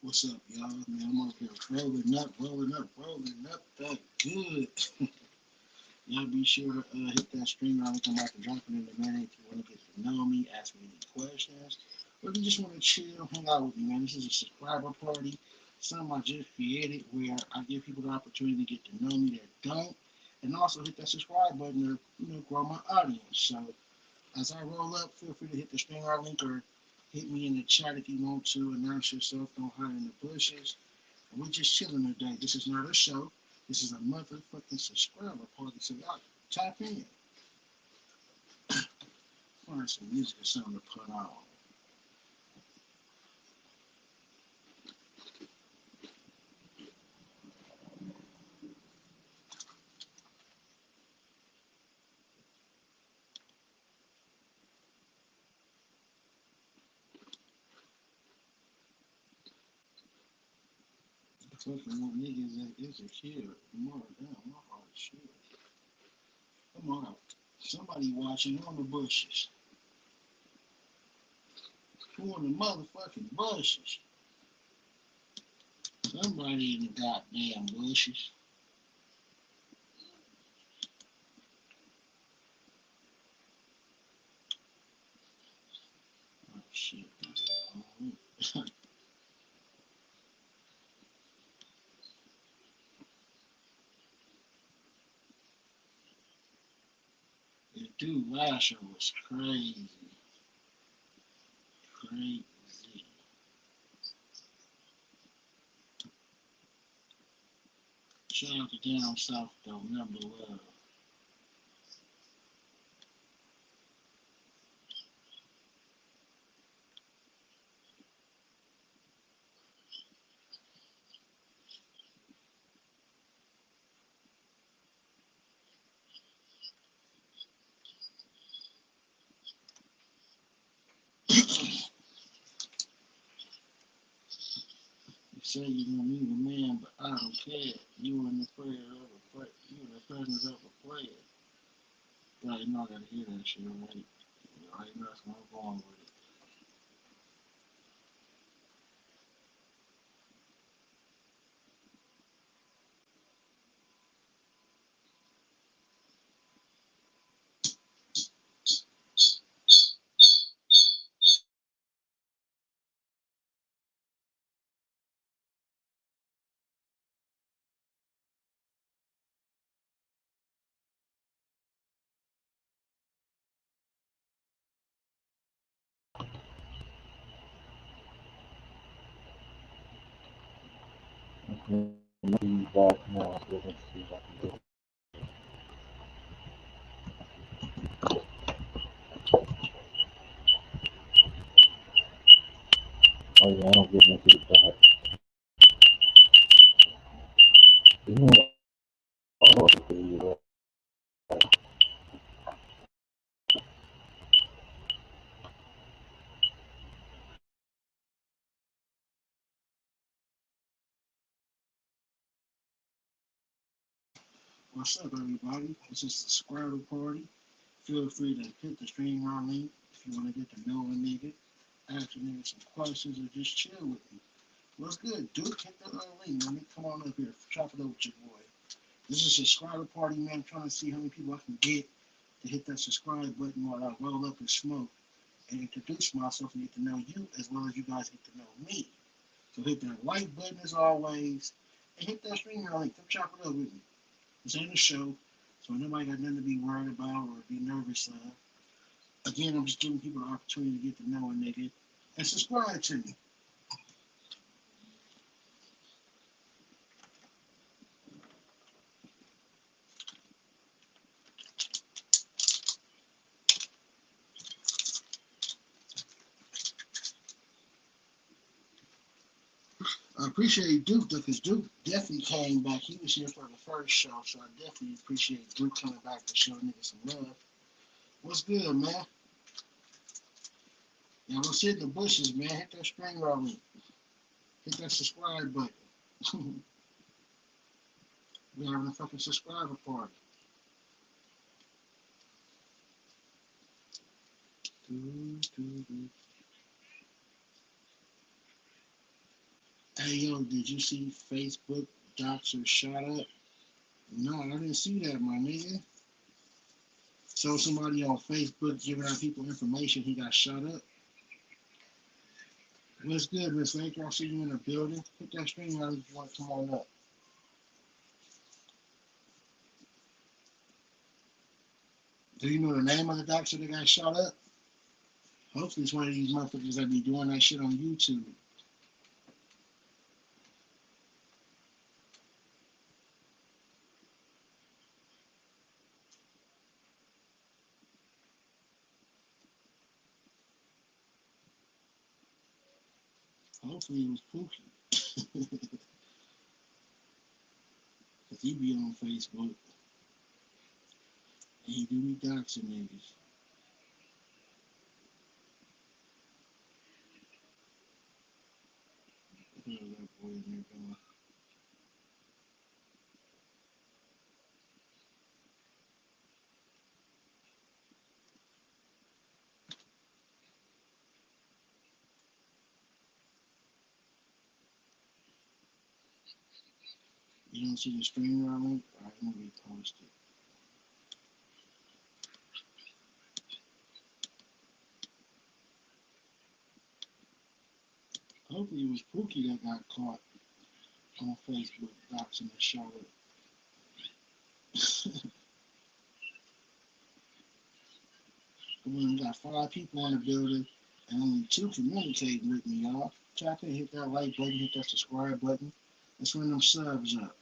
What's up, y'all? Man, I'm over here rolling up that good. Y'all be sure to hit that stream. I'm about to drop it in a minute. If you want to get to know me, ask me any questions, or if you just want to chill, hang out with me, man. This is a subscriber party. Something I just created where I give people the opportunity to get to know me that don't, and also hit that subscribe button to grow my audience. So as I roll up, feel free to hit the stream link or hit me in the chat if you want to. Announce yourself. Don't hide in the bushes. And we just chilling today. This is not a show. This is a motherfucking subscriber party. So y'all tap in. Find some music or something to put on. Fucking more niggas that is a kid. More damn, my heart is shit. Come on. Somebody watching on the bushes. Who in the motherfucking bushes? Somebody in the goddamn bushes. Oh shit. The dude last show was crazy. Crazy. Shout out to down south though, number love. You say you don't need a man, but I don't care. You in the you in the presence of a player. Yeah, you know I gotta hear that shit, right? You already know that's where I'm going with it. Okay, maybe back now, so let's see if I can do it. Oh yeah, I don't get into the back. You know, oh, okay, you're right. What's up, everybody? This is the Squirtle Party. Feel free to hit the stream on link if you want to get to know a nigga, ask a nigga some questions, or just chill with me. What's good, Duke? Hit the link, man. Come on up here. Chop it up with your boy. This is a subscriber party, man. I'm trying to see how many people I can get to hit that subscribe button while I roll up and smoke and introduce myself and get to know you as well as you guys get to know me. So hit that like button as always and hit that stream link. Come chop it up with me. This ain't a show, so nobody got nothing to be worried about or be nervous of. Again, I'm just giving people the opportunity to get to know a nigga and subscribe to me. I appreciate Duke though, because Duke definitely came back. He was here for the first show, so I definitely appreciate Duke coming back to show niggas some love. What's good, man? Y'all don't sit in the bushes, man. Hit that string link. Hit that subscribe button. We having a fucking subscriber party. Hey yo, did you see Facebook docs are shot up? No, I didn't see that, my nigga. So somebody on Facebook giving out people information, he got shot up. What's good, Miss Lake? I see you in the building. Put that screen out if you want to come on up. Do you know the name of the doctor that got shot up? Hopefully it's one of these motherfuckers that be doing that shit on YouTube. Hopefully it was Pookie. Cause he be on Facebook and he do be doxing niggas. What the hell is that boy in there doing? You don't see the stream link? Alright, I'm gonna repost it. Hopefully it was Pookie that got caught on Facebook doxing the shot up. We got 5 people in the building and only 2 communicating with me, y'all. Tap in, hit that like button, hit that subscribe button. Let's run them subs up.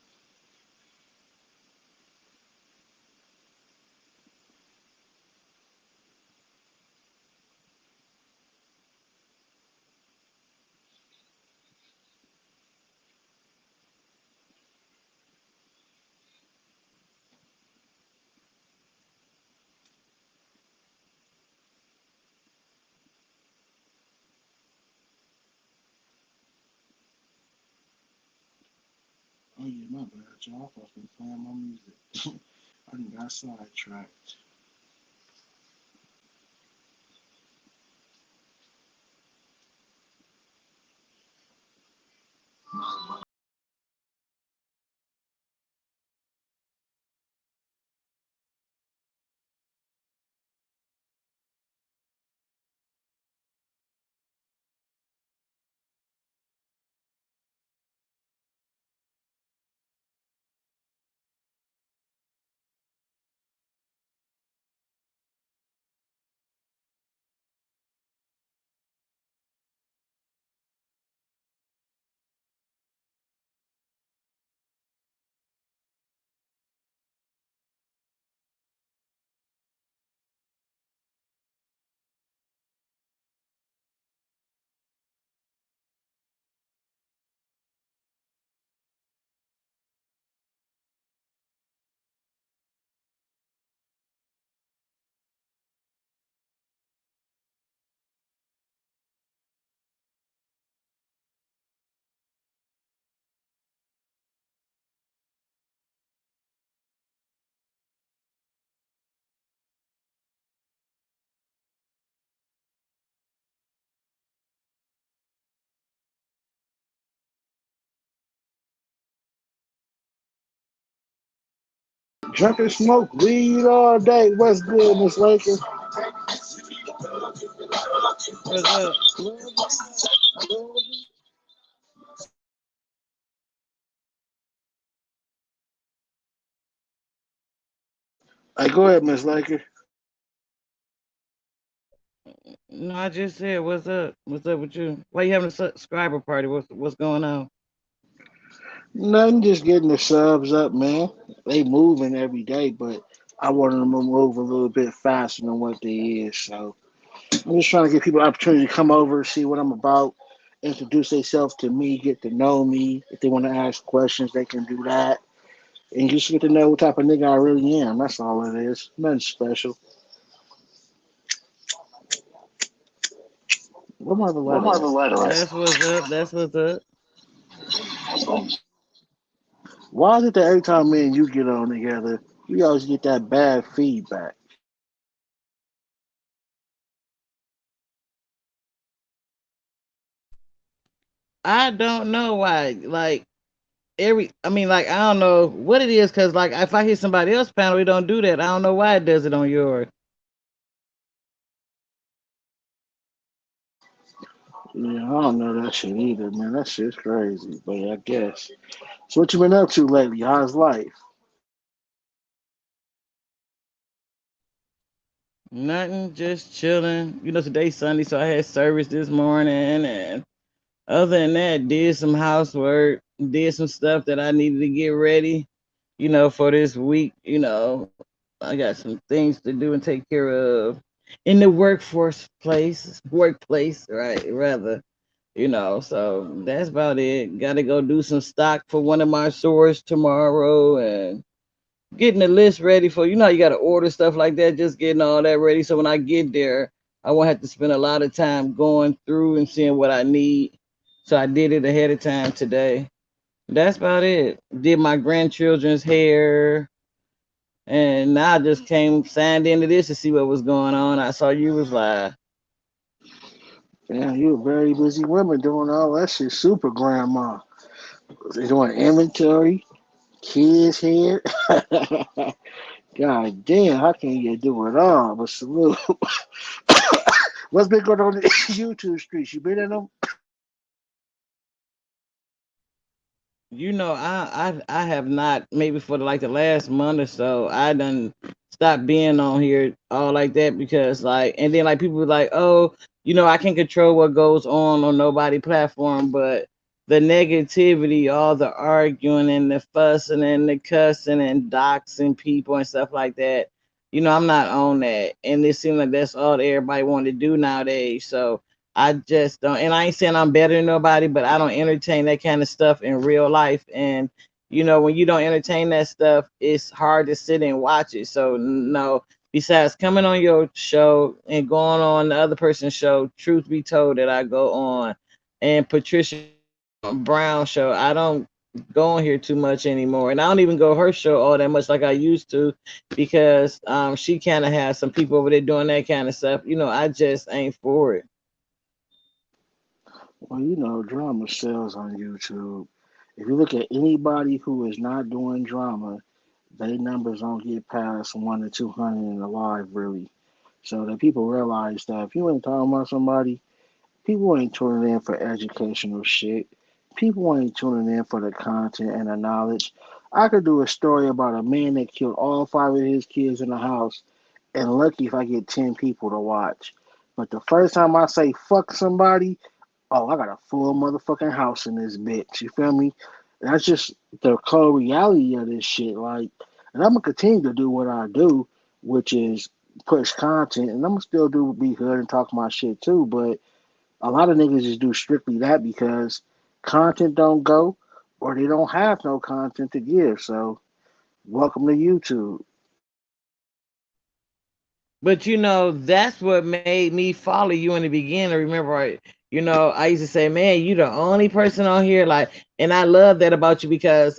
Oh yeah, my bad, y'all. I was playing my music. I done got sidetracked. Drink smoke weed all day. What's good, Miss Lakers? What's up? Hey, go ahead, Miss Laker. No, I just said, what's up? What's up with you? Why you having a subscriber party? What's going on? Nothing, just getting the subs up, man. They moving every day, but I wanted them to move a little bit faster than what they is. So I'm just trying to give people an opportunity to come over, see what I'm about, introduce themselves to me, get to know me. If they want to ask questions, they can do that. And just get to know what type of nigga I really am. That's all it is. Nothing special. Where my other letter at? That's what's up. That's what's up. Why is it that every time me and you get on together, we always get that bad feedback? I don't know why. Like I mean, like I don't know what it is, cause like if I hit somebody else's panel, it don't do that. I don't know why it does it on yours. Yeah, I don't know that shit either, man. That shit's crazy. But I guess. So what you been up to lately? How's life? Nothing, just chilling. You know, today's Sunday, so I had service this morning, and other than that, did some housework, did some stuff that I needed to get ready. You know, for this week. You know, I got some things to do and take care of in the workplace, right? Rather, you know. So that's about it. Got to go do some stock for one of my stores tomorrow, and getting the list ready for, you know, you got to order stuff like that, just getting all that ready so when I get there I won't have to spend a lot of time going through and seeing what I need. So I did it ahead of time today. That's about it. Did my grandchildren's hair, and now I just came signed into this to see what was going on. I saw you was live. Damn, you a very busy woman doing all that shit. Super grandma. They doing inventory, kids here. God damn, how can you do it all? But salute. What's been going on in the YouTube streets? You been in them? You know, I have not, maybe for like the last month or so, I done stopped being on here all like that, because like, and then like people were like, oh, you know, I can't control what goes on nobody platform, but the negativity, all the arguing and the fussing and the cussing and doxing people and stuff like that, you know, I'm not on that, and it seems like that's all that everybody want to do nowadays. So I just don't, and I ain't saying I'm better than nobody, but I don't entertain that kind of stuff in real life. And you know, when you don't entertain that stuff, it's hard to sit and watch it. So no, besides coming on your show and going on the other person's show, truth be told, that I go on, and Patricia Brown show, I don't go on here too much anymore, and I don't even go her show all that much like I used to, because she kind of has some people over there doing that kind of stuff. You know, I just ain't for it. Well, you know, drama sells on YouTube. If you look at anybody who is not doing drama, their numbers don't get past 1 to 200 in the live, really. So that people realize that if you ain't talking about somebody, people ain't tuning in for educational shit. People ain't tuning in for the content and the knowledge. I could do a story about a man that killed all five of his kids in the house, and lucky if I get 10 people to watch. But the first time I say fuck somebody, oh, I got a full motherfucking house in this bitch. You feel me? That's just the cold reality of this shit. Like, and I'm gonna continue to do what I do, which is push content, and I'm gonna still do be good and talk my shit too. But a lot of niggas just do strictly that because content don't go, or they don't have no content to give. So, welcome to YouTube. But you know, that's what made me follow you in the beginning. Remember, you know, I used to say, "Man, you the only person on here." Like, and I love that about you, because,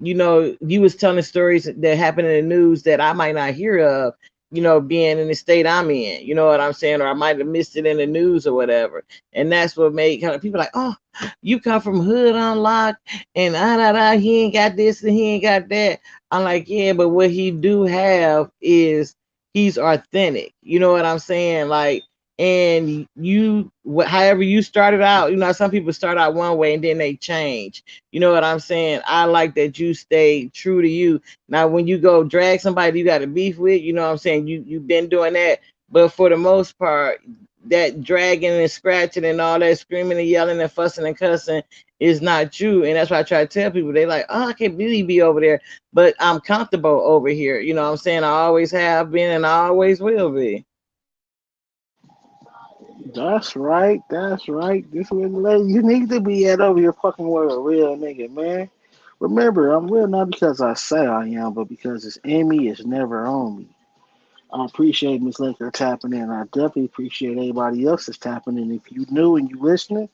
you know, you was telling stories that happen in the news that I might not hear of. You know, being in the state I'm in, you know what I'm saying, or I might have missed it in the news or whatever. And that's what made kind of people like, "Oh, you come from Hood Unlocked, and he ain't got this and he ain't got that." I'm like, "Yeah, but what he do have is." He's authentic. You know what I'm saying? Like, and however you started out, you know, some people start out one way and then they change. You know what I'm saying? I like that you stay true to you. Now, when you go drag somebody you got a beef with, you know what I'm saying? You've been doing that, but for the most part, that dragging and scratching and all that screaming and yelling and fussing and cussing is not you. And that's why I try to tell people. They like, oh, I can't believe you be over there, but I'm comfortable over here. You know what I'm saying? I always have been and I always will be. That's right. That's right. This is where the lady you need to be at over here fucking with a real nigga, man. Remember, I'm real not because I say I am, but because it's in me, it's never on me. I appreciate Miss Laker tapping in. I definitely appreciate everybody else that's tapping in. If you new and you listening,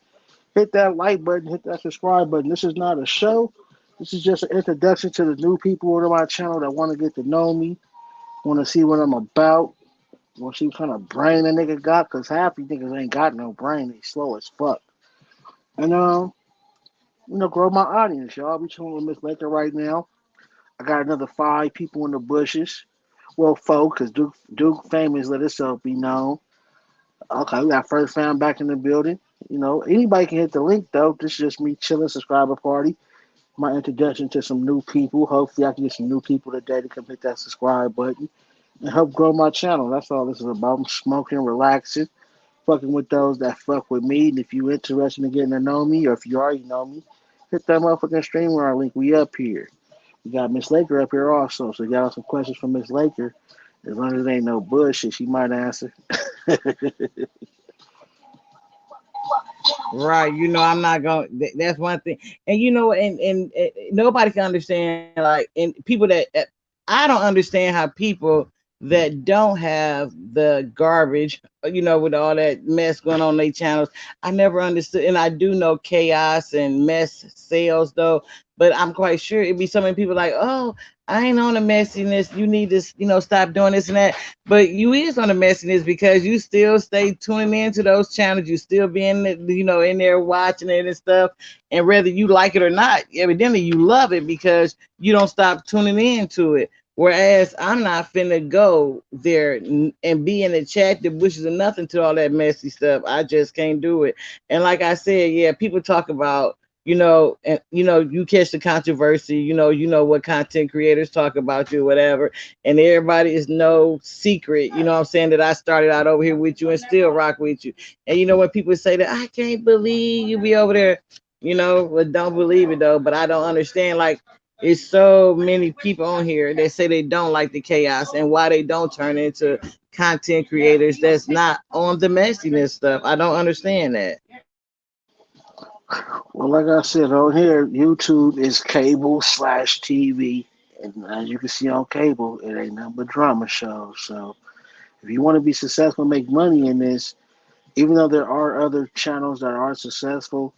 hit that like button, hit that subscribe button. This is not a show. This is just an introduction to the new people on my channel that want to get to know me, want to see what I'm about, want to see what kind of brain a nigga got, because half these niggas ain't got no brain. They slow as fuck. And grow my audience, y'all. We chilling with Miss Laker right now. I got another 5 people in the bushes. Well, 4, because Duke Famous let itself be known. Okay, we got First Fam back in the building. Anybody can hit the link though. This is just me chilling, subscriber party. My introduction to some new people. Hopefully, I can get some new people today to come hit that subscribe button and help grow my channel. That's all this is about. I'm smoking, relaxing, fucking with those that fuck with me. And if you interested in getting to know me, or if you already know me, hit that motherfucking streamer link. We up here. We got Miss Laker up here also. So you got some questions from Miss Laker. As long as it ain't no bullshit, she might answer. Right, I'm not going. That's one thing, and nobody can understand. Like, and people I don't understand how people that don't have the garbage, with all that mess going on their channels. I never understood, and I do know chaos and mess sales though, but I'm quite sure it'd be so many people like, oh, I ain't on the messiness. You need to, stop doing this and that. But you is on the messiness because you still stay tuning into those channels. You still being, in there watching it and stuff. And whether you like it or not, evidently you love it because you don't stop tuning into it. Whereas I'm not finna go there and be in the chat that wishes of nothing to all that messy stuff. I just can't do it. And like I said, yeah, people talk about, and you catch the controversy, what content creators talk about you, whatever, and everybody is no secret, what I'm saying, that I started out over here with you and still rock with you. And when people say that, I can't believe you be over there, but don't believe it though. But I don't understand, like, it's so many people on here that say they don't like the chaos and why they don't turn into content creators that's not on the messiness stuff. I don't understand that. Well, like I said, on here, YouTube is cable slash TV. And as you can see on cable, it ain't nothing but drama shows. So if you want to be successful and make money in this, even though there are other channels that are successful,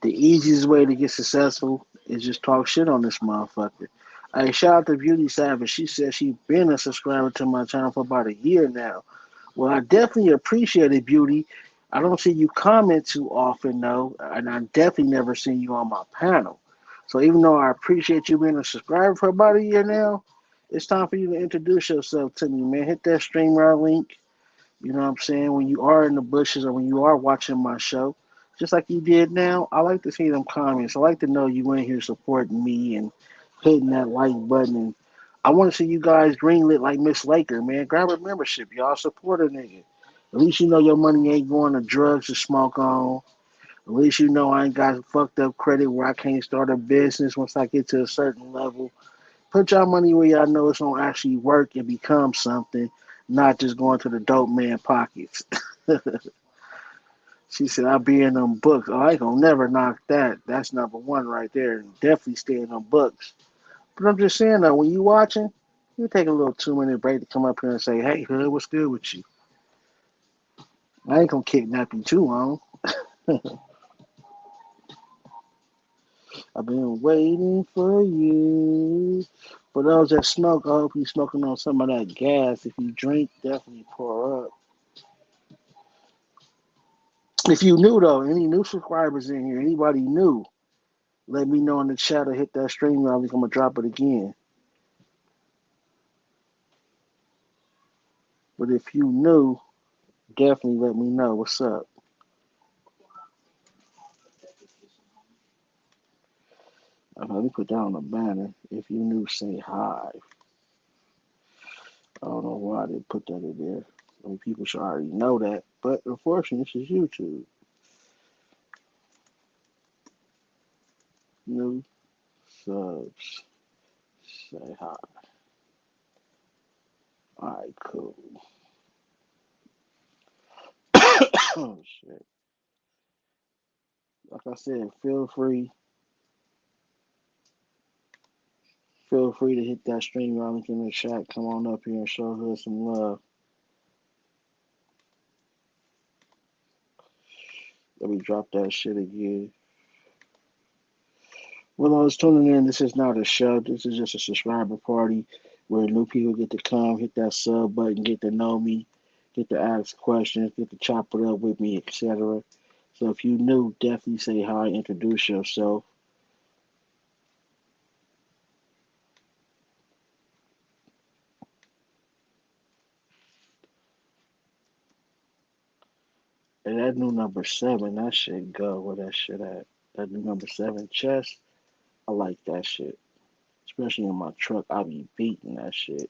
the easiest way to get successful is just talk shit on this motherfucker. Hey, shout out to Beauty Savage. She said she been a subscriber to my channel for about a year now. Well, I definitely appreciate it, Beauty. I don't see you comment too often, though, and I definitely never seen you on my panel. So even though I appreciate you being a subscriber for about a year now, it's time for you to introduce yourself to me, man. Hit that StreamYard link. You know what I'm saying? When you are in the bushes or when you are watching my show, just like you did now, I like to see them comments. I like to know you in here supporting me and hitting that like button. And I want to see you guys greenlit like Miss Laker, man. Grab a membership, y'all. Support a nigga. At least you know your money ain't going to drugs to smoke on. At least you know I ain't got fucked up credit where I can't start a business once I get to a certain level. Put y'all money where y'all know it's gonna actually work and become something, not just going to the dope man pockets. She said, I'll be in them books. Oh, I ain't gonna never knock that. That's number one right there. Definitely stay in them books. But I'm just saying though, when you watching, you take a little 2 minute break to come up here and say, hey, hood, what's good with you? I ain't gonna kidnap you too long. I've been waiting for you. For those that smoke, I hope you're smoking on some of that gas. If you drink, definitely pour up. If you new though, any new subscribers in here, anybody new, let me know in the chat or hit that stream. I'm gonna drop it again. But if you new, definitely let me know what's up. Let me put that on the banner. If you new, say hi. I don't know why they put that in there. I mean, people should already know that. But unfortunately, this is YouTube. New subs, say hi. Alright, cool. Oh shit. Like I said, feel free to hit that stream link in the chat. Come on up here and show her some love. Let me drop that shit again. Well, I was tuning in. This is not a show. This is just a subscriber party where new people get to come, hit that sub button, get to know me, get to ask questions, get to chop it up with me, etc. So if you new, definitely say hi, introduce yourself. And that new number 7, that shit go where that shit at. That new number 7 chest, I like that shit. Especially in my truck, I be beating that shit.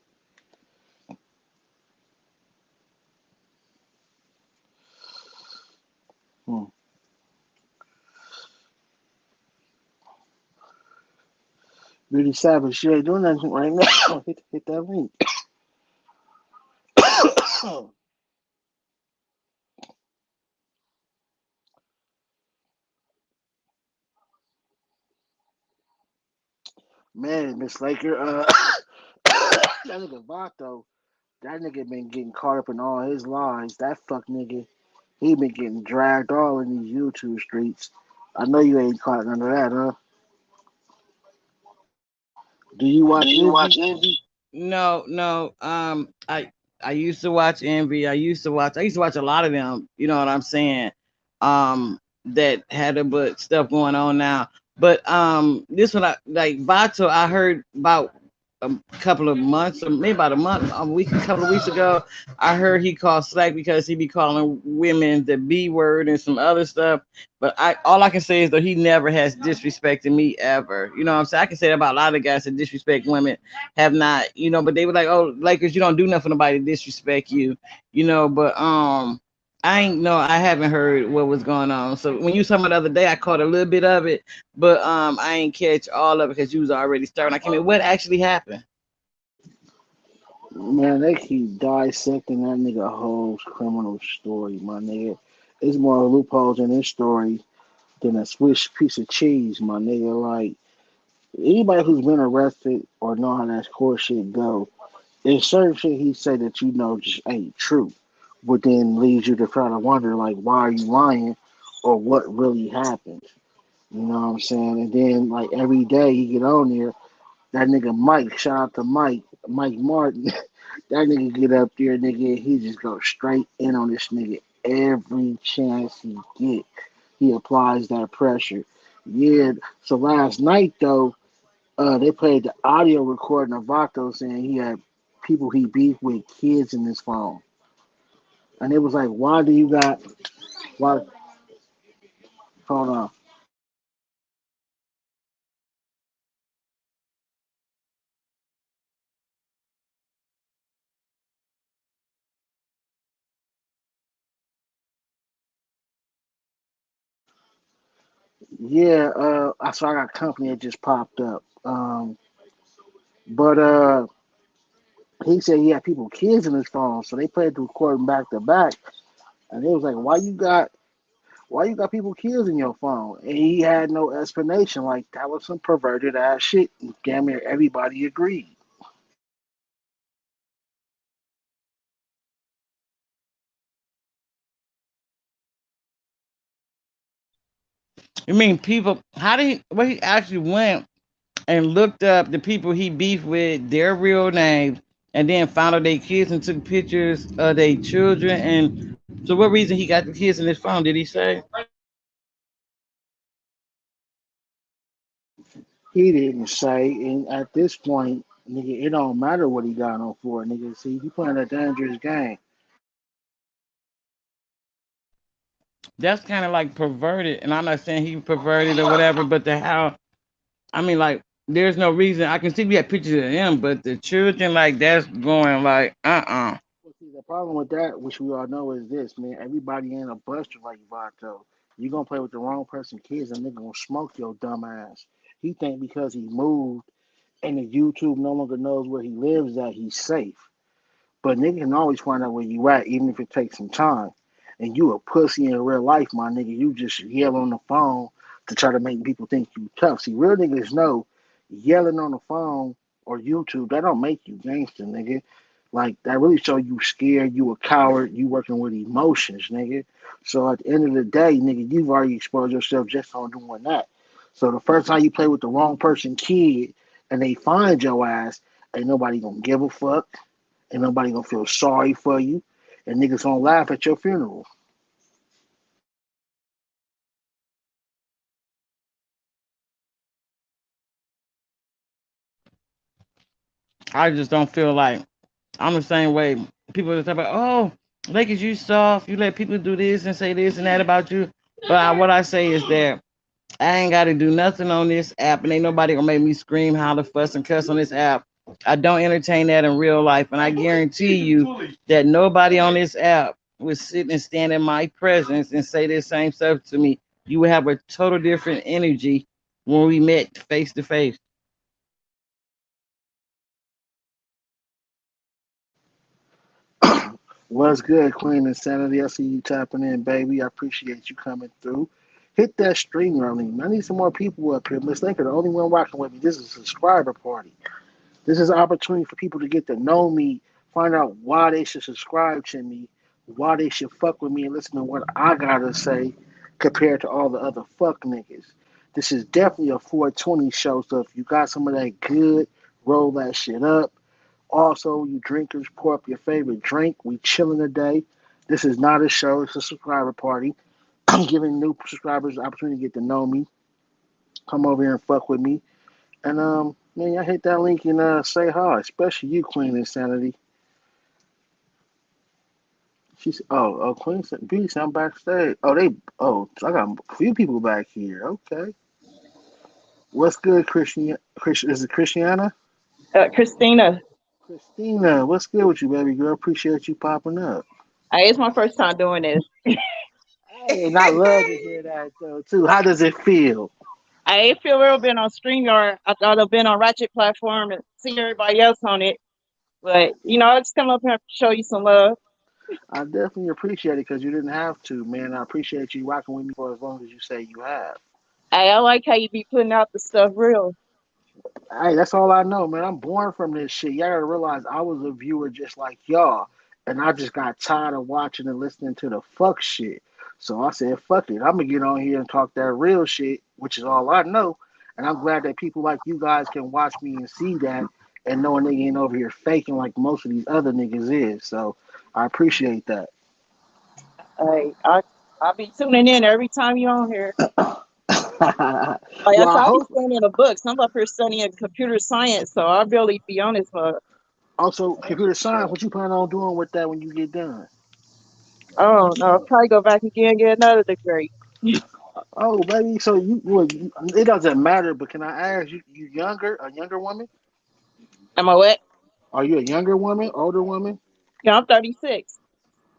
Hmm. Really savage, she ain't doing nothing right now. Hit that link. Man, Miss Laker, that nigga Vato, that nigga been getting caught up in all his lies. That fuck nigga, he been getting dragged all in these YouTube streets. I know you ain't caught none of that, huh? Do you Do watch you watch Envy? Envy? No, no. I used to watch Envy. I used to watch a lot of them. You know what I'm saying? That had a but stuff going on now. But this one, I like Vato. I heard about a couple of months, or maybe about a couple of weeks ago. I heard he called slack because he be calling women the B word and some other stuff. But all I can say is that he never has disrespected me ever. You know what I'm saying? I can say that about a lot of guys that disrespect women have not, but they were like, "Oh, Lakers, you don't do nothing for nobody to disrespect you," But I haven't heard what was going on. So when you saw me the other day, I caught a little bit of it, but I ain't catch all of it because you was already starting. I came in. What actually happened? Man, they keep dissecting that nigga whole criminal story, my nigga. It's more loopholes in this story than a Swiss piece of cheese, my nigga. Like, anybody who's been arrested or know how that court shit go, there's certain shit he said that you know just ain't true, but then leaves you to try to wonder, like, why are you lying or what really happened? You know what I'm saying? And then, like, every day you get on there, that nigga Mike, shout out to Mike Martin, that nigga get up there, nigga, he just go straight in on this nigga every chance he get. He applies that pressure. Yeah, so last night, though, they played the audio recording of Vato saying he had people he beefed with kids in his phone. And it was like, why do you got, why, hold on. Yeah, so I got company that just popped up. But he said he had people kids in his phone, so they played the recording back to back, and it was like, why you got people kids in your phone? And he had no explanation. Like that was some perverted ass shit. And damn near everybody agreed. You mean people? How did he? Well, he actually went and looked up the people he beefed with, their real names, and then found out their kids and took pictures of their children. And so, what reason he got the kids in his phone? Did he say? He didn't say, and at this point, nigga, it don't matter what he got on for, nigga. See, he playing a dangerous game. That's kind of like perverted, and I'm not saying he perverted or whatever, but the how I mean, like, there's no reason. I can see we have pictures of them, but the children, like, that's going like, Well, see, the problem with that, which we all know, is this, man. Everybody ain't a buster like Vato. You gonna play with the wrong person, kids, and nigga gonna smoke your dumb ass. He think because he moved and the YouTube no longer knows where he lives at, he's safe. But nigga can always find out where you at, even if it takes some time. And you a pussy in real life, my nigga. You just yell on the phone to try to make people think you tough. See, real niggas know yelling on the phone or YouTube, that don't make you gangster, nigga. Like that really show you scared, you a coward, you working with emotions, nigga. So at the end of the day, nigga, you've already exposed yourself just on doing that. So the first time you play with the wrong person kid and they find your ass, ain't nobody gonna give a fuck. Ain't nobody gonna feel sorry for you, and niggas gonna laugh at your funeral. I just don't feel like I'm the same way. People just talk about, oh, Lakers, you soft. You let people do this and say this and that about you. But what I say is that I ain't got to do nothing on this app, and ain't nobody gonna make me scream, holler, fuss, and cuss on this app. I don't entertain that in real life, and I guarantee you that nobody on this app would sit and stand in my presence and say this same stuff to me. You would have a total different energy when we met face to face. What's good, Queen Insanity? I see you tapping in, baby. I appreciate you coming through. Hit that stream running. I need some more people up here. Miss Linker, the only one rocking with me. This is a subscriber party. This is an opportunity for people to get to know me, find out why they should subscribe to me, why they should fuck with me and listen to what I gotta say compared to all the other fuck niggas. This is definitely a 420 show, so if you got some of that good, roll that shit up. Also, you drinkers, pour up your favorite drink. We chilling today. This is not a show, it's a subscriber party. I'm giving new subscribers the opportunity to get to know me. Come over here and fuck with me. And man, I hit that link and say hi, especially you, Queen Insanity. She's Queen Beast, I'm backstage. I got a few people back here. Okay. What's good, Christian is it Christiana? Christina, Christina, what's good with you, baby girl? Appreciate you popping up. it's my first time doing this. Hey, and I love to hear that though too. How does it feel? I ain't feel real been on StreamYard. I thought I've been on Ratchet platform and see everybody else on it. But I just come up here to show you some love. I definitely appreciate it because you didn't have to, man. I appreciate you rocking with me for as long as you say you have. I like how you be putting out the stuff real. Hey, that's all I know, man. I'm born from this shit. Y'all gotta realize I was a viewer just like y'all, and I just got tired of watching and listening to the fuck shit. So I said, fuck it. I'm gonna get on here and talk that real shit, which is all I know. And I'm glad that people like you guys can watch me and see that and know a nigga ain't over here faking like most of these other niggas is. So I appreciate that. Hey, I'll be tuning in every time you're on here. Like I Well, said, I I'll be hope studying the books. I'm up here studying computer science, so I'll really be on this one. also computer science. What you plan on doing with that when you get done? Oh no, I'll probably go back again and get another degree. Oh, baby. So it doesn't matter. But can I ask you, a younger woman? Am I what? Are you a younger woman, older woman? Yeah, I'm 36.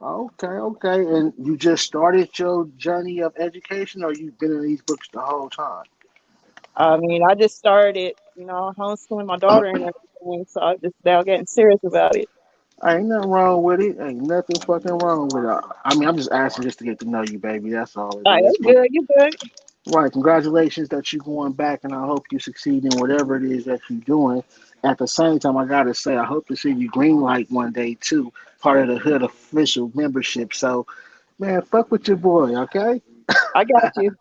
Okay, okay. And you just started your journey of education, or you've been in these books the whole time? I mean, I just started, homeschooling my daughter and everything, so I just now getting serious about it. Ain't nothing wrong with it. Ain't nothing fucking wrong with it. I mean, I'm just asking just to get to know you, baby. That's all it All right, is. that's But good. You good? right, congratulations that you're going back, and I hope you succeed in whatever it is that you're doing. At the same time, I gotta say, I hope to see you green light one day too, part of the hood official membership. So, man, fuck with your boy, okay? I got you.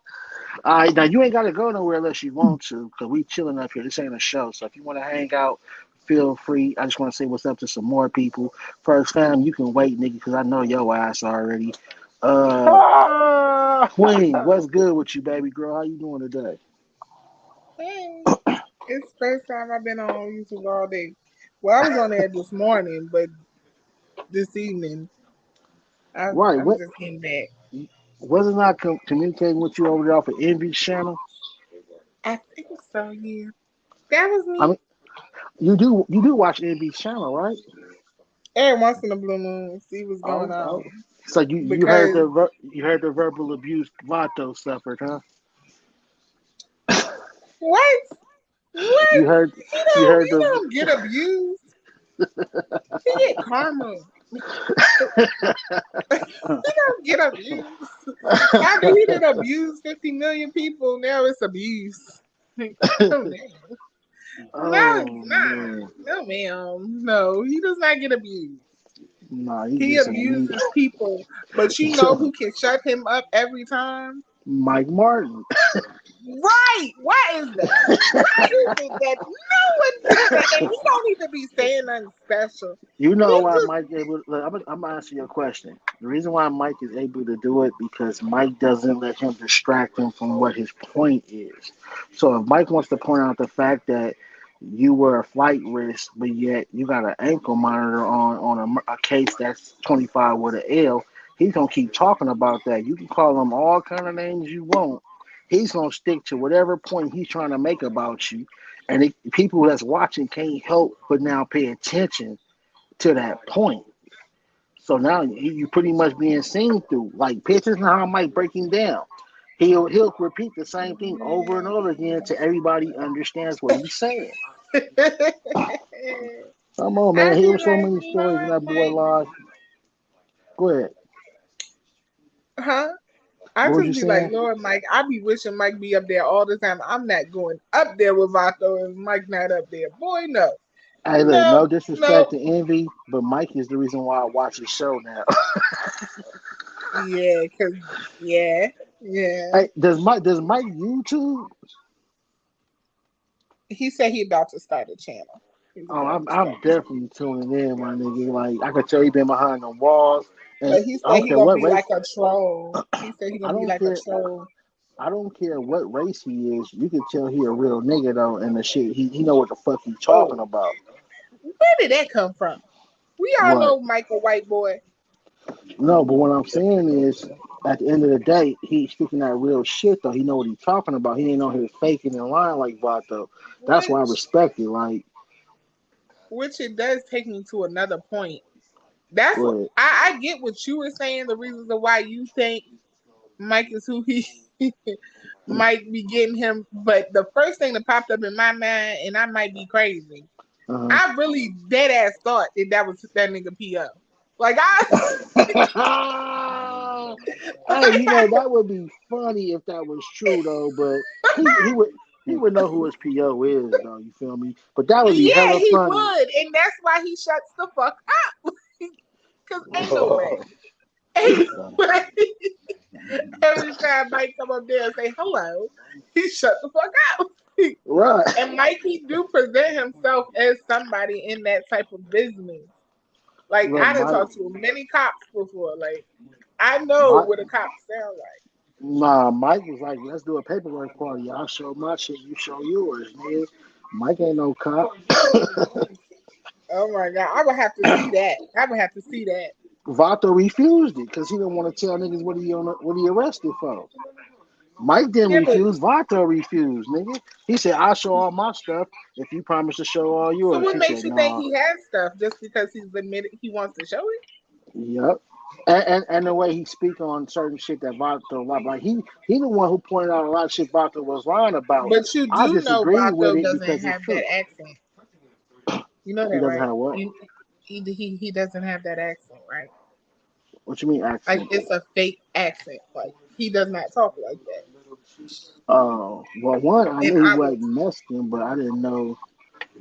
All right, now you ain't gotta go nowhere unless you want to, cause we chilling up here. This ain't a show, so if you want to hang out, feel free. I just want to say what's up to some more people. First fam, you can wait, nigga, cause I know your ass already. Uh, Queen, what's good with you, baby girl? How you doing today? Hey, it's the first time I've been on YouTube all day. Well, I was on there this morning, but this evening Right, I'm what just getting back. wasn't I communicating with you over there off of Envy channel? I think so. Yeah, that was I me. mean, you do watch Envy channel, right? Every once in a blue moon, see what's going Oh, oh. on So you heard because the verbal abuse Vato suffered, huh? what? What? You heard He you don't. heard He the don't get abused. He get karma. He don't get abused. After he did abuse 50 million people, now it's abuse. Oh, no. No, Oh nah, man, no, ma'am. No, he does not get abused. nah, he He just ain't me. abuses people, but you know who can shut him up every time? Mike Martin. Right. Why is that? Why is it that no one does that? And he don't even be saying nothing special. You know He why just Mike able? Look, I'm gonna answer your question. The reason why Mike is able to do it because Mike doesn't let him distract him from what his point is. So if Mike wants to point out the fact that you were a flight risk, but yet you got an ankle monitor on a case that's 25 with an L. He's gonna keep talking about that. You can call him all kind of names you want. He's gonna stick to whatever point he's trying to make about you, and people that's watching can't help but now pay attention to that point. So now you pretty much being seen through. Like pictures now how Mike breaking down. He'll repeat the same thing over and over again till everybody understands what he's saying. Come on, man. I be Here's so like, many stories in Lord that boy Mike, life. Go ahead. huh? I What was you just be like, saying? Lord Mike, I be wishing Mike be up there all the time. I'm not going up there with Vato if Mike not up there. Boy, no. Hey, look, No, no no. disrespect to Envy, but Mike is the reason why I watch his show now. Yeah, cause yeah, yeah. Hey, does Mike YouTube? He said he about to start a channel. He's Oh, about I'm to I'm start. definitely tuning in, my nigga. Like I could tell he been behind the walls, and But he I said don't he care gonna what be race. like a troll. He said he I gonna be don't like a care. troll. I don't care what race he is. You can tell he a real nigga though, and the shit he know what the fuck he talking Oh, about. where did that come from? We all What? know Mike a white boy. No, but what I'm saying is, at the end of the day, he's speaking that real shit though. He know what he's talking about. He ain't on here faking and lying like Vato. That's why I Which respect it. Like, which it does take me to another point. That's what what? I get what you were saying, the reasons of why you think Mike is who he might be getting him. But the first thing that popped up in my mind, and I might be crazy, Uh-huh. I really dead ass thought that was that nigga PO. Like I Hey, that would be funny if that was true though. But he would know who his PO is though. You feel me? But that would be yeah, hella he funny. would, and that's why he shuts the fuck up. Cause ain't no way. Ain't no way. Every time Mike come up there and say hello, he shut the fuck up. Right. And Mikey do present himself as somebody in that type of business. Like Look, I done Mike. talked to many cops before. Like I know Mike. what a cop sound like. Nah, Mike was like, let's do a paperwork party. I'll show my shit, you show yours, nigga. Mike ain't no cop. Oh my god, I would have to see that. I would have to see that. Vato refused it because he didn't want to tell niggas what he arrested for. Mike didn't Yeah, but refuse. Vato refused, nigga. He said, I'll show all my stuff if you promise to show all so yours. what He makes said, you think nah. he has stuff just because he's admitted he wants to show it? Yep. And the way he speak on certain shit that Vato like he the one who pointed out a lot of shit Vato was lying about. But you I do know disagree with Vato it doesn't because it's have that true. accent. You know He that, doesn't right? have what? He doesn't have that accent, right? What you mean Like accent? it's a fake accent. Like he does not talk like that. Oh, well, one, I And knew he I was wasn't Mexican, but I didn't know.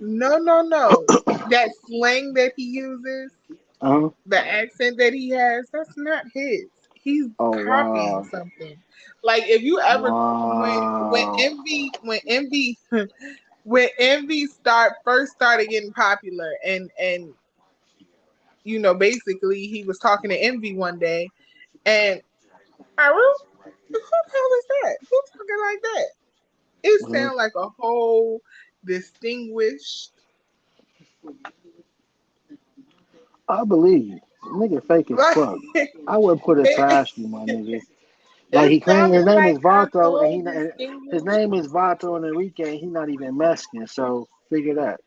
no. That slang that he uses, Uh, the accent that he has, that's not his. He's oh, copying wow. something. Like if you ever Wow. when Envy first started getting popular and basically he was talking to Envy one day and I wrote, who the hell is that? Who's talking like that? It Uh, sounds like a whole distinguished. I believe you. Nigga fake as Like fuck. I wouldn't put it it, past you, my nigga. Like it he claimed his sounded name like is a Vato, whole and his distinguished. name is Vato and Enrique, and he not even Mexican. So figure that.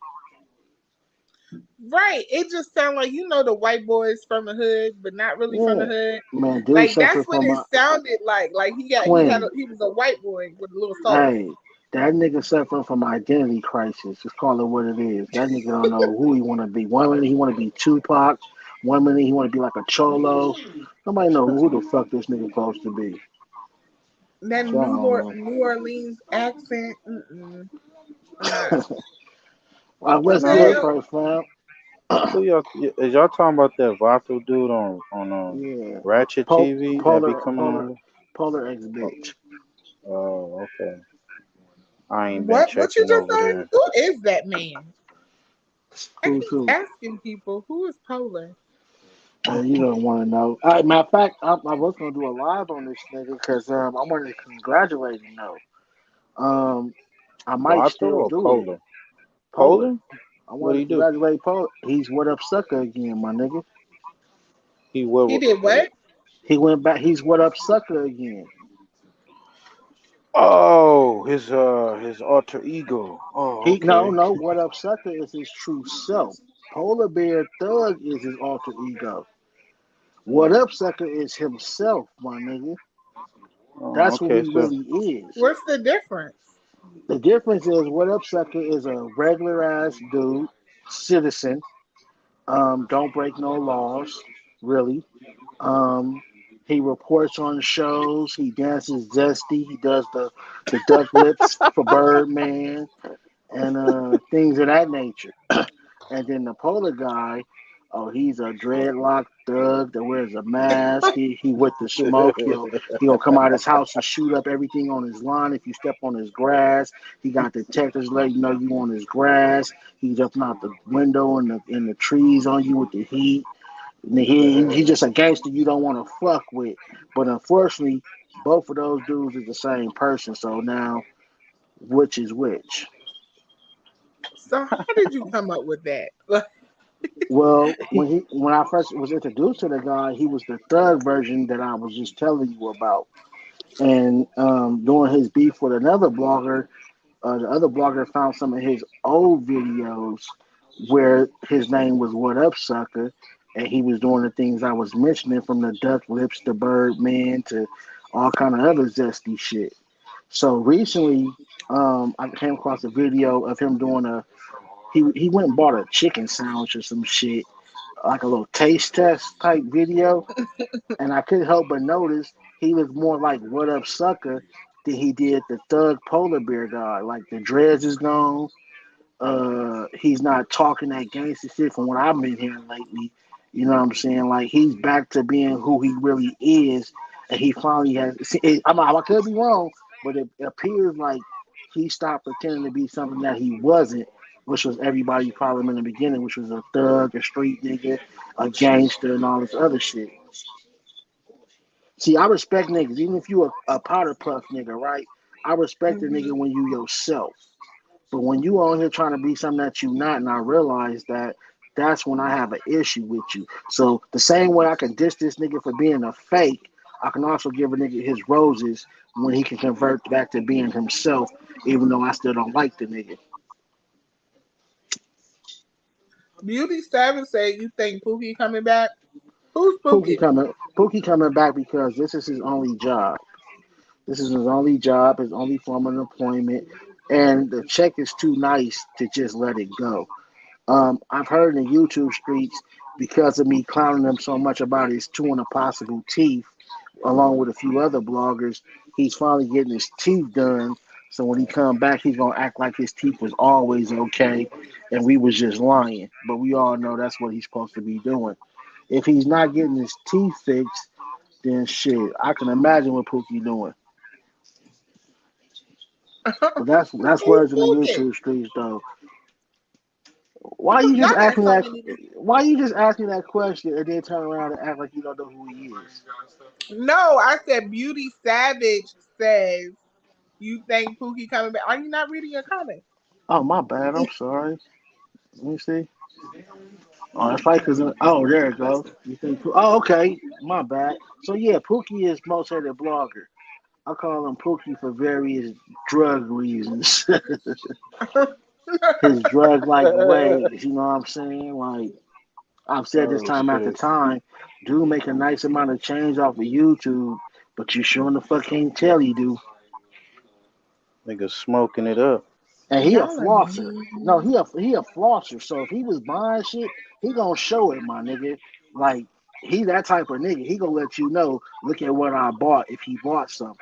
Right. It just sounded like the white boys from the hood, but not really from the Yeah, hood. man, dude Like that's suffered what from it a sounded like. Like twin. he was a white boy with a little soul. Hey, that nigga suffering from identity crisis. Just call it what it is. That nigga don't know who he want to be. One minute he want to be Tupac. One minute he want to be like a cholo. Nobody know who the fuck this nigga supposed to be. That So I don't know. New Orleans accent. I'm not. What's There Nah, good, you first fam? who y'all is y'all talking about that Vato dude on Yeah. Ratchet Pol- TV that be polar, coming polar, on? polar ex Oh, bitch. oh, okay. I ain't been what you checking just over said? there. Who is that man? I Who's keep who? asking people who is Polar. You don't want to know. Matter of fact, I was gonna do a live on this nigga because I wanted to congratulate him though. I might Vato still or do it. Polar? Polar. Poland? I What'd want he to do? congratulate Polar. He's what up sucker again, my nigga. He what? He did what? He went back. He's what up sucker again. Oh, his alter ego. Oh, He no okay. no. What up sucker is his true self. Polar Bear Thug is his alter ego. What up sucker is himself, my nigga. Oh, That's who okay. he So really is. What's the difference? The difference is what up sucker is a regular ass dude, citizen. Don't break no laws, really. Um, he reports on shows. He dances zesty. He does the duck lips for Birdman and things of that nature. And then the polar guy, oh, he's a dreadlock thug that wears a mask. He with the smoke. He'll come out of his house and shoot up everything on his lawn if you step on his grass. He got detectors letting you know you on his grass. He's jumping out the window in the trees on you with the heat. He's just a gangster you don't want to fuck with. But unfortunately, both of those dudes is the same person. So now, which is which? So how did you come up with that? Well, when I first was introduced to the guy, he was the thug version that I was just telling you about. And during his beef with another blogger, the other blogger found some of his old videos where his name was What Up Sucker, and he was doing the things I was mentioning, from the duck lips to Birdman to all kind of other zesty shit. So recently, I came across a video of him doing he went and bought a chicken sandwich or some shit, like a little taste test type video, and I couldn't help but notice he was more like What Up Sucker than he did the Thug Polar Bear guy. Like the dreads is gone. He's not talking that gangster shit from what I've been hearing lately. You know what I'm saying? Like he's back to being who he really is, and he finally has. I could be wrong, but it appears like he stopped pretending to be something that he wasn't, which was everybody's problem in the beginning, which was a thug, a street nigga, a gangster, and all this other shit. See, I respect niggas, even if you a powder puff nigga, right? I respect a nigga Mhm. when you yourself. But when you on here trying to be something that you not, and I realize that, that's when I have an issue with you. So the same way I can diss this nigga for being a fake, I can also give a nigga his roses when he can convert back to being himself, even though I still don't like the nigga. Beauty Savage said you think Pookie coming back? Who's Pookie Pookie? coming Pookie coming back because this is his only job. This is his only job, his only form of employment, and the check is too nice to just let it go. I've heard in the YouTube streets, because of me clowning him so much about his two and a possible teeth, along with a few other bloggers, he's finally getting his teeth done. So when he come back, he's gonna act like his teeth was always okay, and we was just lying. But we all know that's what he's supposed to be doing. If he's not getting his teeth fixed, then shit, I can imagine what Pookie doing. But that's Who's words in the Pookie? YouTube streets, though. Why you Y'all just got asking so that? many. Why you just asking that question and then turn around and act like you don't know who he is? No, I said Beauty Savage says you think Pookie coming back. Are you not reading your comments? Oh, my bad. I'm sorry. Let me see. Oh, that's right. Cause oh, there it goes. You think? Oh, okay. My bad. So yeah, Pookie is most hated blogger. I call him Pookie for various drug reasons. His drug-like ways. You know what I'm saying? Like I've said this Oh time after shit. time, do make a nice amount of change off of YouTube, but you sure in the fuck can't tell he do. Nigga smoking it up. And he a Y'all are flosser. No, mean. he a flosser. So if he was buying shit, he gonna show it, my nigga. Like he that type of nigga. He gonna let you know. Look at what I bought if he bought something.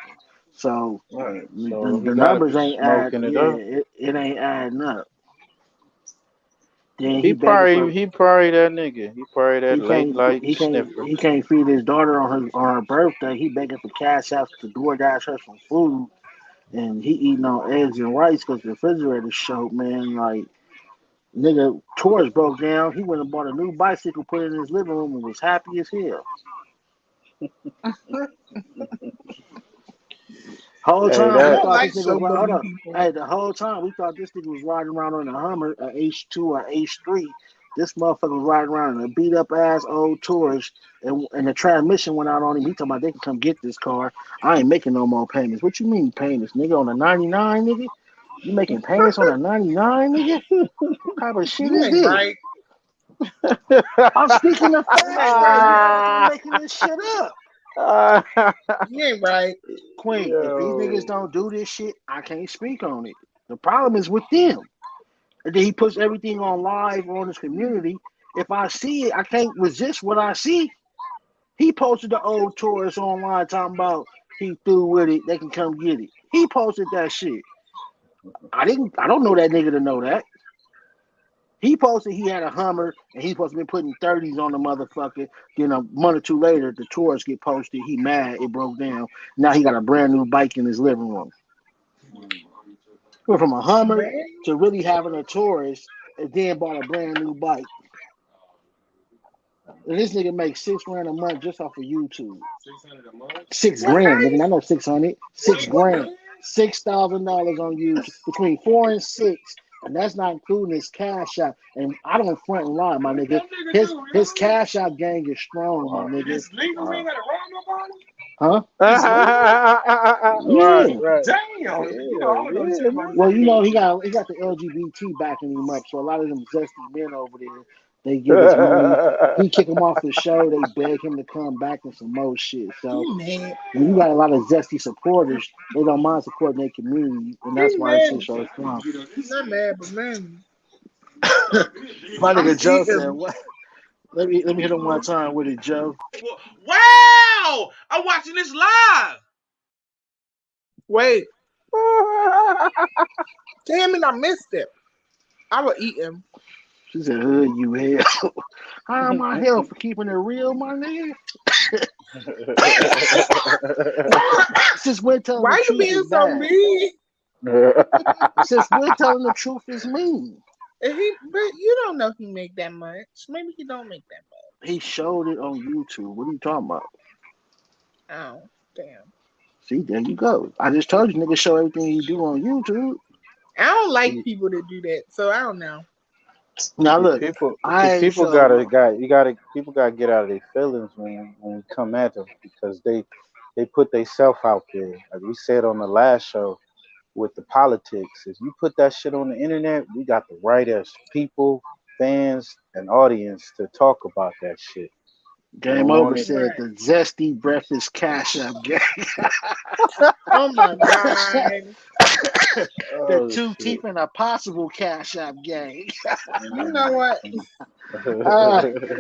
So Right. So he the gotta numbers be ain't add. smoking it Yeah, up. it ain't adding up. Then he He begging probably for. he probably that nigga. He probably that He late can't light he can't sniffer. he can't feed his daughter on her birthday. He begging for cash outs to DoorDash her some food, and he eating on eggs and rice because the refrigerator showed. Man, like nigga, tours broke down. He went and bought a new bicycle, put it in his living room, and was happy as hell. Whole Hey, time I we that don't thought like this nigga was hold showboating up. people. Hey, the whole time we thought this nigga was riding around on a Hummer, a H2 or H3. This motherfucker was riding around in a beat up ass old Taurus, and the transmission went out on him. He talking about they can come get this car. I ain't making no more payments. What you mean payments, nigga? On a 99, nigga? You making payments on a 99, nigga? What type of shit You is ain't this? right. I'm speaking the You facts, ain't though. right. You act like I'm making this shit up. You ain't right. Queen, if these niggas yo, don't do this shit, I can't speak on it. The problem is with them. And then he puts everything on live on his community. If I see it, I can't resist what I see. He posted the old Taurus online talking about he through with it, they can come get it. He posted that shit. I don't know that nigga to know that. He posted he had a Hummer and he's supposed to be putting 30s on the motherfucker. Then a month or two later, the Taurus get posted. He mad, it broke down. Now he got a brand new bike in his living room. Went from a Hummer Man, to really having a Taurus and then bought a brand new bike. And this nigga makes $6 grand a month just off of YouTube. 6 what grand, kind nigga. I know 600. 6 grand. $6,000 on YouTube. Between 4 and 6. And that's not including his cash out. And I don't front and lie, my nigga. His cash out gang is strong, my nigga. Huh? It's legal? right, Yeah. right. Damn. Yeah, Well, he got the LGBT backing him up, so a lot of them zesty men over there, they give his money. man. He kick him off the show. They beg him to come back and some more shit. So He mad. when you got a lot of zesty supporters, they don't mind supporting their community, and that's He why this shit mad. so strong. He's not mad, but man, My I'm nigga Joe said, eating. "What? Let me hit him one time with it, Joe." Wow! I'm watching this live. Wait, damn it, I missed it. I will eat him. She said, "Hood, you hell. How am I hell for keeping it real, my nigga? Since we're telling the Why you truth being is so bad. mean? Since we're telling the truth is mean." But you don't know he make that much. Maybe he don't make that much. He showed it on YouTube. What are you talking about? Oh, damn. See, there you go. I just told you, nigga, show everything you do on YouTube. I don't like people that do that, so I don't know. Now look, I ain't people so people gotta get out of their feelings when we come at them because they put themselves out there. Like we said on the last show with the politics. If you put that shit on the internet, we got the right as people, fans, and audience to talk about that shit. We Game don't Over want it. said Right. the zesty breakfast cash up game. Oh my god. The Oh two shit. teeth and a possible cash up game. You know what?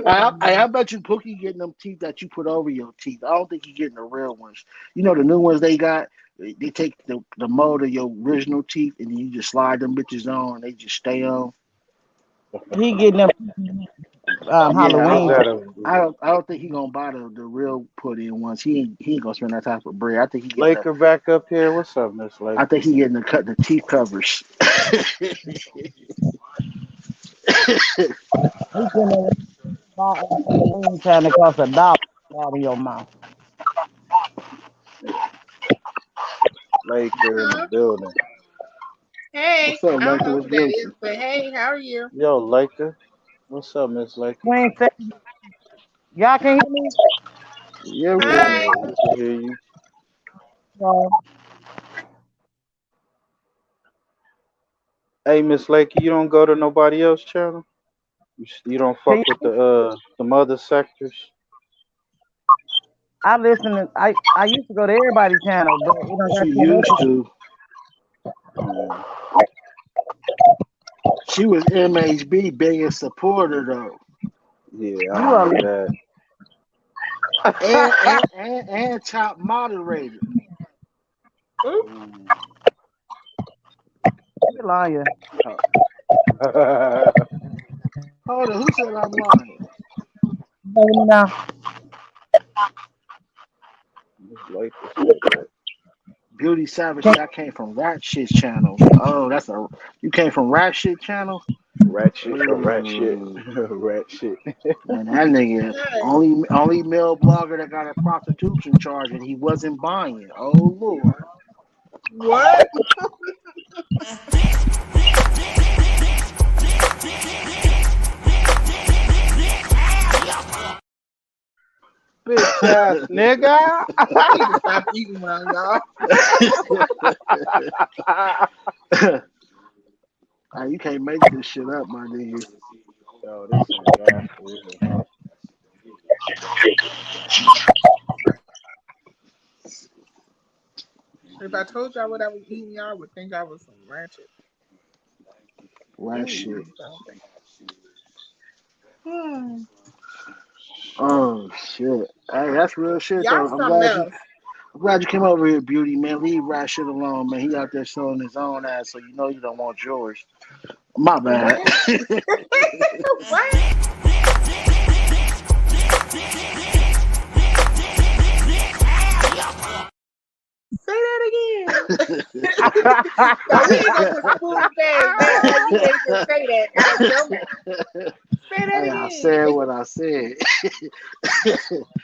I bet you Pookie getting them teeth that you put over your teeth. I don't think he getting the real ones. You know the new ones they got. They take the mold of your original teeth and then you just slide them bitches on. And they just stay on. He getting them Yeah, Halloween. I don't think he gonna buy the real put in ones. He ain't gonna spend that type of bread. I think he getting Laker back up here. What's up, Miss Laker? I think he getting the teeth covers. He getting them Halloween trying to cost $1 out of your mouth. Laker in the Huh? building. Hey, What's up, I don't Michael? know What's who that good with is, you? but hey, how are you? Yo, Laker. What's up, Miss Laker? You ain't say, y'all can hear me? Yeah, we Yeah, can. Hi. we can hear you. So, Hey, Miss Laker, you don't go to nobody else channel? You don't can fuck with the other sectors? I listen to, I used to go to everybody's channel, but we don't She got so used much. to. Mm. She was MHB biggest supporter though, Yeah, I You are remember and top moderator. Oops. a liar. that. Hold on, who said I'm lying? You hear me now? Miss Laker said that. Beauty Savage Can, said I came from Rat Shit channel. Oh, you came from Rat Shit channel? Rat shit, rat shit, Ooh. rat shit. And that nigga Hi. only male blogger that got a prostitution charge and he wasn't buying. Oh Lord. What? Bitch ass nigga. I need to stop eating around y'all. You can't make this shit up, my nigga. Yo, this ain't gas for real. If I told y'all what I was eating, y'all would think I was some ratchet. Last shit. Hmm. Oh shit. Hey, that's real shit Y'all though. something else. I'm glad you came over here, Beauty, man. Leave Rat shit alone, man. He out there showing his own ass, so you know you don't want yours. My bad. What? Say that again. So we ain't gonna put spoon fast back like you ain't gonna say that out of your mouth. Say that Hey, I again. said what I said.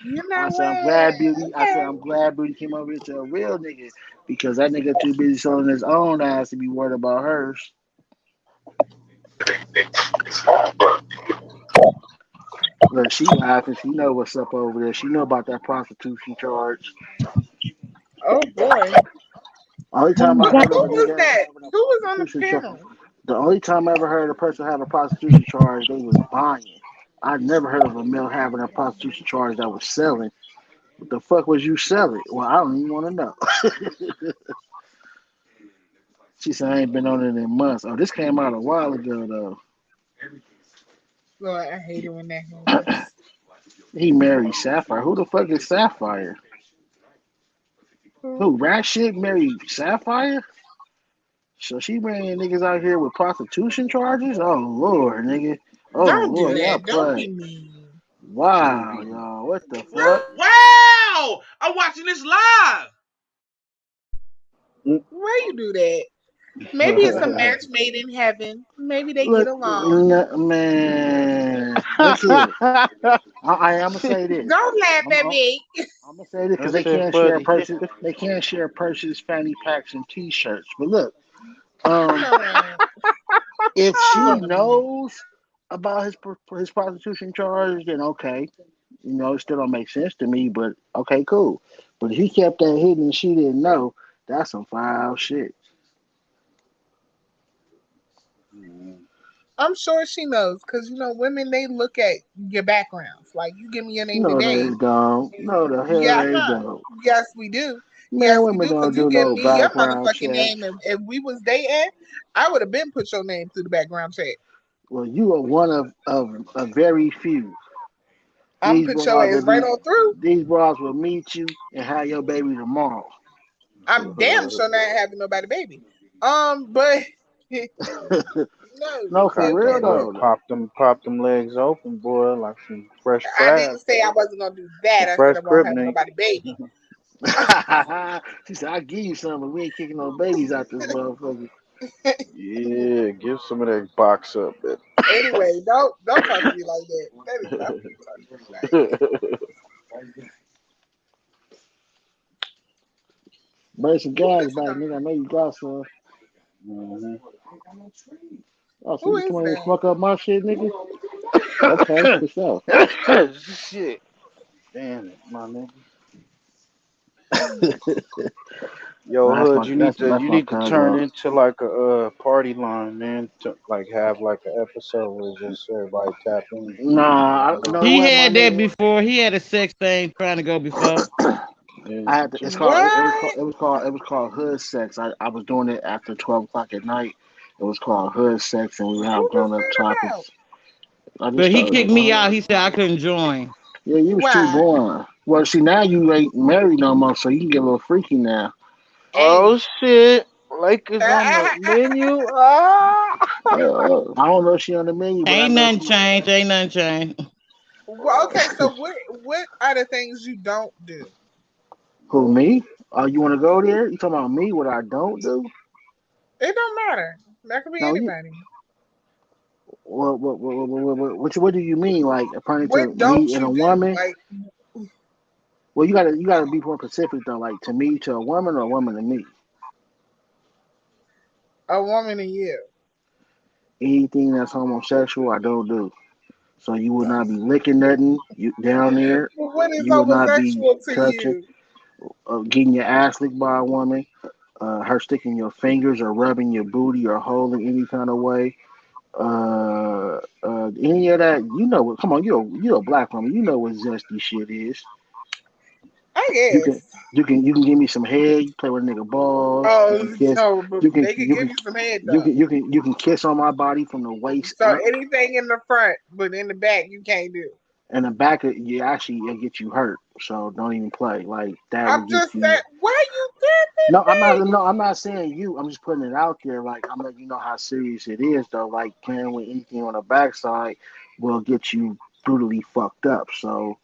You I know said I'm what? glad Beauty. I said Okay. I'm glad Beauty came over here to a real nigga because that nigga too busy showing his own ass to be worried about hers. Look, she laughing. She know what's up over there. She know about that prostitution charge. Oh boy. Only time I Who heard of a was nigga ever that? having a Who was on the prostitution charge. panel? The only time I ever heard a person have a prostitution charge, they was buying. I never heard of a male having a prostitution charge that was selling. What the fuck was you selling? Well, I don't even want to know. She said I ain't been on it in months. Oh, this came out a while ago though. Lord, I hate it when that happens. He married Sapphire. Who the fuck is Sapphire? Who? Rat shit married Sapphire? So she bringing niggas out here with prostitution charges? Oh Lord, nigga. Oh Don't do Lord, y'all that. Don't be play. mean. Wow, y'all. What the fuck? Wow! I'm watching this live. Why you do that? Maybe it's a match made in heaven. Maybe they get Look, along. man. Look here. I'm gonna say this. Don't laugh at me. I'm gonna say this because That they shit can't share funny. purses. They can't share purses, fanny packs, and T-shirts. But look, You know what? if she Look, knows about his prostitution charge, then okay. You know, it still don't make sense to me, but okay, cool. But if he kept that hidden and she didn't know, that's some foul shit. I'm sure she knows because you know women they look at your backgrounds. Like you give me your name No, today. they don't. No, the hell Yeah, they huh? don't. Yes, we do. Man, Yes, we women do. Because don't you do give no me your background motherfucking check. name. If we was dating, I would have been put your name through the background check. Well, you are one of a very few. I'm These put your bras ass right on through. will meet you and have your baby tomorrow. I'm damn sure not having nobody baby. But no, No, for it real wasn't. though. Pop them legs open, boy, like some fresh I crab, didn't say I wasn't gonna do that. some I said fresh I won't crib have nigga. nobody baby. She said, "I'll give you some, but we ain't kicking no babies out this motherfucker." Yeah, give some of that box up, man. Anyway, don't talk to me like that. That is not what you talk to me like. Bring some Who gas is back, that? nigga. I know you got some. Mhm. Oh, so Who you is come here and that? smoke up my shit, nigga? Okay, for sure. Shit. Damn it, my nigga. Yo, That's Hood, my that's you my need to turn cousin. into like a party line, man. To like have like an episode where just everybody tap in. Nah, Like, you know He what, my had that nigga? before. He had a sex thing trying to go before. yeah, I had to, it's turn- called What? it was called Hood Sex. I was doing it after 12 o'clock at night. It was called Hood Sex, and we would Who have was grown up that topics. about? I just But he told kicked you. me out. He said I couldn't join. Yeah, you was too Why? boring. Well, see, now you ain't married no more, so you can get a little freaky now. Oh Hey. shit! Lakers on the menu. Ah! I don't know if she on the menu, but I Ain't know nothing she. changed. Ain't nothing changed. Well, okay, so what are the things you don't do? Who, me? Oh, you want to go there? You talking about me? What I don't do? It don't matter. That could be No, you. anybody. What do you mean? Like, according to What don't me and you a do? woman? Like, Well, you gotta be more specific though. Like, to me, to a woman, or a woman to me? A woman and you. Anything that's homosexual, I don't do. So you will not be licking nothing you down there. But what is You will not be homosexual to touching, you? getting your ass licked by a woman. Her sticking your fingers or rubbing your booty or holding any kind of way. Any of that, you know what? Come on, you're a black woman. You know what zesty shit is. I You can guess. you can give me some head. You play with a nigga balls. You can Oh kiss. no, but You can they could you give can you some head you though. can you can you can kiss on my body from the waist So up. anything in the front, but in the back you can't do. And the back of you actually it'll get you hurt. So don't even play. Like that will I'm get just you. saying, why you did No, that? I'm not saying you. I'm just putting it out there. Like I'm letting you know how serious it is though. Like playing with anything on the backside will get you brutally fucked up. So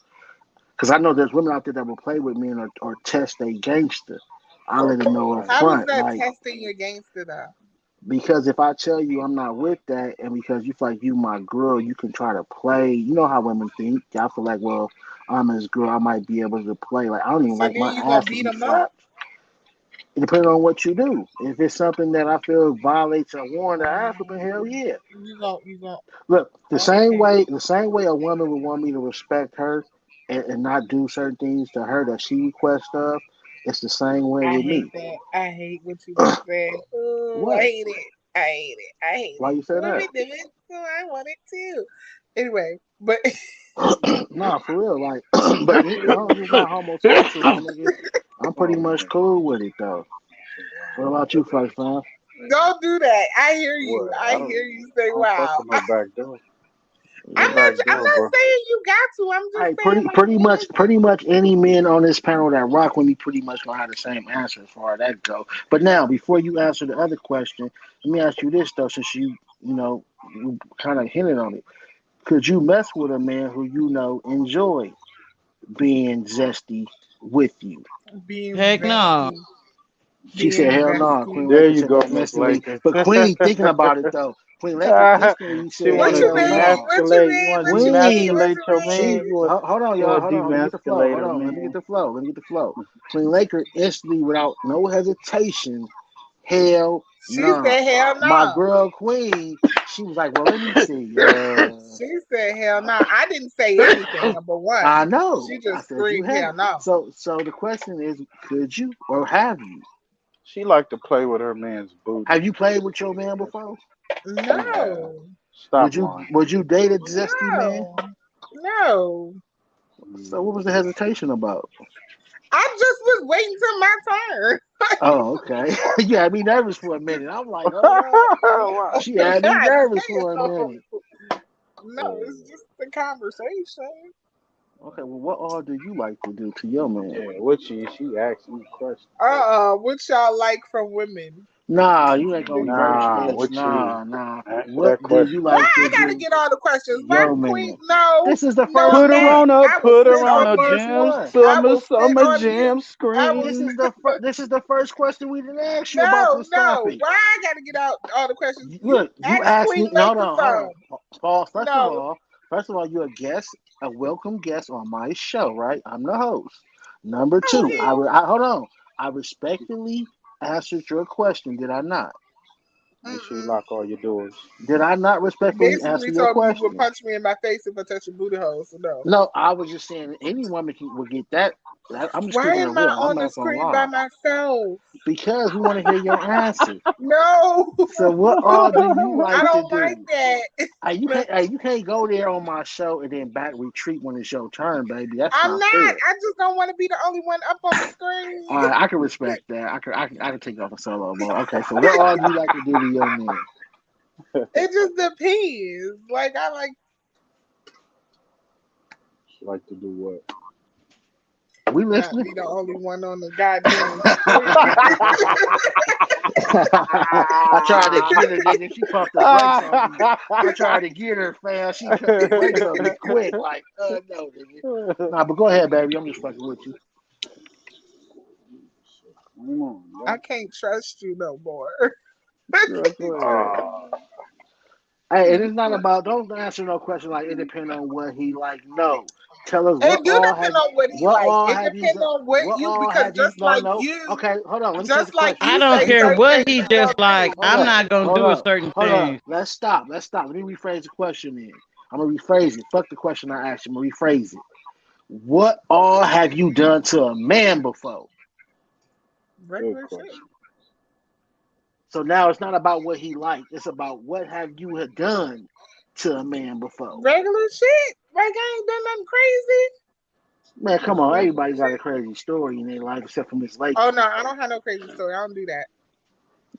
because I know there's women out there that will play with men or test a gangster. I let them know up How is front. that Like testing your gangster though? because if I tell you I'm not with that, and because you feel like you my girl, you can try to play. You know how women think. I feel like, well, I'm his girl. I might be able to play. Like I don't even So like then my you gonna ass to beat be him up? flapped. It depends on what you do. If it's something that I feel violates a warrant of African, hell yeah. You gonna Look, okay. the same way a woman would want me to respect her and not do certain things to her that she requests of, it's the same way I with hate me. that. I hate what you just said. Ooh, I What? hate it. I hate it. I hate Why it. you say Women that? do it, so I want it too. Anyway, but Nah, for real. Like, but as long as it's not homosexual, my nigga, I'm pretty Oh much man. cool with it though. What about you, Flex Fam? don't do that. I hear you. What? I hear you say I don't fuck wow. with no back door. No Yeah. back I'm door, not bro. saying you got to. I'm just Hey, saying like pretty much any men on this panel that rock with me pretty much gonna have the same answer as far as that go. But now, before you answer the other question, let me ask you this though, since you kind of hinted on it. Could you mess with a man who enjoy being zesty with you? being Heck no. zesty. She said, Being "Hell no." Queen zesty. There Laker you said go, that Miss instantly, Laker. but Queen thinking about it though. Queen Laker instantly She said, What wanna you "Hell mean? no." What you demasculate. You mean? wanna What you mean? Queen, What you demasculate your mean? she man. You hold on, y'all, wanna hold on. Let me get the flow. demasculate Hold her, on, man. let me get the flow. Queen Laker instantly, without no hesitation, hell She no. said hell My no. girl Queen, she was like, "Well, let me see." She said hell no. I didn't say anything, number one. I know. She I just said you screamed had. hell no. So the question is, could you or have you? She like to play with her man's booty. Have you played with your man before? She has. No. Stop lying. Would you date a zesty man? No. No. So what was the hesitation about? I just was waiting till my turn. Oh, okay. You had me nervous for a minute. I'm like, hold up. Wow. She had me God nervous for a damn. minute. No, it's just a conversation. Okay, well, what all do you like to do to your man? Yeah, what she asked you a question. What y'all like from women? Nah, you ain't gonna reverse Nah, this. what you Nah. answer What that do you question? Why like I to gotta do get all the questions? to My your queen, man? no, This is the no, first Put her one. on up, I will put This her sit is on the on a mute. first jam, one. I will sit summer on mute. jam I will. This scream. is the first question we didn't ask you about No, this no. topic. Why I gotta get out all the questions? You Look, you ask asked Queen me. Laker Hold some. on. Paul, No, first of all, you're a guest, a welcome guest on my show, right? I'm the host. Number two, okay. hold on. I respectfully answered your question, did I not? Make sure you Mm-mm. lock all your doors. Did I not You respectfully answer basically your told me you would question? punch me in my face if I touch your booty hole. So no. No, I was just saying any woman will get that. I'm just Why keeping it am I real. I'm on the not gonna screen by lie myself? because we want to hear your answer. No, So, what all do you I like to don't like do? that. You can't go there on my show and then back retreat when it's your turn, baby. That's I'm not not. fair. I just don't want to be the only one up on the screen. All right, I can respect that. I can take you off a solo mode. Okay, so what all do you like to do to your man? It just depends. Like I like She like to do what? We not listening? be the only one on the goddamn screen. I tried to get her, nigga. She pumped the brakes on me. I tried to get her, fam. She cut the brakes on me quick. Like, no, nigga. Nah, but go ahead, baby. I'm just fucking with you. Come on, I bro. can't trust you no more. Girl, go ahead. Hey, and it's not about, don't answer no question like it depends on what he like. No. Tell us It do depend on what he like. It depends on what you because just like you, Okay, hold on. Let me change just the like question. I you don't say care certain what things he you just won't like. do. Hold I'm up. not gonna Hold do a up. certain Hold up. thing. Let's stop. Let me rephrase the question then. I'm gonna rephrase it. Fuck the question I asked you. I'm gonna rephrase it. What all have you done to a man before? Good Regular shit. question. So now it's not about what he liked. It's about what have you had done to a man before. Regular shit. Like I ain't done nothing crazy. Man, come on. Regular Everybody got a shit. crazy story in their life except for Miss Lake. Oh no, I don't have no crazy story. I don't do that.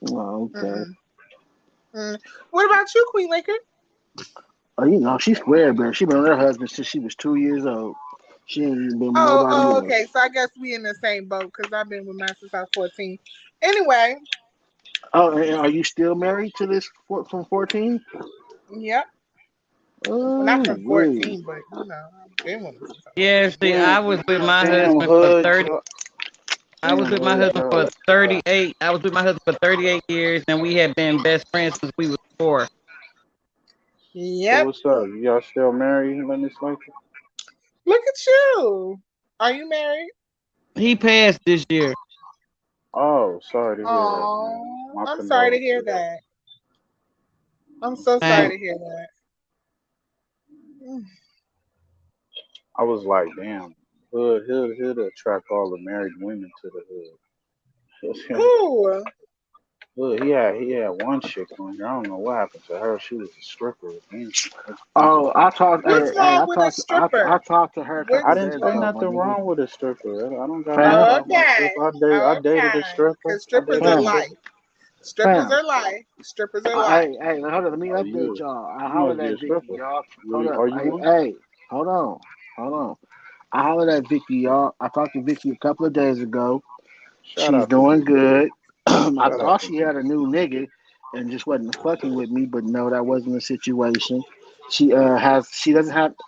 Oh, okay. Mm-mm. What about you, Queen Laker? Oh, you know, she's square, bro. She been with her husband since she was 2 years old. She ain't even been with nobody else. Okay. So I guess we in the same boat because I've been with mine since I was 14. Anyway, Oh, and are you still married to this from 14? yep. Well, not Oh, from wait. 14, but I've been with him since I was Yeah, see, I Wait. was with my Damn husband for hood 30. job. I was Damn with my hood husband for job. 38. I was with my husband for 38 years, and we had been best friends since we was 4. 14. So Yep. what's up? Y'all still married, Miss Lake? Look at you. Are you married? He passed this year. Oh, sorry to hear that, man. Oh, My I'm sorry to hear condolences. that. I'm so sorry Thank. to hear that. I was like, damn, he'll attract all the married women to the hood. Who? Look, he had one chick on here. I don't know what happened to her. She was a stripper again. Oh, I talked. What's wrong with a I stripper? talked to her a What? couple I of didn't days say ago, my nothing nigga. wrong with a stripper. I don't got no Fam, problem with Okay. stripper. I dated a Okay. stripper. Because I strippers dated are a fam, life. stripper. Strippers fam. are life. Strippers are life. Hey, hold on. Let me Oh, update y'all. I you hollered must be a at Vicky, stripper. y'all. Hold up. Are you one? Hey, hold on. I hollered at Vicky, y'all. I talked to Vicky a couple of days ago. Shout She's out to doing Vicky. good. I Shout out thought to she Vicky. had a new nigga and just wasn't fucking with me, but no, that wasn't the situation. She doesn't have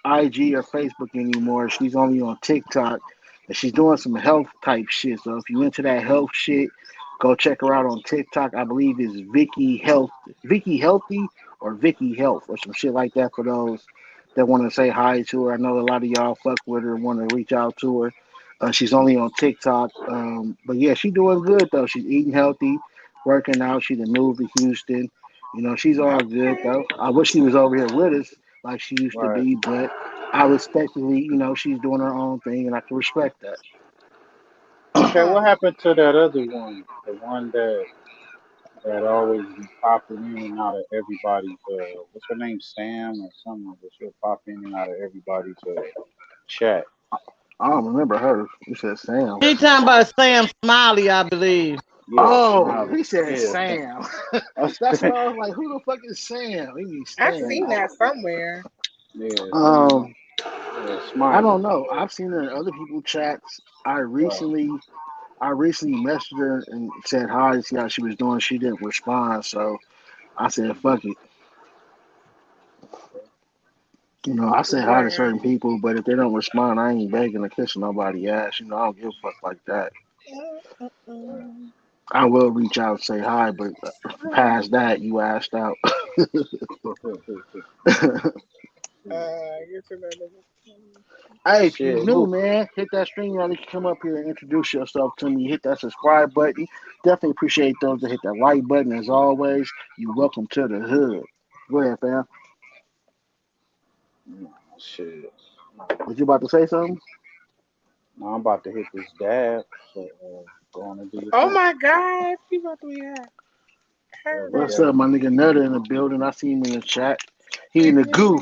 IG or Facebook anymore. She's only on TikTok and she's doing some health type shit. So if you into that health shit, go check her out on TikTok. I believe it's Vicky Healthy or Vicky Health or some shit like that for those that want to say hi to her. I know a lot of y'all fuck with her, want to reach out to her. She's only on TikTok. But yeah, she's doing good though. She's eating healthy, working out. She done moved to Houston. You know, she's all good Okay. though. I wish she was over here with us like she used to Right. be, but I respectfully, she's doing her own thing and I can respect that. Okay, what happened to that other one? The one that always be popping in and out of everybody's what's her name? Sam or something, but she'll pop in and out of everybody's chat. I don't remember her. You said Sam. He talking about Sam Smiley, I believe. Yeah, Oh, Smiley. he said Yeah, Sam. That's Sam. why I was like, who the fuck is Sam? He means I've Stan. seen that somewhere. Yeah, Sam. Um, Yeah, I Smiley. don't know. I've seen her in other people's chats. Right. I recently messaged her and said hi to see how she was doing. She didn't respond, so I said, fuck it. I say hi to Yeah. certain people, but if they don't respond, I ain't begging or kissing nobody ass. I don't give a fuck like that. Mm-mm. I will reach out and say hi, but past that, you asked out. Get to that. Hey, if you Shit, new, who? man, hit that stream. You can come up here and introduce yourself to me. Hit that subscribe button. Definitely appreciate those that hit that like button. As always, you welcome to the hood. Go ahead, fam. Shit. Was you about to say something? Now I'm about to hit this dab, so go on and do your Oh thing. my God. You about to be here. Yeah, Heard we about What's that. up, definitely. my nigga Nutter in the building? I see him in the chat. He in the goo.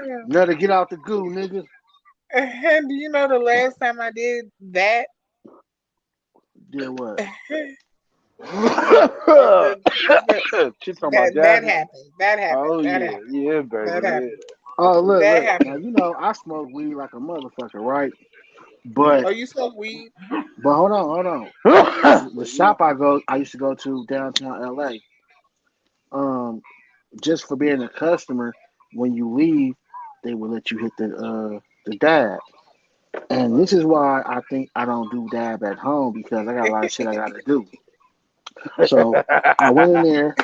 Yeah. Nutter, get out the goo, nigga. And do you know the last time I did that? Did what? The- the- She talking about that dabbing. happened. That happened. Oh That yeah, happened. yeah, That baby, yeah. happened. Oh, That look. Now, happened. I smoke weed like a motherfucker, right? Oh, But you smoke weed? hold on. The shop I used to go to downtown LA. Just for being a customer, when you leave, they will let you hit the dab. And this is why I think I don't do dab at home because I got a lot of shit I got to do. So I went in there.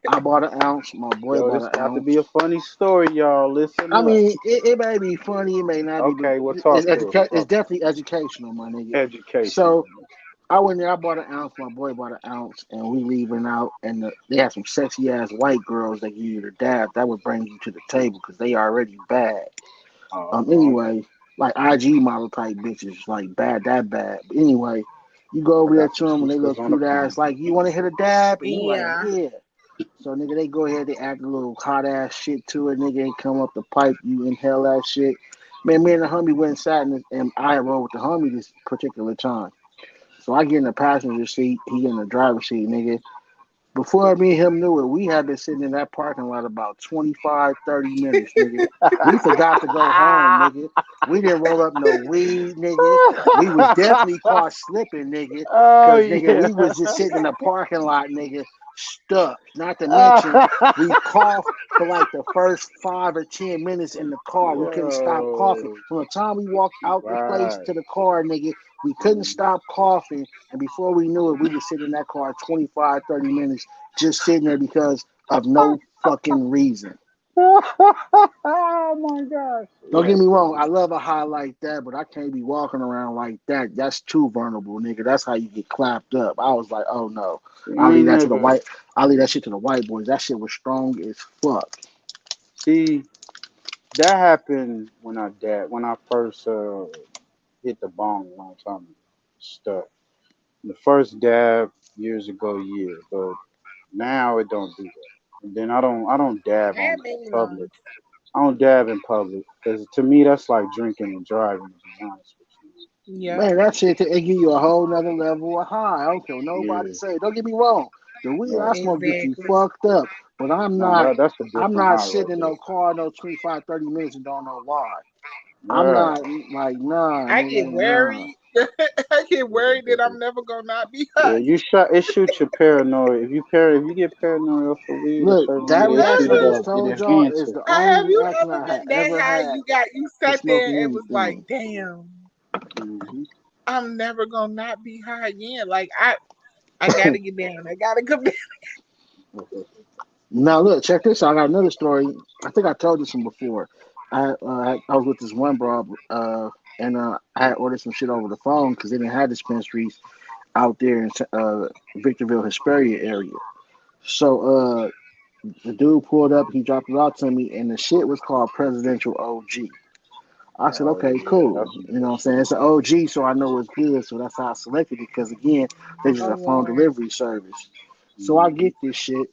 I bought an ounce. My boy Yo, bought this an about to ounce. be a funny story, y'all. Listen I up. mean, it may be funny, it may not be, but Okay, we'll talk to him. it's definitely educational, my nigga. Education. So I went there. I bought an ounce. My boy bought an ounce, and we leaving out. And they had some sexy ass white girls that give you the dab. That would bring you to the table because they already bad. Anyway, like IG model type bitches, like bad, that bad. But anyway, you go over there to them and they look cute ass, like, you want to hit a dab? And you Yeah. like, yeah. So nigga, they go ahead, they add a little hot ass shit to it, nigga. They come up the pipe, you inhale that shit. Man, me and the homie went inside and I rolled with the homie this particular time. So I get in the passenger seat, he get in the driver's seat, nigga. Before me and him knew it, we had been sitting in that parking lot about 25, 30 minutes, nigga. We forgot to go home, nigga. We didn't roll up no weed, nigga. We was definitely caught slipping, nigga. Oh, Because, nigga, we was just sitting in the parking lot, nigga, stuck. Not to mention, we coughed for like the first 5 or 10 minutes in the car. We couldn't stop coughing. From the time we walked out the place to the car, nigga, we couldn't stop coughing. And before we knew it, we were sitting in that car 25, 30 minutes just sitting there because of no fucking reason. Oh my gosh. Don't get me wrong, I love a high like that, but I can't be walking around like that. That's too vulnerable, nigga. That's how you get clapped up. I was like, oh no. I'll leave that to the white. I'll leave that shit to the white boys. That shit was strong as fuck. See, that happened when I first hit the bong one time, stuck. The first dab years ago, yeah, but now it don't do that. And then I don't dab on public. I don't dab in public because to me that's like drinking and driving. To be honest with you. Yeah. Man, that shit, it give you a whole nother level of high. I don't care what nobody Yeah. say. Don't get me wrong. The weed I smoke gets you Exactly. fucked up. But I'm No, not that's a different high sitting right in no car no 25, 30 minutes and don't know why. there. I'm Right. not like, nah, I get nigga, nah. worried. I get worried that I'm never gonna not be Yeah, high. it shoots your paranoid. If you get paranoid for weed, a Look, certain that way, it shoot reaction I it just up. It told y'all is enhances. the Have only you reaction ever I had been that ever high? had You to sat there smoking and was like, anything. damn, Hmm. I'm never gonna not be high again. Like I gotta get down. I gotta come down. Now look, check this out. I got another story. I think I told this one before. I was with this one bro, and I had ordered some shit over the phone because they didn't have dispensaries out there in Victorville, Hesperia area. So the dude pulled up, he dropped it out to me, and the shit was called Presidential OG. I said, Oh okay, yeah, cool. that's some You know good what I'm saying? shit. It's an OG, so I know it's good. So that's how I selected it because, again, they're just Oh a phone Lord. delivery service. So I Hmm. get this shit.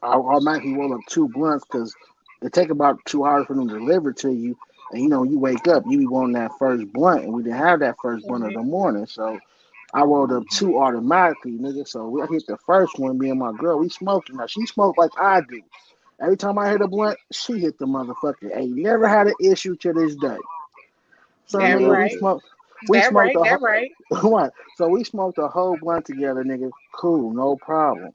I automatically roll up 2 blunts because it take about 2 hours for them to deliver to you. And, you wake up, you be wanting that first blunt, and we didn't have that first blunt of the morning. So I rolled up 2 automatically, nigga. So we hit the first one, me and my girl, we smoking. Now, she smoked like I do. Every time I hit a blunt, she hit the motherfucker. Ain't never had an issue to this day. So That nigga, right. we That smoked right. a That right. what? So we smoked a whole blunt together, nigga. Cool, no problem.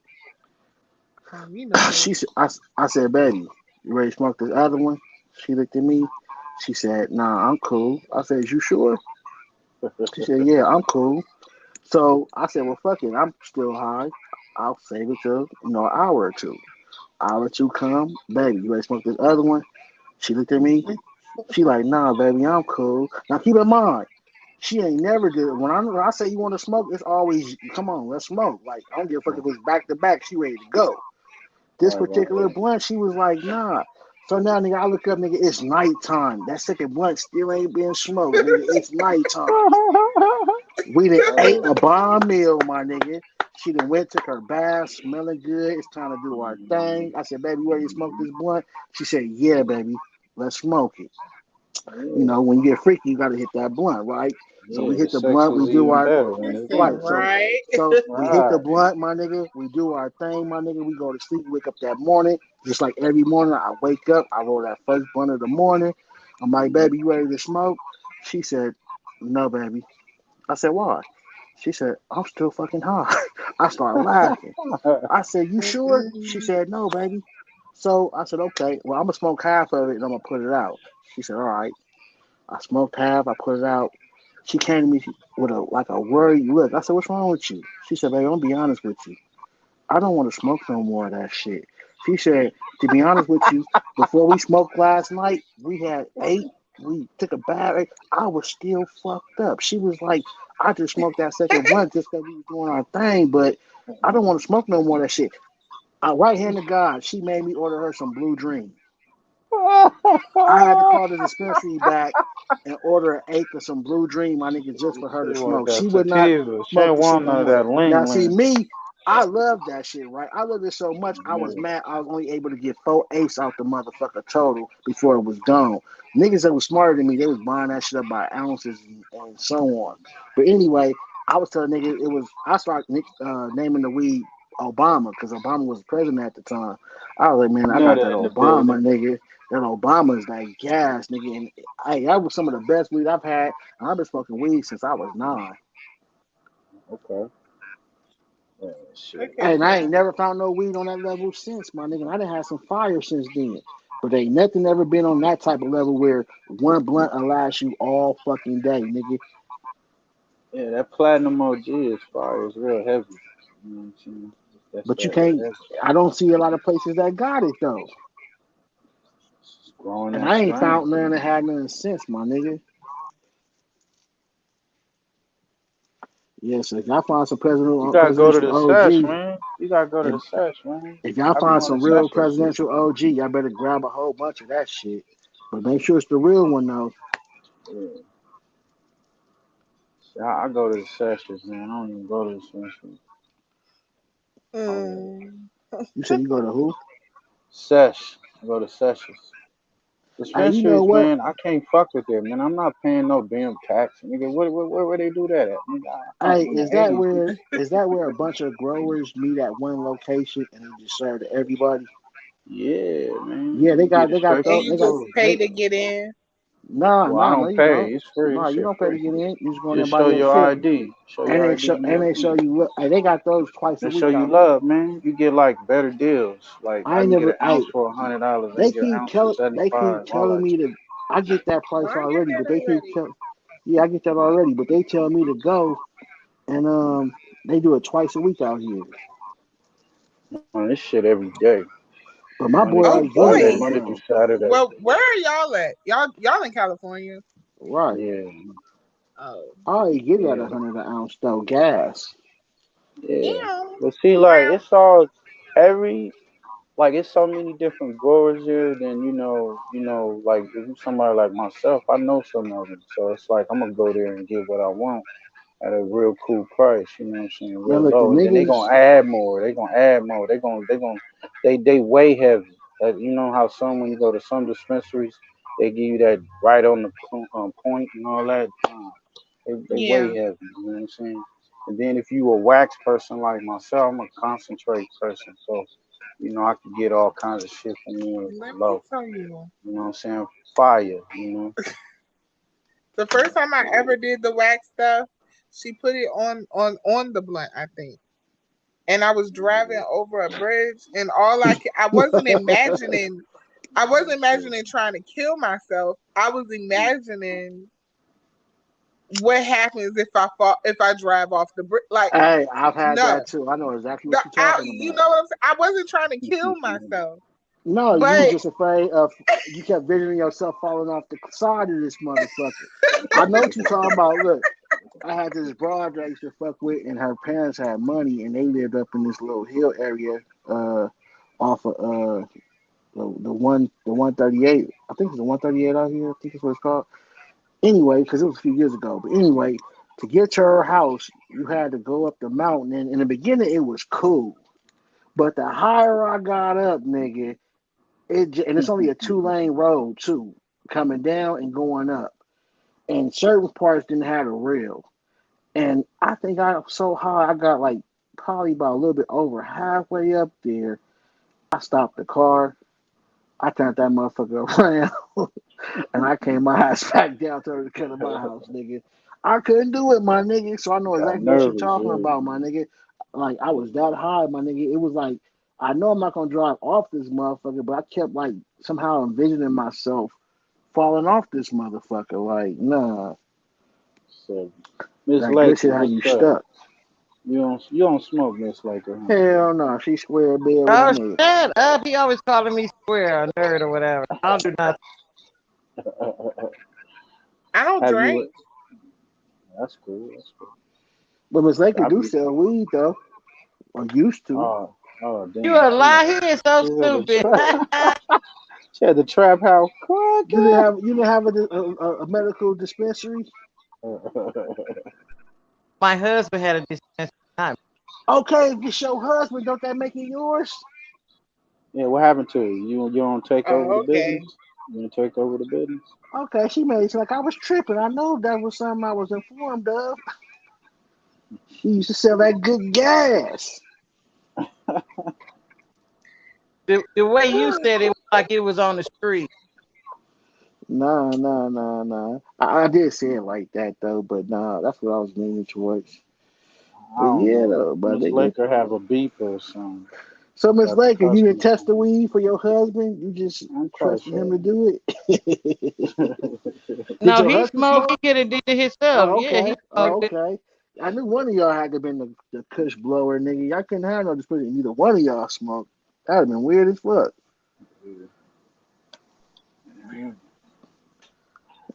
You know She it. said, I said, baby, you ready to smoke this other one? She looked at me. She said, nah, I'm cool. I said, you sure? She said, yeah, I'm cool. So I said, well, fuck it. I'm still high. I'll save it till, an hour or two. Hour or two come, baby, you ready to smoke this other one? She looked at me. She like, nah, baby, I'm cool. Now keep in mind, she ain't never did. When I say you want to smoke, it's always come on, let's smoke. Like I don't give a fuck if it's back to back. She ready to go. This particular Right. blunt, she was like, nah. So now, nigga, I look up, nigga, it's nighttime. That second blunt still ain't being smoked, nigga. It's nighttime. We done ate a bomb meal, my nigga. She done went, took her bath, smelling good. It's time to do our thing. I said, baby, you ready to smoke this blunt? She said, yeah, baby, let's smoke it. When you get freaky, you gotta hit that blunt, right? So Yeah, we the hit the sex blunt, we is do even our better when You it's said right. good. right. So we hit the Right. blunt, my nigga. We do our thing, my nigga. We go to sleep. We wake up that morning, just like every morning. I wake up, I roll that first blunt of the morning. I'm like, baby, you ready to smoke? She said, no, baby. I said, why? She said, I'm still fucking high. I started laughing. I said, you sure? She Mm-mm. said, no, baby. So I said, okay, well, I'm gonna smoke half of it and I'm gonna put it out. She said, all right. I smoked half, I put it out. She came to me with a worried look. I said, what's wrong with you? She said, baby, I'm gonna be honest with you. I don't want to smoke no more of that shit. She said, to be honest with you, before we smoked last night, we had ate, we took a bath. I was still fucked up. She was like, I just smoked that second blunt just because we was doing our thing, but I don't want to smoke no more of that shit. Right hand to God, she made me order her some Blue Dream. I had to call the dispensary back and order an eighth of some Blue Dream, my nigga, just for her to She want smoke. that She would not sativa. She smoke ain't the shit want no none of more. that Now, ling see, ling. me, I love that shit, right? I love it so much, I was Yeah. mad I was only able to get 4 eighths out the motherfucker total before it was gone. Niggas that was smarter than me, they was buying that shit up by ounces and so on. But anyway, I was telling niggas, I started naming the weed Obama, because Obama was president at the time. I was like, man, I got Nut that in the Obama, building. nigga. That Obama's that gas, nigga. And that was some of the best weed I've had. And I've been smoking weed since I was 9. Okay. Yeah, shit. Look at And I ain't him. never found no weed on that level since, my nigga. And I done had some fire since then. But ain't nothing ever been on that type of level where one blunt will last you all fucking day, nigga. Yeah, that platinum OG is fire. It's real heavy. You know what I'm saying? That's But you that can't, heavy. I don't see a lot of places that got it, though. It's growing And that I ain't strain found for none that you. had none since, my nigga. Yes, if y'all find some You gotta go to presidential the sesh, OG, man. You gotta go to if, the sesh, man. if y'all I be find going to some real sesh and shit. presidential OG, y'all better grab a whole bunch of that shit. But make sure it's the real one, though. Yeah. See, I go to the sessions, man. I don't even go to the sessions. Mm. You say you go to who? Sesh. I go to sessions. Hey, you know Dispensaries, what? man, I can't fuck with them, man. I'm not paying no damn tax. Nigga, where they do that at? Nigga, Hey, I'm in the 80s. is that where a bunch of growers meet at one location and they just serve to everybody? Yeah, man. Yeah, You get it they got straight And those from you the they got just source. pay they to get in. Well, I no don't you pay. don't. It's free. No, This you shit don't pay to free. get in. You just go in there and Just buy show your your shit. ID. Show your ID and And you'll they show eat. you look. Hey, they got those twice a They show week you out here. love, man. You get like better deals. Like I I ain't can get never. an ounce Hey, for $100. I can get an ounce for they keep 75. All telling that me shit. to. I get that price I get already, but that they keep already. telling. Yeah, I get that already, but they tell me to go and they do it twice a week out here. Man, this shit every day. But my Monday boy Oh through already gave me Friday, that boy. Monday through damn. Saturday. Well, where are y'all at? Y'all in California? Right. Yeah, Oh. I already get that yeah, 100 an ounce though, gas. yeah. Yeah. But see, like Well, it's all every like it's so many different growers here. Then like if you somebody like myself, I know some of them. So it's like I'm gonna go there and get what I want at a real cool price. You know what I'm saying? Now Real look, the low, and then they niggas. gonna add more. They gonna add more. They weigh heavy. You know how some when you go to some dispensaries, they give you that right on the point and all that. They yeah. weigh heavy. You know what I'm saying? And then if you a wax person like myself, I'm a concentrate person. So, I can get all kinds of shit from there for Let me low. tell you. You know what I'm saying? Fire. The first time I ever did the wax stuff, she put it on the blunt, I think. And I was driving over a bridge, and I wasn't imagining trying to kill myself. I was imagining what happens if I drive off the bridge. Like, Hey, I've had no, that too. I know exactly what you're talking you about. know what I'm saying? I wasn't trying to kill myself, No, you were but just afraid of. You kept visioning yourself falling off the side of this motherfucker. I know what you're talking about. Look, I had this broad that I used to fuck with, and her parents had money, and they lived up in this little hill area, off of the 138. I think it's the 138 out here. I think that's what it's called. Anyway, because it was a few years ago. But anyway, to get to her house, you had to go up the mountain, and in the beginning, it was cool. But the higher I got up, nigga, and it's only a 2 lane road too, coming down and going up. And certain parts didn't have a rail. And I think I got so high, I got like probably about a little bit over halfway up there. I stopped the car. I turned that motherfucker around, and I came my ass back down to the cut of my house, nigga. I couldn't do it, my nigga. So I know Got exactly what she nervous, talking yeah. about, my nigga. Like I was that high, my nigga. It was like I know I'm not gonna drive off this motherfucker, but I kept like somehow envisioning myself falling off this motherfucker. Like, nah, So, Miss that good shit Lexi, had what's you up? stuck. You don't smoke, Miss Laker, huh? Hell no, she square bill with Oh, me. shut up. He always calling me square or nerd or whatever. I don't do nothing. I don't Have drink. you? That's cool. That's cool. But Miss Laker I do be. sell weed though, or used to. Oh, You damn. a lie. He is so She's at the stupid. trap. She had the trap house cracking. You didn't have a medical dispensary. My husband had a dispensary. Okay, if it's your husband, don't that make it yours? Yeah, what happened to you? You don't take over Oh, the okay. business? You don't take over the business? Okay, she made it like I was tripping. I know that was something I was informed of. He used to sell that good gas. The way you said it was like it was on the street. No. I did say it like that though, but nah, that's what I was leaning towards. I But don't yeah, know. though, but Miss nigga. Laker have a beeper or something. So Miss Got the Laker, you didn't customer test the phone. weed for your husband? You just I'm quite trusted him sure. to do it? Did No, your he husband smoked. He smoke? could have did it himself. Oh, Yeah, okay. he Oh, smoked it. okay. I knew one of y'all had to have been the Kush blower, nigga. Y'all couldn't have no dispensary. Neither one of y'all smoked. That'd have been weird as fuck.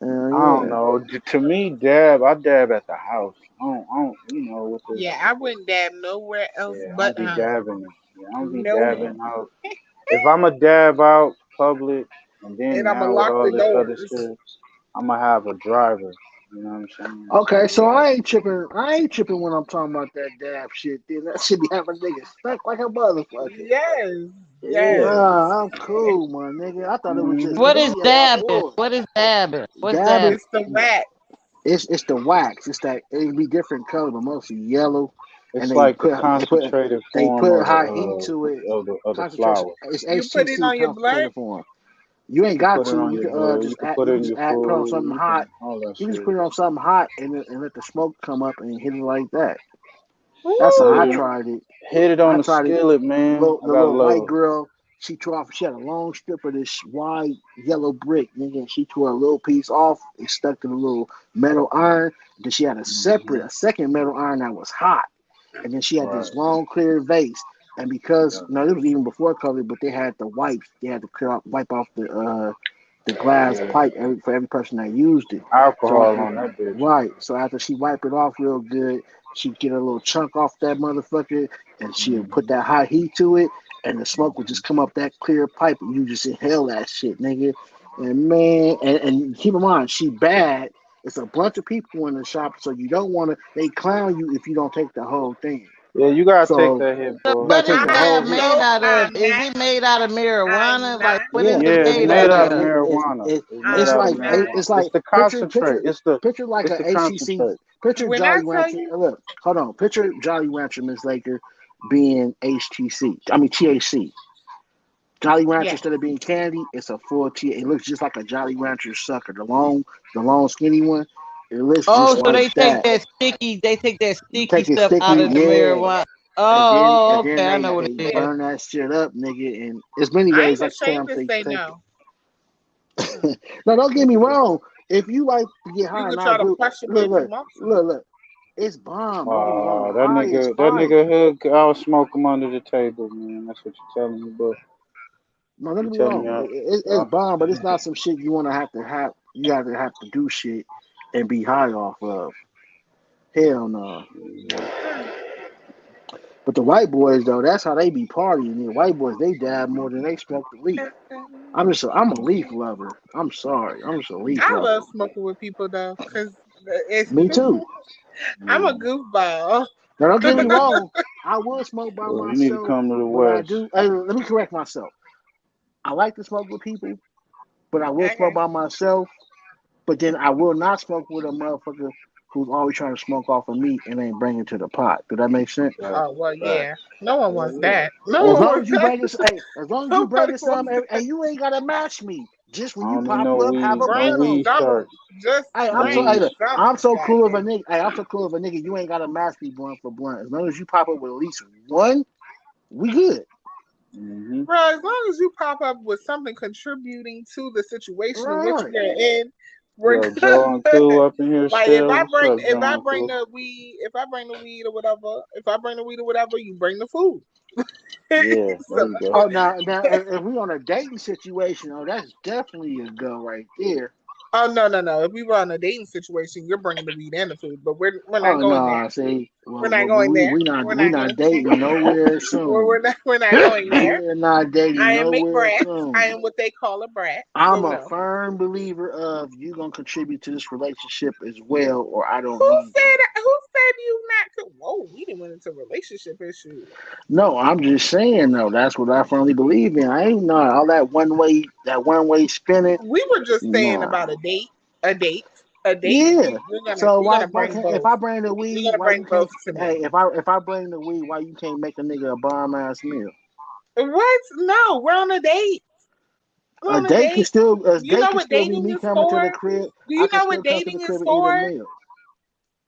I don't Yeah. know. To me, I dab at the house. With the, Yeah, I wouldn't dab nowhere else yeah, I but don't be home. dabbing. Yeah, I don't be No. dabbing out. If I'm a dab out public, and then And I'm gonna now with lock all the this other doors. shit, I'm gonna have a driver. You know what I'm saying? Okay, So so yeah. I ain't tripping. I ain't tripping when I'm talking about that dab shit. Then that shit be having niggas stuck like a motherfucker. Yes, yes. Yeah. Nah, I'm cool, my nigga. I thought it was just What Hmm. is me and my dabbing? boy. What is dabbing? What's Dab dabbing? is the wax. It's the wax. It's that it be different color, but mostly yellow. And It's like the concentrated they form put of high heat the to it. flower. Concentration. It's You put it HTC on your concentrated blunt. form. You You ain't can got put it to. on You your can blood. You just can add. put You it can in just your put it on food. something You hot. can all that You can just shit. put it on something hot and let the smoke come up and hit it like that. That's how Put I it Ooh. tried it. Hit it on I the tried it. skillet, man. I The got a little white little. girl, she tore off. She had a long strip of this wide yellow brick, nigga. And she tore a little piece off and stuck to the little metal iron. Then she had a Hmm. second metal iron that was hot. And then she had Right. this long clear vase. And because Yeah. no, this was even before COVID, but they had the wipes. They had to wipe off the glass Yeah. pipe for every person that used it. So Alcohol after on that bitch. right, so after she wiped it off real good, she'd get a little chunk off that motherfucker, and she'll put Hmm. that hot heat to it, and the smoke would just come up that clear pipe, and you just inhale that shit, nigga. And man, and keep in mind, she bad. It's a bunch of people in the shop, so you don't want to. They clown you if you don't take the whole thing. Yeah, you gotta take So that hit, So you boy. gotta what is take the I'm whole dab hit. made so out of? I'm Is not. it made out of I'm marijuana? Like not. what is Yeah, it Yeah, it's made made out out of of? marijuana. It's made it's out I'm of like not. marijuana. it's It's like the concentrate. picture like It's a the HCC concentrate. picture When I Jolly tell Rancher. you, Look, hold on. Picture Jolly Rancher, Miss Laker, being HTC. I mean THC. Jolly Rancher yeah, instead of being candy, it's a full T. It looks just like a Jolly Rancher sucker. The long skinny one. It looks Oh, just so like they take that. that sticky. They take that sticky Take it stuff out sticky, of the yeah. marijuana. And Oh, then okay, I know what they it is. burn that shit up, nigga. And there's many I ways ain't I can tell ashamed them to to say take no. it. No, don't get me wrong. If you like to get You high, and could I try to agree. pressure me into Look, motion. look, look. It's bomb. Don't get me wrong. The That high is that fire. nigga Hood, I'll smoke him under the table, man. That's what you're telling me, but No, don't you get me telling me, wrong. It's uh, bomb, but it's not some shit you want to have. You have to do shit and be high off of. Hell no. But the white boys though, that's how they be partying. The white boys they dab more than they smoke the leaf. I'm a leaf lover. I'm sorry. I'm just a leaf I love lover. smoking with people though, cause it's. Me too. I'm a yeah. goofball. Now don't get me wrong. I will smoke by Well, you need to myself, come to the but I West. do. Hey, let me correct myself. I like to smoke with people, but I will smoke Okay. by myself. But then I will not smoke with a motherfucker who's always trying to smoke off of me and ain't bring it to the pot. Does that make sense? Right, Oh well, right. yeah. No one Yeah, wants yeah. that. No As one long wants as you that. bring us, hey, as long as you bring Nobody us some, wants that. and you ain't gotta match me. Just when I you don't need pop no up, have weed, a no blunt Bring on weed me. something. sharks, Just Hey, no bring weed. I'm something. so cool of a Goddamn. nigga. Hey, I'm so cool of a nigga. You ain't gotta match me blunt for blunt. As long as you pop up with at least one, we good. Hmm. Bro, as long as you pop up with something contributing to the situation in which Right. we're in, Yo, We're Joe Uncle up in here like if still. I What's bring up, Joe Uncle? the weed or whatever, you bring the food. Yeah, there So, you go. Oh, now, if we on a dating situation, oh, that's definitely a go right there. oh no. If we were on a dating situation, you're bringing the weed and the food, but we're not Oh going there. no, see, We're well, not going there. we We're we not not going. dating nowhere soon. We're not going there. We're not dating I am a nowhere brat. I soon. am what they call a brat. I'm So a no. firm believer of you gonna contribute to this relationship as well, or I don't Who need you. said who said you not to? Whoa, we didn't went into relationship issues. No, I'm just saying though. That's what I firmly believe in. I ain't not all that one way spinning. We were just saying Nah. about a date, a date. Yeah. So You're why gonna why bring can't if both. I bring the You're weed, gonna why you bring can't? both to me. Hey, if I bring the weed, why you can't make a nigga a bomb ass meal? What? No, we're on a date. We're A on a date can date. still a You date know can what still be dating me is coming to the for? crib. Do I you can know still what come to dating the is crib and eat a for? meal.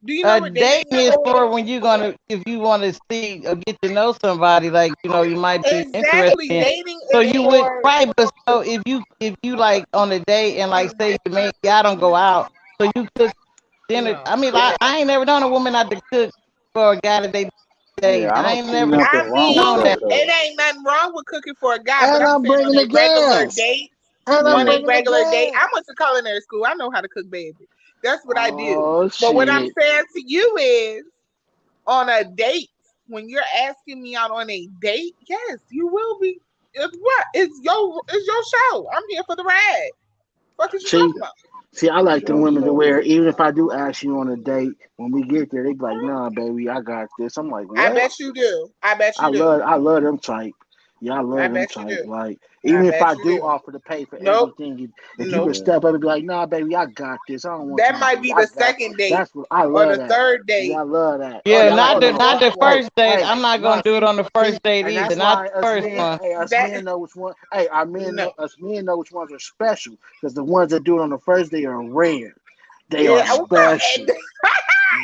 Do you know what dating Dating is is for? for when you're gonna, if you want to see or get to know somebody, like you might be interested Exactly. in. Dating So is you would for. right, but so if you like on a date and like say you man, y'all don't go out, so you cook dinner. No. I mean, I ain't never known a woman not to cook for a guy that they date. Yeah, I I don't ain't see never nothing I wrong with known mean, that that. though. it ain't nothing wrong with cooking for a guy, but And I'm I'm saying bringing on the a regular gas. date, And I'm on Yeah. a bringing the regular date, I gas. went to culinary school. I know how to cook, baby. That's what I do. Oh But what I'm shit. saying to you is, on a date, when you're asking me out on a date, yes, you will be. It's what? It's your show. I'm here for the ride. What is you See, talking about? I like the Yo, women to so where even if I do ask you on a date, when we get there, they be like, "Nah, baby, I got this." I'm like, I "What?" bet you do. I bet you do. I love them type. Yeah, I I love them bet you type. do. Like I even if I bet you do do. offer to pay for Nope. everything, if you could Nope. yeah. step up and be like, "Nah, baby, I got this. I don't want you That to might do. be I the got." second date That's what I or love the that. third Yeah, date I love that. or Yeah, Yeah, the I like or not the the the women. not fourth the one. Hey, first date. hey, I'm not no, gonna do it on the see, first date and either. that's Not why the first one. us That men know which one. Hey, our men no. know us men know which ones are special because the ones that do it on the first day are rare. They are Yeah, well, special.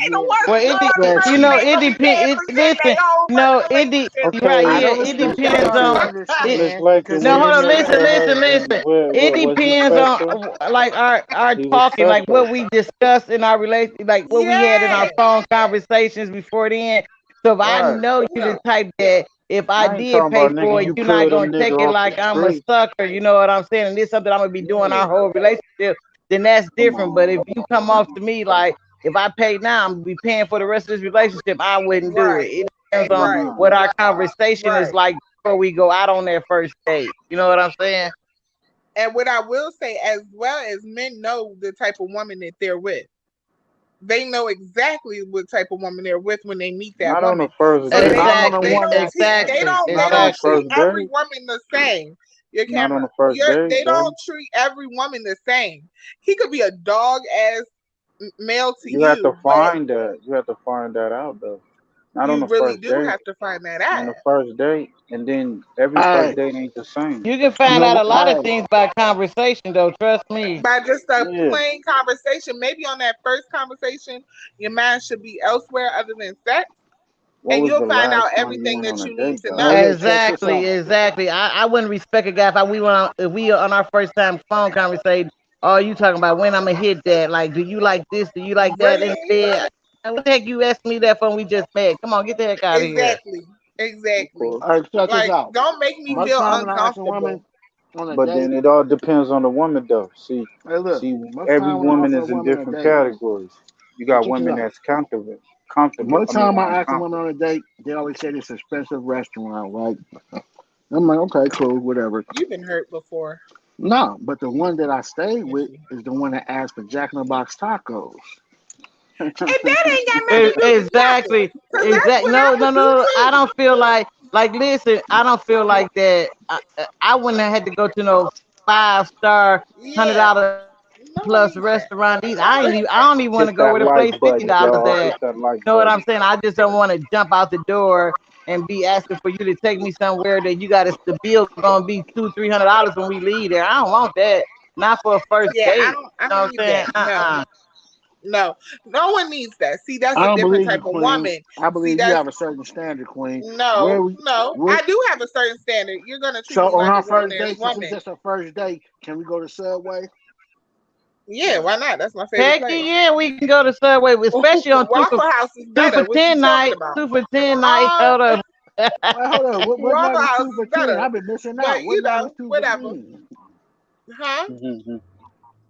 and the Yeah, ones they Well, that do are it on the first you know, special. date it don't be paying depends. for shit in Listen, their own no, fucking relationship. right, Okay, I yeah, don't it expect depends y'all to on it. Miss understand Lathan, because No, when you hold on, met everybody. listen, your listen, husband, listen. It what was he depends special? on like our He was talking, like special. what we discussed in our relation, like what we had in our Yeah, phone conversations before then. So if I Right. know you the no, type that if I I ain't did talking pay about nigga for it, you you're not pulled gonna them nigga take it off the like I'm a street. sucker. You know what I'm saying? And this is something I'm gonna be doing Yeah, our whole relationship. Then that's Come different. But if on. you come off to me like if I pay now, I'm gonna be paying for the rest of this relationship. I wouldn't do it. right, It depends on right, Nah. what our conversation is right. like before we go out on that first date. You know what I'm saying? And what I will say, as well as men know the type of woman that they're with. They know exactly what type of woman they're with when they meet that Not on the woman. first So date. not on the Exactly, one that they exactly, don't they Not on the don't exactly. treat first every date. woman the same. Your Not on camera. the first They date, buddy. don't treat every woman the same. He could be a dog ass male to You have to you, but find that. You have to find that out though. Not on you the really first do date. have to find that On out. the first date, and then every first hey, date ain't the same. You can you find know out what? a lot of Hey, things by conversation, though. Trust me. By just a Yeah. plain conversation, maybe on that first conversation, your mind should be elsewhere other than sex, What and was you'll the find last out time you everything went on that a you need date to though? hey, know. look, check this Exactly, out. exactly. I wouldn't respect a guy if we on our first time phone conversation. Oh, you talking about when I'm gonna hit that? Like, do you like this? Do you like that? Really? Instead, what the heck you asking me that for? When we just met. Come on, get the heck out of here. Exactly. Of Exactly. course. Hey, check this Like, out. don't make me Most feel time when I ask a woman uncomfortable. on a But date, then it all depends on the woman though. hey, look, See, most every time when I woman offer a is in woman a different date, categories. You hey, got check this women out. that's comfortable. Most I mean, time I ask a woman confident. on a date, they always say this expensive restaurant, right? I'm like, okay, cool, whatever. You've been hurt before. No, but the one that I stayed Yes, with you have. is the one that asked for Jack in the Box tacos. And that ain't got nothing to do with nothing. Exactly, Because that's exactly. what I No, no, would do no. I too. don't feel like. Listen, I don't feel like that. I wouldn't have had to go to no 5-star hundred Yeah. dollar No one plus needs that. restaurant either. I don't even want Hit to go that with a place like button, $50 y'all. at. Hit that like You know what I'm button. saying? I just don't want to jump out the door and be asking for you to take me somewhere that you got to the bill gonna be $200-300 when we leave there. I don't want that. Not for a first Yeah, date. I You know don't what need I'm saying? that. No. No. No one needs that. See, that's I a don't different believe you, type of Queen. woman. I See, believe you that's have a certain standard, Queen. Where no, we, no. what? I do have a certain standard. You're gonna treat So me on like a our grown first ass date, since we woman. just our first date, can we go to Subway? Yeah, why not? That's my favorite Heck place. yeah, we can go to Subway, especially on Waffle House is two better. for What you 10 talking night. about? 2 for 10 night. Hold up. Wait, hold on. What Waffle night is House 2 is for 10? better. I've been missing But out. What you night know, is 2 for whatever. 10? Huh?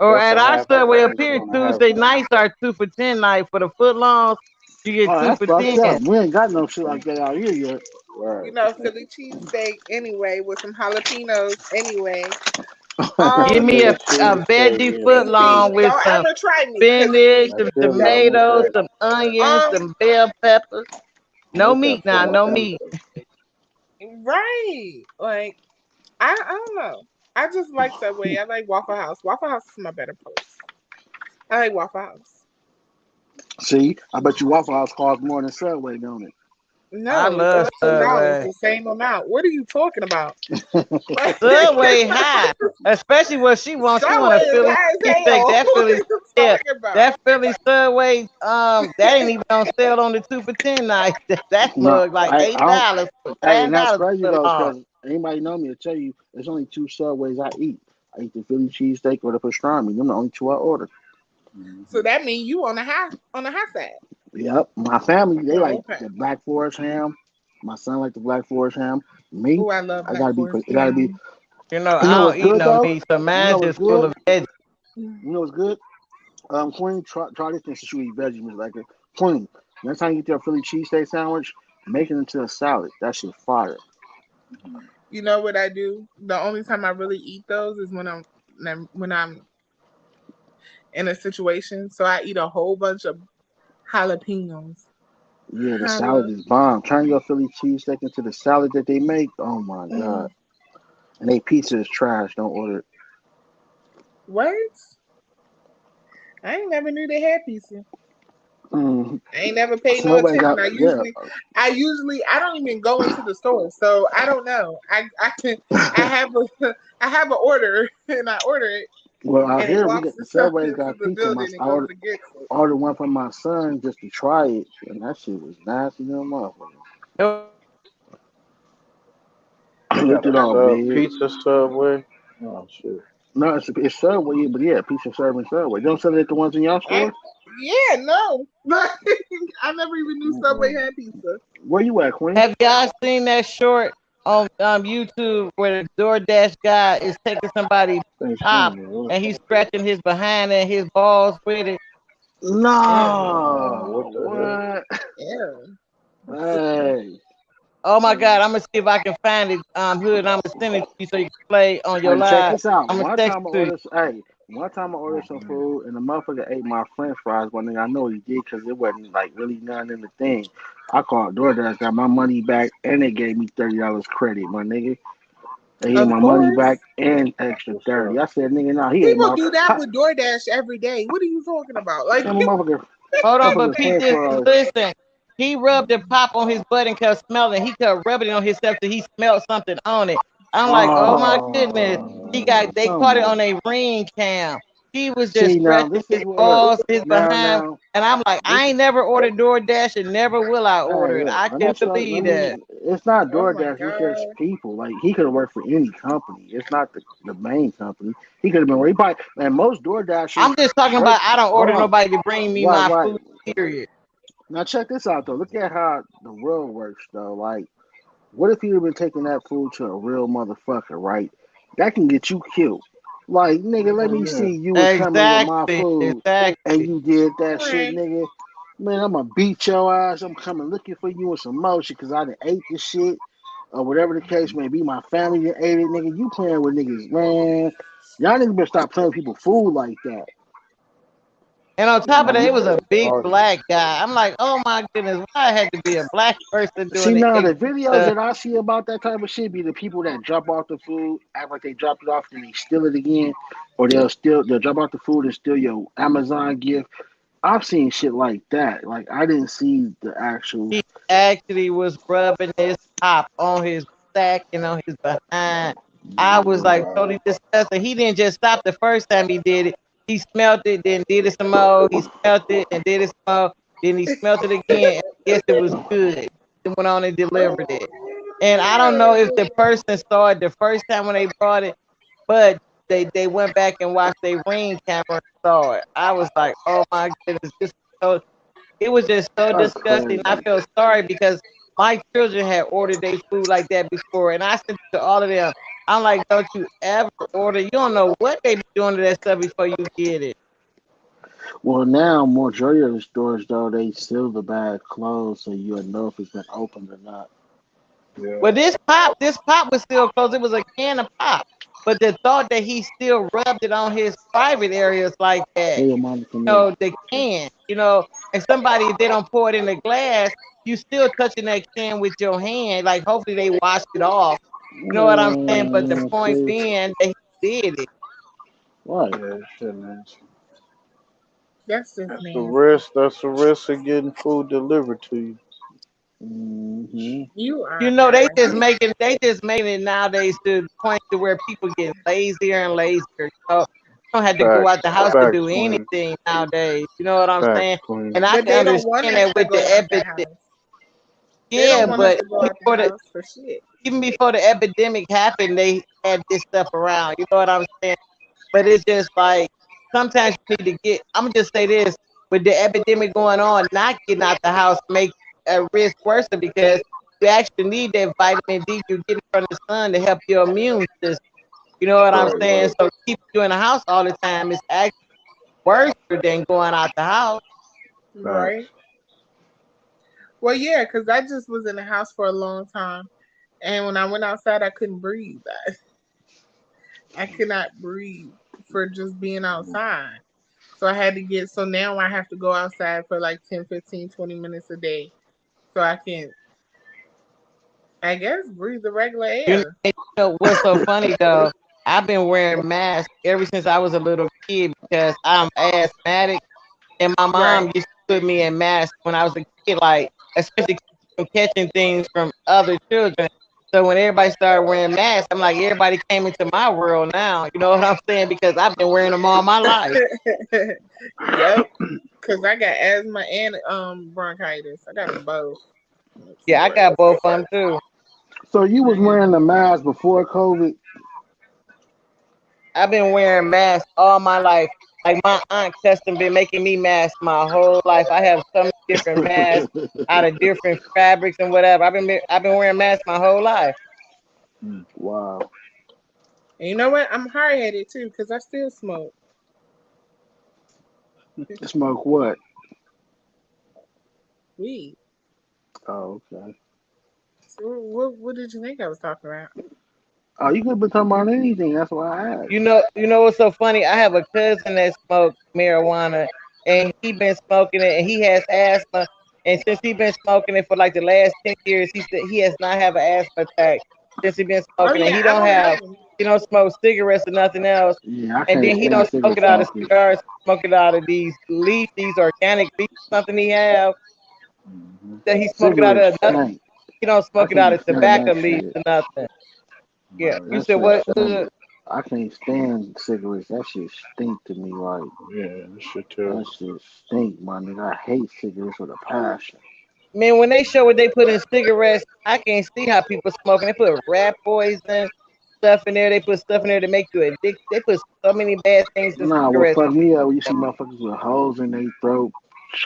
Or That's at a our half Subway up price here, on a half Tuesday price. nights are 2 for 10 night. For the foot longs, you get Oh, two that's for fucked 10. up. We ain't got no shit like that out here yet. Right. You know, Philly cheesesteak anyway with some jalapenos anyway. Give me Philly a cheesesteak, veggie yeah, foot that's long good. with Don't some ever try me, cause spinach, That some Philly no. with tomatoes, that some onions, Um, some bell peppers. No with that meat now, Philly no meat. cheesesteak. right. Like I don't know. I just like Subway. I like Waffle House. Waffle House is my better place. I like Waffle House. See, I bet you Waffle House costs more than Subway, don't it? I No, it's love $11, Subway. the same amount. What are you talking about? Like, Subway high, especially what she wants. She want Subway a is Philly high as cheesesteak. hell. That What are Philly, you yeah, talking about? that Philly Subway, that ain't even on sale on the 2 for 10 night. That No, mug like I don't. $8, Hey, and that's $9 crazy for though, long. because anybody know me will tell you there's only two Subways I eat. I eat the Philly cheesesteak or the pastrami. Them the only two I order. So that means you on the high side. Yep, my family they Oh, like okay. the Black Forest ham. My son like the Black Forest ham. Me, Oh, I love I Black gotta be. Forest It gotta be. ham. You know, You know I what's don't eat good no though? meat, so You know mine's what's just full good? of veggies. You know what's good? Queen, try this thing since you eat veggies, Miss Like Queen, next time you get your Philly cheesesteak sandwich, make it into a salad. That shit fire. You know what I do? The only time I really eat those is when I'm in a situation. So I eat a whole bunch of jalapenos. Yeah, the salad Jala. is bomb. Turn your Philly cheesesteak into the salad that they make. Oh my god. Mm. And they pizza is trash. Don't order it. What? I ain't never knew they had pizza. Mm. I ain't never paid no Subway attention. got yeah. I don't even go into the store, so I don't know. I can I have a I have an order and I order it Well, out and it here we walks get the itself Subway into got the pizza. building I and goes and gets it. ordered one for my son just to try it, and that shit was nasty, no motherfucker. They got Looked a it all big. pizza Subway. Oh shit. No, it's Subway, but yeah, pizza serving Subway. Don't sell it at the ones in your I store. yeah, no. I never even knew Subway Mm-mm. had pizza. Where you at, Queen? Have y'all seen that short on YouTube where the DoorDash guy is taking somebody's pop Thanksgiving. What? and he's scratching his behind and his balls with it? Yeah. No, What the what? Yeah. Hey, Oh my God, I'm gonna see if I can find it, Hood, and I'm gonna send it to you so you can play on your hey, check live. this out. I'm gonna text it to you. One time I ordered some food, and the motherfucker ate my French fries. One thing I know he did because it wasn't like really none in the thing. I called DoorDash, got my money back, and they gave me $30 credit, my nigga. They gave Of my money course. back and extra What's 30. up? I said, nigga, nah, he ate People my do that with DoorDash every day. What are you talking about? Like my motherfucker, Hold on, but motherfucker Pete, French this fries. listen. He rubbed the pop on his butt and kept smelling. He kept rubbing it on himself till he smelled something on it. I'm like, oh my goodness. They Come caught it on on. a ring cam. He was just See now, scratching this is his what look balls, his behind. now. And I'm like, This I ain't never ordered DoorDash and never will I Hey, order it. look, I let me can't show. believe that. It's not oh my DoorDash. It's just God. people. Like he could have worked for any company. It's not the main company. He could have been where he probably. And most DoorDashers I'm just talking work. about I don't Hold order on. nobody to bring me Right, my right. food, period. Now check this out though. Look at how the world works though. Like, what if you'd have been taking that food to a real motherfucker? Right, that can get you killed. Like, nigga, let me Yeah. see you was coming with my Exactly. food, and Exactly. you did that shit, Right. nigga. Man, I'm gonna beat your ass. I'm coming looking for you with some more shit because I done ate this shit or whatever the case may be. My family done ate it, nigga. You playing with niggas, man. Y'all niggas better stop playing with people food like that. And on top of that, You it was a said big target. black guy. I'm like, oh my goodness, why it had to be a black person See, doing the now the extra videos stuff? that I see about that type of shit be the people that drop off the food, act like they dropped it off, then they steal it again, or they'll drop off the food and steal your Amazon gift. I've seen shit like that. Like I didn't see the actual. He actually was rubbing his top on his sack and on his behind. I was like Wow. totally disgusted. He didn't just stop the first time he did it. He smelt it, then did it some more. He smelt it and did it some more. Then he smelt it again and I guess it was good. He went on and delivered it. And I don't know if the person saw it the first time when they brought it, but they went back and watched their Ring camera and saw it. I was like, oh my goodness, this is so. It was just so That's disgusting. I crazy. felt sorry because my children had ordered their food like that before, and I said to all of them, I'm like, don't you ever order? You don't know what they be doing to that stuff before you get it. Well, now majority of the stores though they seal the bag closed, so you'll know if it's been opened or not. Yeah. Well, this pop was still closed. It was a can of pop, but the thought that he still rubbed it on his private areas like that, Hey, Monica, the can, and somebody if they don't pour it in the glass, you still touching that can with your hand. Like hopefully they washed it off. You know what I'm saying? But the point see, being that he did it. right? Yeah, shit, man. That's just That's the nasty. risk. That's the risk of getting food delivered to you. Mm-hmm. You are You know, nasty. they just making it nowadays to the point to where people get lazier and lazier. You don't have to go Facts. out the house to Facts, do Queen. anything nowadays. You know what I'm Facts, saying? Queen. And I But can they don't want understand us that to with the go out the epidemic. house. They Yeah, don't want us but to go out the house for shit. even before the epidemic happened, they had this stuff around. You know what I'm saying? But it's just like sometimes you need to get. I'm gonna just say this: with the epidemic going on, not getting out the house make a risk worse because you actually need that vitamin D you get from the sun to help your immune system. You know what I'm Right, saying? right. So keep you in the house all the time is actually worse than going out the house. Facts. Right? Well, yeah, because I just was in the house for a long time. And when I went outside, I couldn't breathe. I could not breathe for just being outside. So I had to so now I have to go outside for like 10, 15, 20 minutes a day so I can, I guess, breathe the regular You air. know what's so funny though? I've been wearing masks ever since I was a little kid because I'm asthmatic. And my mom Right. used to put me in masks when I was a kid, like especially from catching things from other children. So when everybody started wearing masks, I'm like, everybody came into my world now. You know what I'm saying? Because I've been wearing them all my life. Yep. Because I got asthma and bronchitis. I got them both. Let's see Yeah, I where got both of them too. So you was wearing the mask before COVID? I've been wearing masks all my life. Like my aunt custom been making me masks my whole life. I have so many different masks out of different fabrics and whatever. I've been wearing masks my whole life. Wow. And you know what? I'm hard headed too because I still smoke Smoke what? weed. Oh, okay. So what did you think I was talking about? Oh, you could have been talking about anything. That's why I asked. You know what's so funny? I have a cousin that smoked marijuana, and he been smoking it, and he has asthma. And since he been smoking it for like the last 10 years, he said he has not have an asthma attack since he been Oh smoking it. yeah, I don't have them. He don't smoke cigarettes or nothing else, Yeah, I and can't then he stand don't smoke cigarette it out of smokers. cigars, smoke it out of these organic leaves, something he have that he smoke it out Cigarettes of. stink. He don't I smoke it out can't of stand tobacco that leaves shit. or nothing. Yeah, you That said shit what? stink. I can't stand cigarettes. That shit stink to me. Like Yeah, this shit that terrible. shit stink, my nigga. I hate cigarettes with a passion. Man, when they show what they put in cigarettes, I can't see how people smoking. They put rat poison stuff in there. They put stuff in there to make you addicted. They put so many bad things in Nah, what cigarettes, fuck me up when you see motherfuckers with holes in their throat,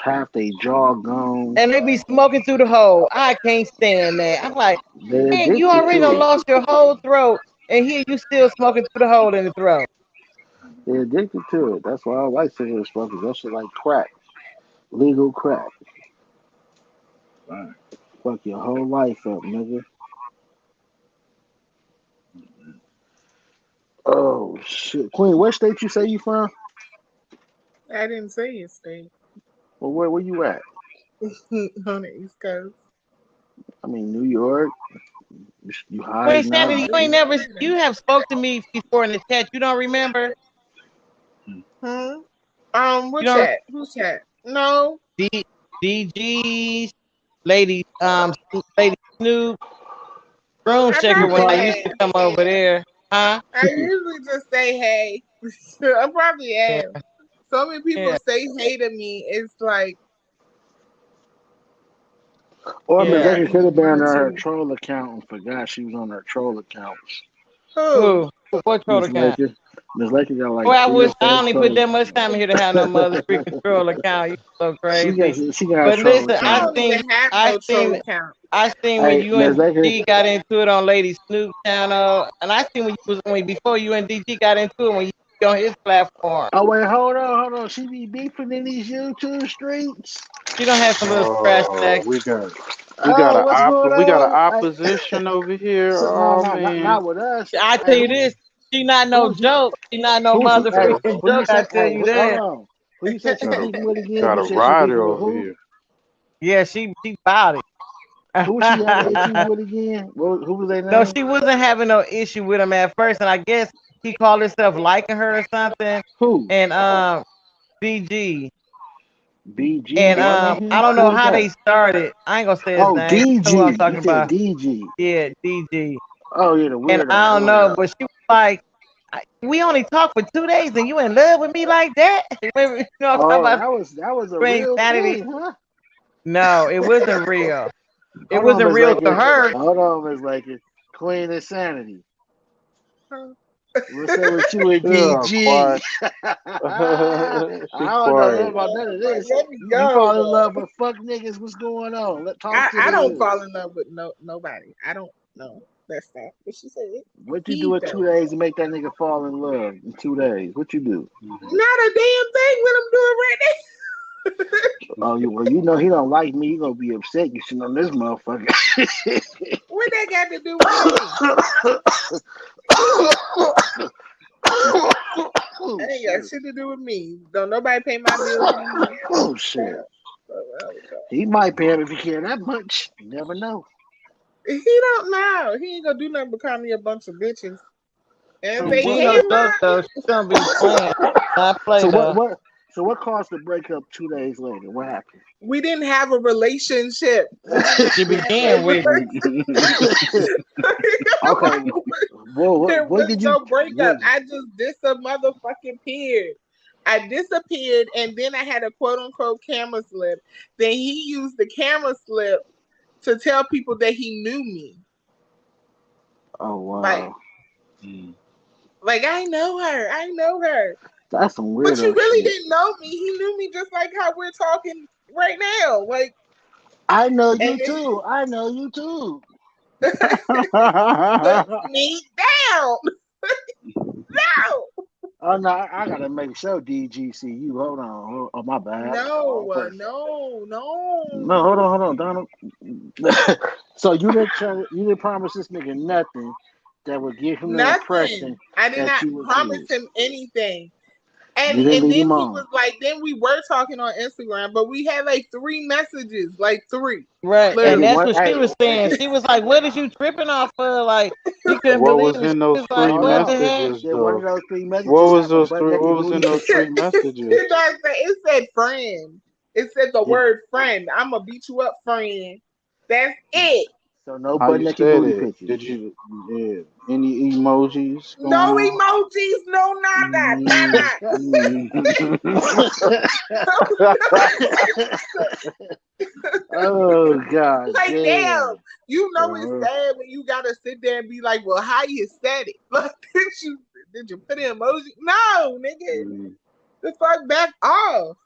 half they jaw gone. and they be smoking through the hole. I can't stand that. I'm like, They man, you addicted already done to it. lost your whole throat, and here you still smoking through the hole in the throat. They addicted to it. That's why I like cigarette smokers. That shit like crack. Legal crack. Fine. Fuck your whole life up, nigga. Oh shit. Queen, what state you say you from? I didn't say it, Steve. Well, where you at? On the East Coast. I mean, New York. You Wait, hiding out? Sanity, you ain't never. You have spoke to me before in the chat. You don't remember? Hmm? You What don't. chat? Who's chat? No. D DG's lady Snoop, Room I Shaker You when probably I probably used to have. come over there, huh? I usually just say hey. I probably Yeah, have. So many people yeah, say hey to me. It's like, or Miss yeah. yeah, Eka could have been on me her too. troll account and forgot she was on her troll accounts. Who? Who? What troll Miss account? Eka. Miss Lakers got like Boy, I 3 or wish I 4 only put trolls. that much time in here to have no mother free control account. You so crazy. She got a But troll listen, I I don't account. seen even have I no troll seen account. I seen when Hey, you Miss and Lakers. DG got into it on Lady Snoop channel, and I seen when you was when before you and DG got into it when you was on his platform. Oh wait, hold on. She be beefing in these YouTube streets. She don't have some little scratch Oh, facts. Oh, what's going we got an on? opposition over here. So, no, Oh not man. with us. I Hey, tell you this, she not no who's joke. She not no who's mother hey? freaking Who you joke. I say? tell Hey, you hold that. on. Who you said she Got a beefing with again? got You a said she rider beefing with over who? here. Yeah, she bought Who she having issues it. with again? Who was their No, name? she wasn't having no issue with him at first, and I guess he called himself liking her or something. Who? And BG. BG. And What name? I don't Who know is how that? they started. I ain't gonna say his Oh, name. You know who I'm DG. You talking said about. DG. Yeah, DG. Oh yeah, the And I don't know, weirdo. but she was like, we only talked for 2 days, and you in love with me like that? Remember, you know what I'm talking Oh, about? that was a Green real sanity. thing, huh? No, it wasn't real. It Hold on, wasn't Miss real to Lakers. her. Hold on, Miss Lakers. Queen Insanity. Huh? What's up with you and Yeah, DG? quiet. I She don't know nothing quiet. about none of this. Let me You go, fall in bro. love with fuck niggas. What's going on? Talk to I don't me. fall in love with nobody. I don't know. That's not what she said. What you do He in does. 2 days to make that nigga fall in love in 2 days? What you do? Not a damn thing what I'm doing right now. Oh, you know he don't like me. He gonna be upset. You sitting on this motherfucker. What that got to do with me? Oh That ain't got shit! shit to do with me. Don't nobody pay my bills but me. Oh shit! He might pay him if he care that much. You never know. He don't know. He ain't gonna do nothing but call me a bunch of bitches. And So say, She ain't what? no hey, joke mom. though. She's gonna be playing. Not play So though. what caused the breakup 2 days later? What happened? We didn't have a relationship. We didn't To have a begin with. relationship. Okay. There What was did you? no breakup. What? I just disappeared. I disappeared, and then I had a quote unquote camera slip. Then he used the camera slip to tell people that he knew me. Oh Like, wow, I know her. I know her. that's some But you weirdo really shit. didn't know me. He knew me just like how we're talking right now. Like, I know and you too. I know you too. put me down. No. Oh no, I gotta make sure DGCU. Hold on. Oh my bad. Wrong No, person. no. No, hold on, Donald. So you didn't promise this nigga nothing that would give him the Nothing. impression I did that not you was promise his. him anything. And You didn't and lead then him he on. was like, then we were talking on Instagram, but we had like 3 messages, like 3, Right. And And then literally. that's what? what she Hey, was saying. She was like, what is you tripping off for? Like, she couldn't What believe was it. She in those was like, three hold what the on. heck? messages Did one of though? those 3 What messages was have a those butt three? naked What was in booty those picture? 3 messages? It said friend. It said the Did, word friend. I'm gonna beat you up, friend. That's it. so no How butt you naked said booty it? pictures. Did you? Yeah. Any emojis No going on? emojis, no nada, Mm, nada. mm. Oh god Like, damn, damn. you know it's sad when you gotta sit there and be like, well, how you said it? Like, did you put an emoji? No, nigga. Mm. The fuck back off.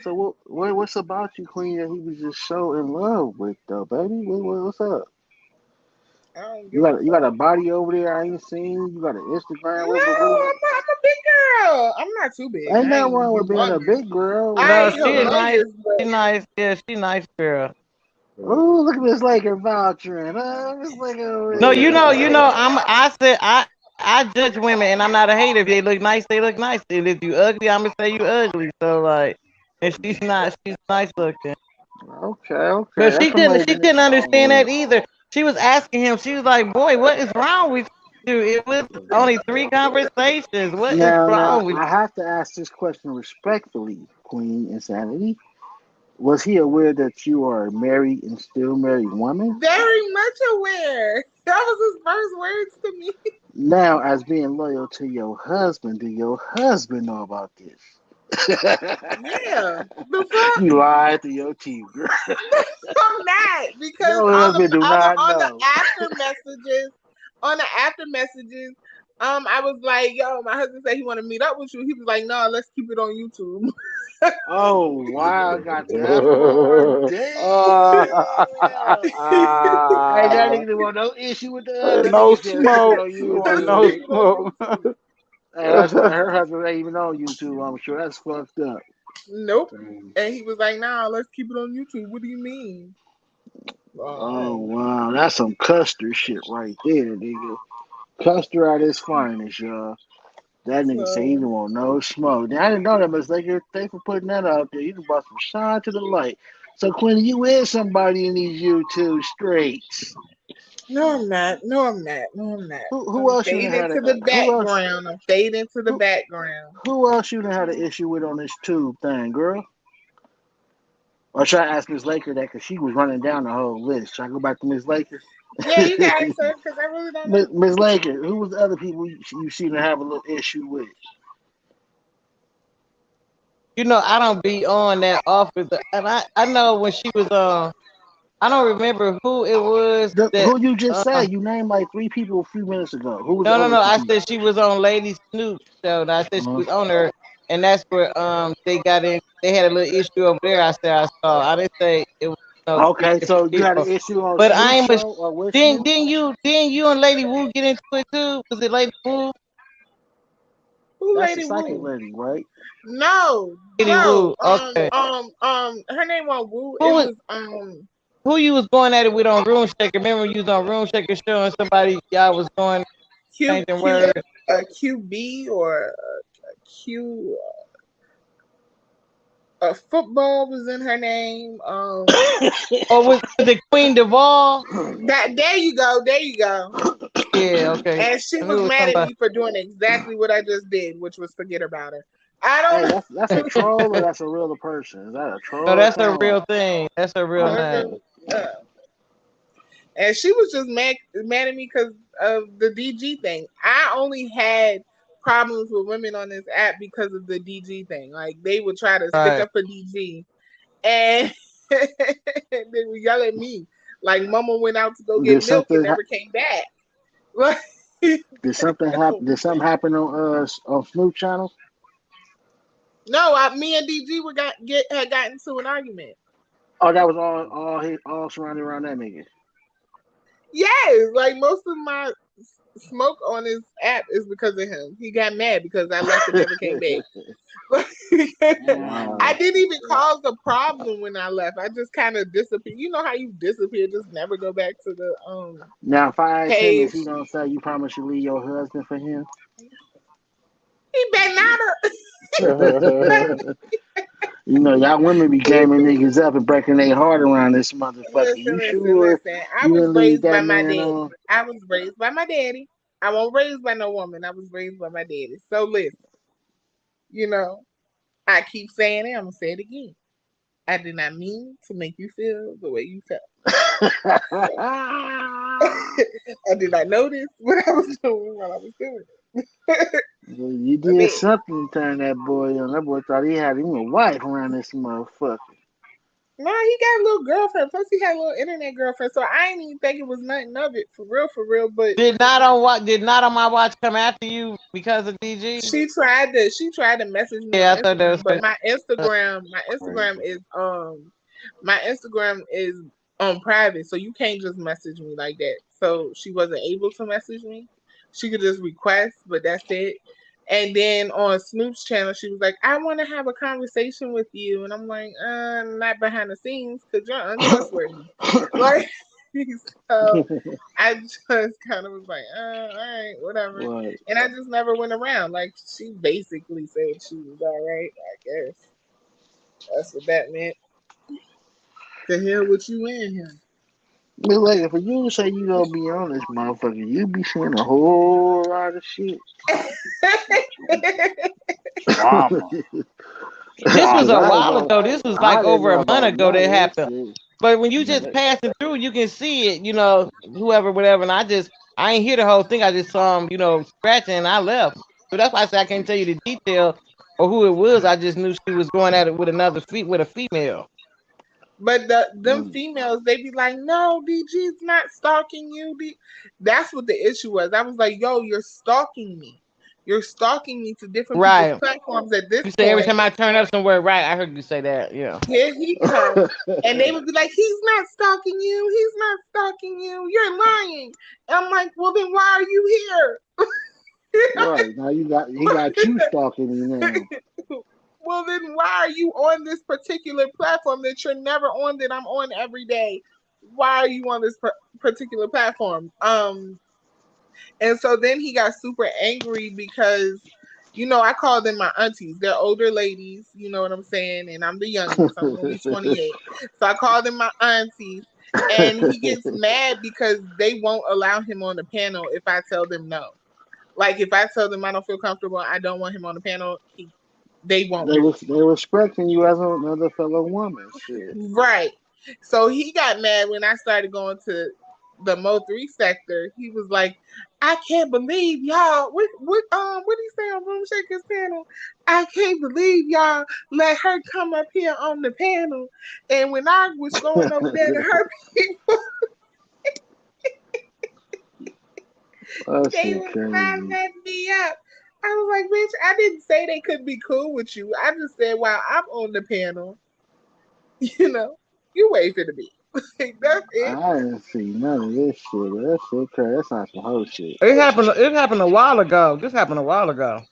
So what's about you, Queen, that he was just so in love with though, baby? What's up? I don't You give a got fuck. a body over there I ain't seen. You got an No, Instagram. I'm a big girl. I'm not too big. Ain't I nothing ain't wrong with being a humongous. big girl. I No, ain't she is nice. humongous, but She nice. Yeah, she nice girl. Oh, look at this Laker vouchering. This Laker over No, here. I judge women and I'm not a hater. If they look nice, they look nice. And if you ugly, I'm gonna say you ugly. So like, and she's nice looking. Okay. But That's she amazing. couldn't understand that either. She was asking him, she was like, boy, what is wrong with you? It was only 3 conversations. What is Now, wrong with I have to ask this question respectfully, Queen Insanity. Was he aware that you are a married and still married woman? very much aware. That was his first words to me. Now, as being loyal to your husband, do your husband know about this? Yeah. The fuck? You lied to your team, girl. I'm not, because Your husband do not on the know. after messages, I was like, yo, my husband said he want to meet up with you. He was like, no, let's keep it on YouTube. Oh wow, I got that part. Hey, that nigga didn't want no issue with the other. That No nigga said let's keep it smoke. on You want no YouTube. smoke? Hey, that's why her husband ain't even on YouTube. I'm sure that's fucked up. Nope. Dang. And he was like, nah, let's keep it on YouTube. What do you mean? Oh wow, that's some Custer shit right there, nigga. Custer at his finest, y'all. That nigga say he So, don't want no smoke. Now, I didn't know that, but thanks for putting that out there. You brought some shine to the light. So, Quinn, you is somebody in these YouTube streets. no, I'm not. No, I'm not. No, I'm not. Who I'm else you done fading had to the who else background. I'm fading to the who background. who else you done had an issue with on this tube thing, girl? Or should I ask Miss Laker that because she was running down the whole list? Should I go back to Miss Laker? Yeah, you can ask her because I really don't know. Miss Laker, who was the other people you seem to have a little issue with? You know, I don't be on that often, and I know when she was on. I don't remember who it was that. Who you just Uh, said? You named like 3 people a few minutes ago. Who was the no, no, other no. 2 I people? said she was on Lady Snoop show. And I said she Uh-huh. was on her, and that's where they got in. They had a little issue over there. I said I saw. I didn't say it was three Okay, so different you had an people. issue on But Snoop I am a. show or with Didn't Snoop? you and Lady Wu get into it too? Was it Lady Wu? Who That's the Lady second Wu? lady, right? No, Lady no. Wu. Okay. Her name was Wu. Who It was was who you was going at it with on Room Shaker? Remember you was on Room Shaker show and somebody y'all was going Q changing Q words. QB or Q. Football was in her name. Or was it Queen Duvall? That there you go, there you go. Yeah, okay. And she I knew it was was mad at somebody. me for doing exactly what I just did, which was forget about her. I Hey, don't that's a troll or that's a real person? Is that a No, troll that's a account? real thing. That's a real name. Okay. and she was just mad at me because of the DG thing. I only had problems with women on this app because of the DG thing. Like they would try to stick Right. up for DG, and they would yell at me. Like Mama went out to go Did get milk and something never came back. Like, did something happen? Did something happen on Snoop channel? no, me and DG had gotten into an argument. Oh, that was all surrounding around that nigga. Yes, like most of my smoke on this app is because of him. He got mad because I left and never came back. Wow. I didn't even cause a problem when I left. I just kind of disappeared. You know how you disappear, just never go back to the Now, if I ask him, page. is he gonna say you promise you leave your husband for him? He better not. You know, y'all women be gaming niggas up and breaking their heart around this motherfucker. Listen, You listen, sure listen. I you was didn't leave raised by that my man daddy. on? I was raised by my daddy. I wasn't raised by no woman. I was raised by my daddy. So listen, you know, I keep saying it. I'm gonna say it again. I did not mean to make you feel the way you felt. I did not notice what I was doing while I was doing it. Well, you I did mean, something to turn that boy on. That boy thought he had him a wife around this motherfucker. no, he got a little girlfriend. Plus, he had a little internet girlfriend. So I didn't even think it was nothing of it, for real. But Did not on my watch come after you because of DG? she tried to message me Yeah, on I thought that Instagram. was But crazy. my Instagram is on private, so you can't just message me like that. So she wasn't able to message me. She could just request, but that's it. And then on Snoop's channel, she was like, "I want to have a conversation with you," and I'm like, "Not behind the scenes, because you're untrustworthy." Like, so I just kind of was like, all right, whatever. What? And I just never went around. Like, she basically said she was all right, I guess. That's what that meant. The hell with you in here. But like, for you to say you gonna be on this motherfucker, you be seeing a whole lot of shit. Drama. This was Cause a I ain't while know, ago. This was I like didn't over know a month about ago none that of this happened. shit. But when you You know just that. passing through, you can see it, whoever, whatever. And I ain't hear the whole thing. I just saw him, scratching and I left. So that's why I said I can't tell you the detail or who it was. I just knew she was going at it with with a female. But them Mm. females, they be like, no, DG's not stalking you. That's what the issue was. I was like, yo, you're stalking me. You're stalking me to different people's Right. platforms at this You say every point. time I turn up somewhere, right? I heard you say that. Yeah. Here he comes. And they would be like, he's not stalking you. He's not stalking you. You're lying. And I'm like, well, then why are you here? Right. Now he got you stalking me now. Well, then why are you on this particular platform that you're never on that I'm on every day? Why are you on this particular platform? And so then he got super angry because, I call them my aunties. They're older ladies, you know what I'm saying? And I'm the youngest. I'm only 28. So I call them my aunties. And he gets mad because they won't allow him on the panel if I tell them no. Like, if I tell them I don't feel comfortable, I don't want him on the panel, they won't They do was respecting you as another fellow woman. Shit. it. Right. So he got mad when I started going to the Mo3 sector. He was like, I can't believe y'all. What did he say on Room Shaker's panel? I can't believe y'all let her come up here on the panel. And when I was going over there to her people, That they shit was crazy. not letting me up. I was like, bitch, I didn't say they could be cool with you. I just said, while I'm on the panel, you wait for the beat. That's it. I didn't see none of this shit. That shit crazy. That's not some whole shit. It happened a while ago. This happened a while ago.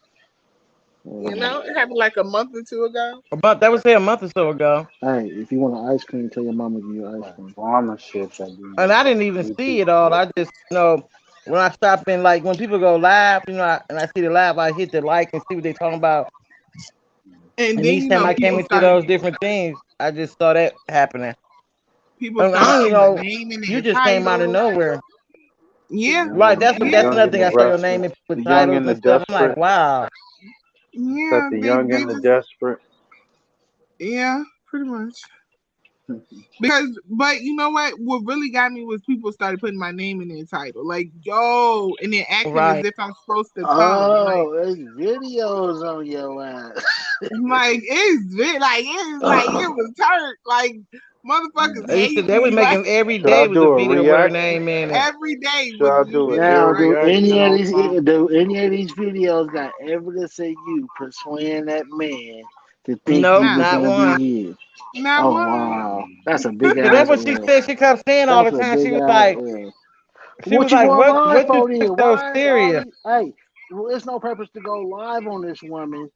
It happened like a month or two ago. But that was say a month or so ago. Hey, if you want an ice cream, tell your mama to give you ice cream. Farmer shit that be And I didn't even see it all. I just when I stop in, like when people go live, and I see the live, I hit the like and see what they talking about. And And then each time I came people into started those different things, I just saw that happening. people And I started don't putting even my know, name in you their just came out of title. nowhere. Yeah. Right, that's Yeah. another thing. I saw your name in the with young titles and the and stuff. I'm like, desperate. wow. Yeah, The they young and the just desperate. yeah, pretty much. But you know what? What really got me was people started putting my name in their title, like yo, and then acting as Right. if I'm supposed to come. Oh, there's videos on your ass. Like it was turned. Like motherfuckers hate They was me. Like making every Should I day was do a a video with her react? name in it. every day Should I was do it, an ear Now, do right? any reaction of on these something? videos got evidence of you persuading that man to think Nope, you were Nah, not gonna one. be here? not Oh one. wow, that's a big Cause that's ass what she L. said. She kept saying all the That's a time. big ass L. What you going live What you for take then? so Why all serious? these? Hey, well, there's no purpose to go live on this woman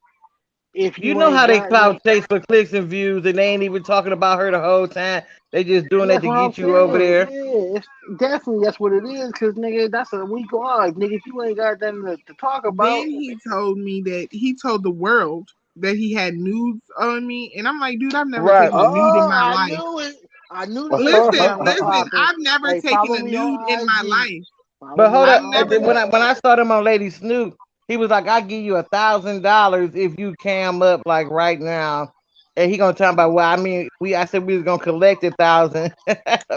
if You you know ain't how they got no. clout chase for clicks and views, and they ain't even talking about her the whole time. They just doing that That's to what I'm get you over saying. there. Yeah, it's definitely that's what it is. Cause nigga, that's a weak live, nigga. If you ain't got nothing to talk about, Then he told me that he told the world that he had nudes on me, and I'm like, dude, I've never Right. taken a nude in oh, my I life. knew it. I knew the Instagram was Listen, popping. I've never Hey, taken follow a me on nude in my IG. life. Follow But me hold on up, I've never IG. when I saw them on Lady Snoop, he was like, "I give you $1,000 if you cam up like right now." And he gonna talk about, well, I mean, I said we was gonna collect 1,000.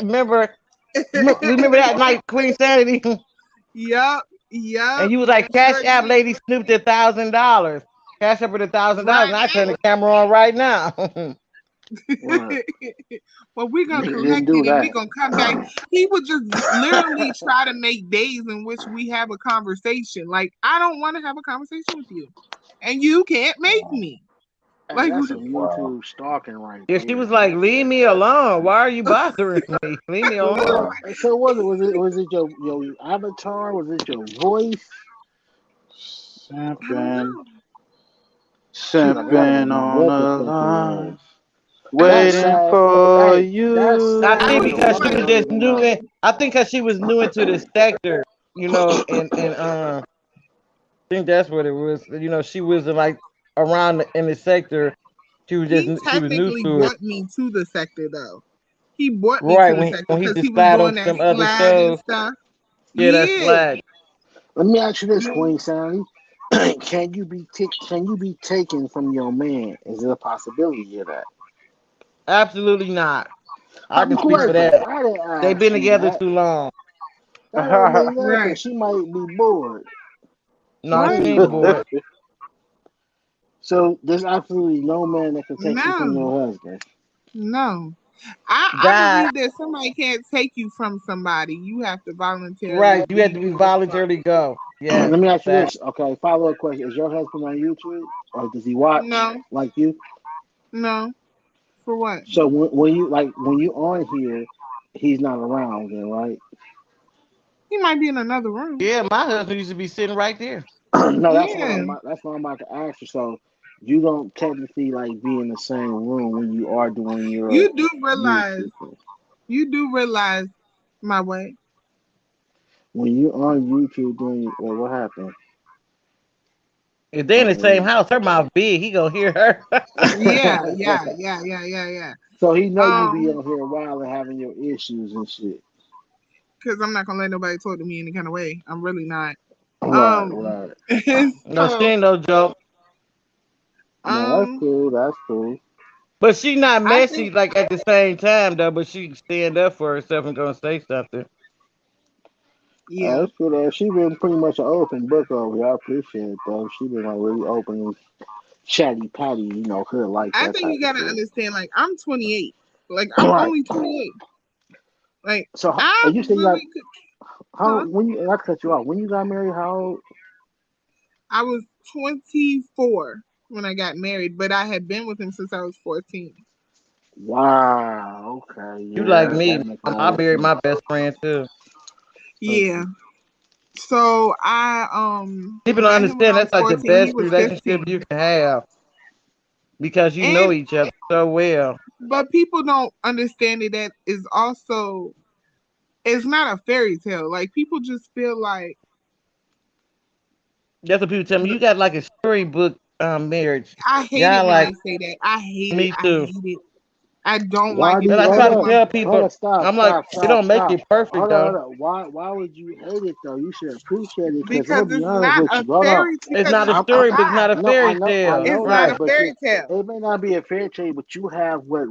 remember that night, Queen Sanity, Yup, and you was like, sure "Cash App did. Lady Snoop $1,000, cash up with $1,000," Right. and I turn the camera on right now. What? Well, we're gonna Nigga didn't collect do it and we're that. gonna come back. He would just literally try to make days in which we have a conversation. Like, I don't want to have a conversation with you, and you can't make me. Hey, Like, that's some YouTube stalking right Yeah, she there. was like, "Leave me alone. Why are you bothering me? Leave me alone." So was it your avatar? Was it your voice? I don't Simping, know. Shoot, I gotta go simping know on what the the fuck it was. line, I don't That's know. waiting sad for for hey, that's you. I I think sad was the because just she woman like, was don't just even new know. in. I think because she was new into the sector, and I think that's what it was. She wasn't like around in the sector. he She was new technically to it. brought me to the sector though. He brought me Right to the sector when he because he just was slide doing on that some other slide and shows. stuff. Yeah, that's Yeah. flag. Let me ask you this, Yeah. Queen Sandy. Can you be taken from your man? Is there a possibility of that? Absolutely not. I can speak for Hypothetically, that. I didn't They've ask been you together that. too long. That don't mean nothing. Right. She might be bored. She No, could she be Right. ain't bored. bored. So there's absolutely no man that can take you from No. your husband. No. I God, believe that somebody can't take you from somebody. You have to voluntarily right? You had leave to be who the fuck. voluntarily go. Yes, Let me ask you that. this. Okay, follow up question. Is your husband on YouTube or does he watch No, like you? no. For what? So when you on here, he's not around then, right? He might be in another room. Yeah, my husband used to be sitting right there. No, Yeah. that's what I'm about to ask you. So you don't technically like be in the same room when you are doing your You do realize YouTube thing. you do realize my way. When you on YouTube doing what happened? If they in the same Uh-oh. house, her mouth big. He gonna hear her. Yeah, yeah, yeah, yeah, yeah, yeah. So he know you be Um, on here a while and having your issues and shit. because I'm not gonna let nobody talk to me any kind of way. I'm really not. Right, Um, right. No, she so ain't no joke. No, that's um, cool. That's cool. But she not I messy think like at the same time though. But she stand up for herself and gonna say something. yeah. That's cool. She been pretty much an open book over here. I appreciate it though. She been like really open and chatty patty, hood like I that think type you of gotta shit. understand. Like I'm 28. Like I'm Right. only 28. Like So I you said you got really could. how Huh? when you I cut you off. When you got married, how old? I was 24 when I got married, but I had been with him since I was 14. Wow. Okay. You Yeah, like that me? makes a I lot of married sense. my best friend too. Yeah. So I People don't met him when understand I was that's like the 14. He best was relationship 15. you can have because you know And each other so well. but people don't understand it that is also it's not a fairy tale. Like people just feel like That's what people tell me. You got like a storybook marriage. I hate it Y'all when like they say that. I hate it. me I too. hate it. I don't like Why do it And you I because try hold to up? my tell Hold people, up, stop, I'm like, stop, it stop, don't make stop. it perfect Hold on, though. hold on. Why would you hate it though? You should appreciate it because I'm because gonna be it's honest not with a you. Hold on. fairy It's because not a it's I'm storybook. It's not. not a no, fairy I tale, It's know not right? that, a but fairy tale. it may not be a fair trade, but you have what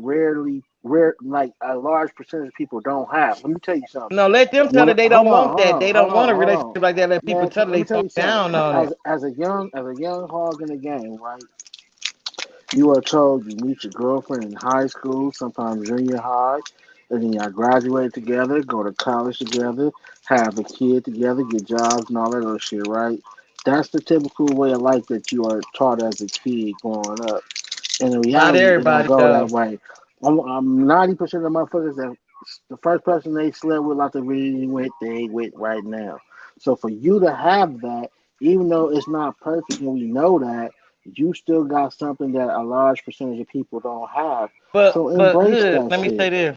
like a large percentage of people don't have. Let me tell you something. No, let them tell When it. They hold don't on, want hold that. on, They hold don't want on, a hold relationship on. like that. Let people Man, tell it. let They me tell talk you something. down on it. As a young hog in the game, right? You are told you meet your girlfriend in high school, sometimes junior high, and then y'all graduate together, go to college together, have a kid together, get jobs and all that other shit, right? That's the typical way of life that you are taught as a kid growing up. And in Not reality, it don't everybody go that though. way. I'm 90% of motherfuckers that the first person they slept with, like they with right now. So for you to have that, even though it's not perfect and we know that, you still got something that a large percentage of people don't have. So But embrace Hood, that let me say shit. this.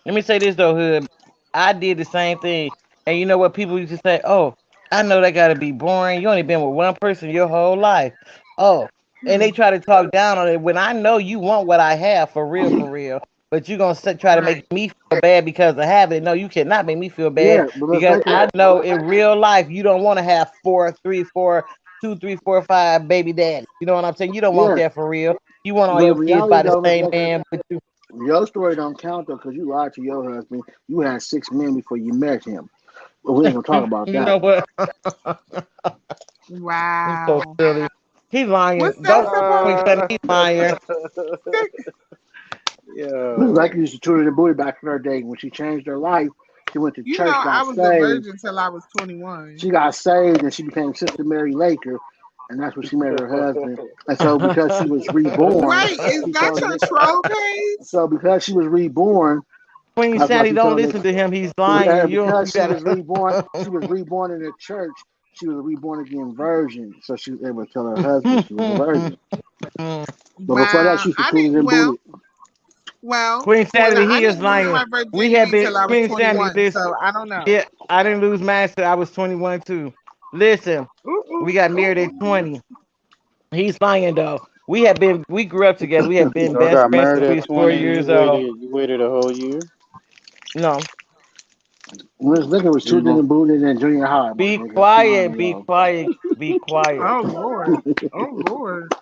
Let me say this though, Hood. I did the same thing. And you know what people used to say? Oh, I know that gotta be boring. You only been with one person your whole life. Oh, and they Hmm. try to talk down on it when I know you want what I have for real, for real. But you gonna try to make Right. me feel bad because of having it. No, you cannot make me feel bad Yeah, but let's because make it. I know in real life you don't want to have two, three, four, five baby daddies. You know what I'm saying? You don't want Yeah, that for real. You want all but your kids reality by the though, let's same make it. man, but you Your story don't count though, because you lied to your husband. You had 6 men before you met him. But we ain't gonna talk about you know that. what? He's so Wow. silly. He's lying. What's that Don't supposed Queen Fanny, he's lying. to? This is Yo. like you used to tune in the booty back in her day when she changed her life. She went to You know, church, I got was a saved. virgin till I was 21. She got saved and she became Sister Mary Laker, and that's when she met her husband. And so because she was reborn, Wait, is he that told your her. troll page? So because she was reborn, Queen that's why Sandy, she don't told her. listen to him. He's Yeah, lying. You because gotta. she was reborn in the church. She was a reborn again virgin, so she was able to tell her husband she was a virgin. But before that, Wow. she used to I tune didn't. in and Well, booty. well, Queen well. Sandy, I he is didn't lose lying. my We have virginity been till I was Queen Sandy. 21. Listen, So I don't know. yeah, I didn't lose mine till I was 21 too. Listen, Ooh, we ooh, got ooh, married at ooh. 20. He's lying though. We grew up together. We have been Y'all best got friends married since we at was 4 20 and years old. you waited a whole year? No, Miss Liquor was You tuned in gon' and booty in junior high, my be nigga. Come on, quiet, be yo. quiet, be quiet. Oh Lord. Oh Lord.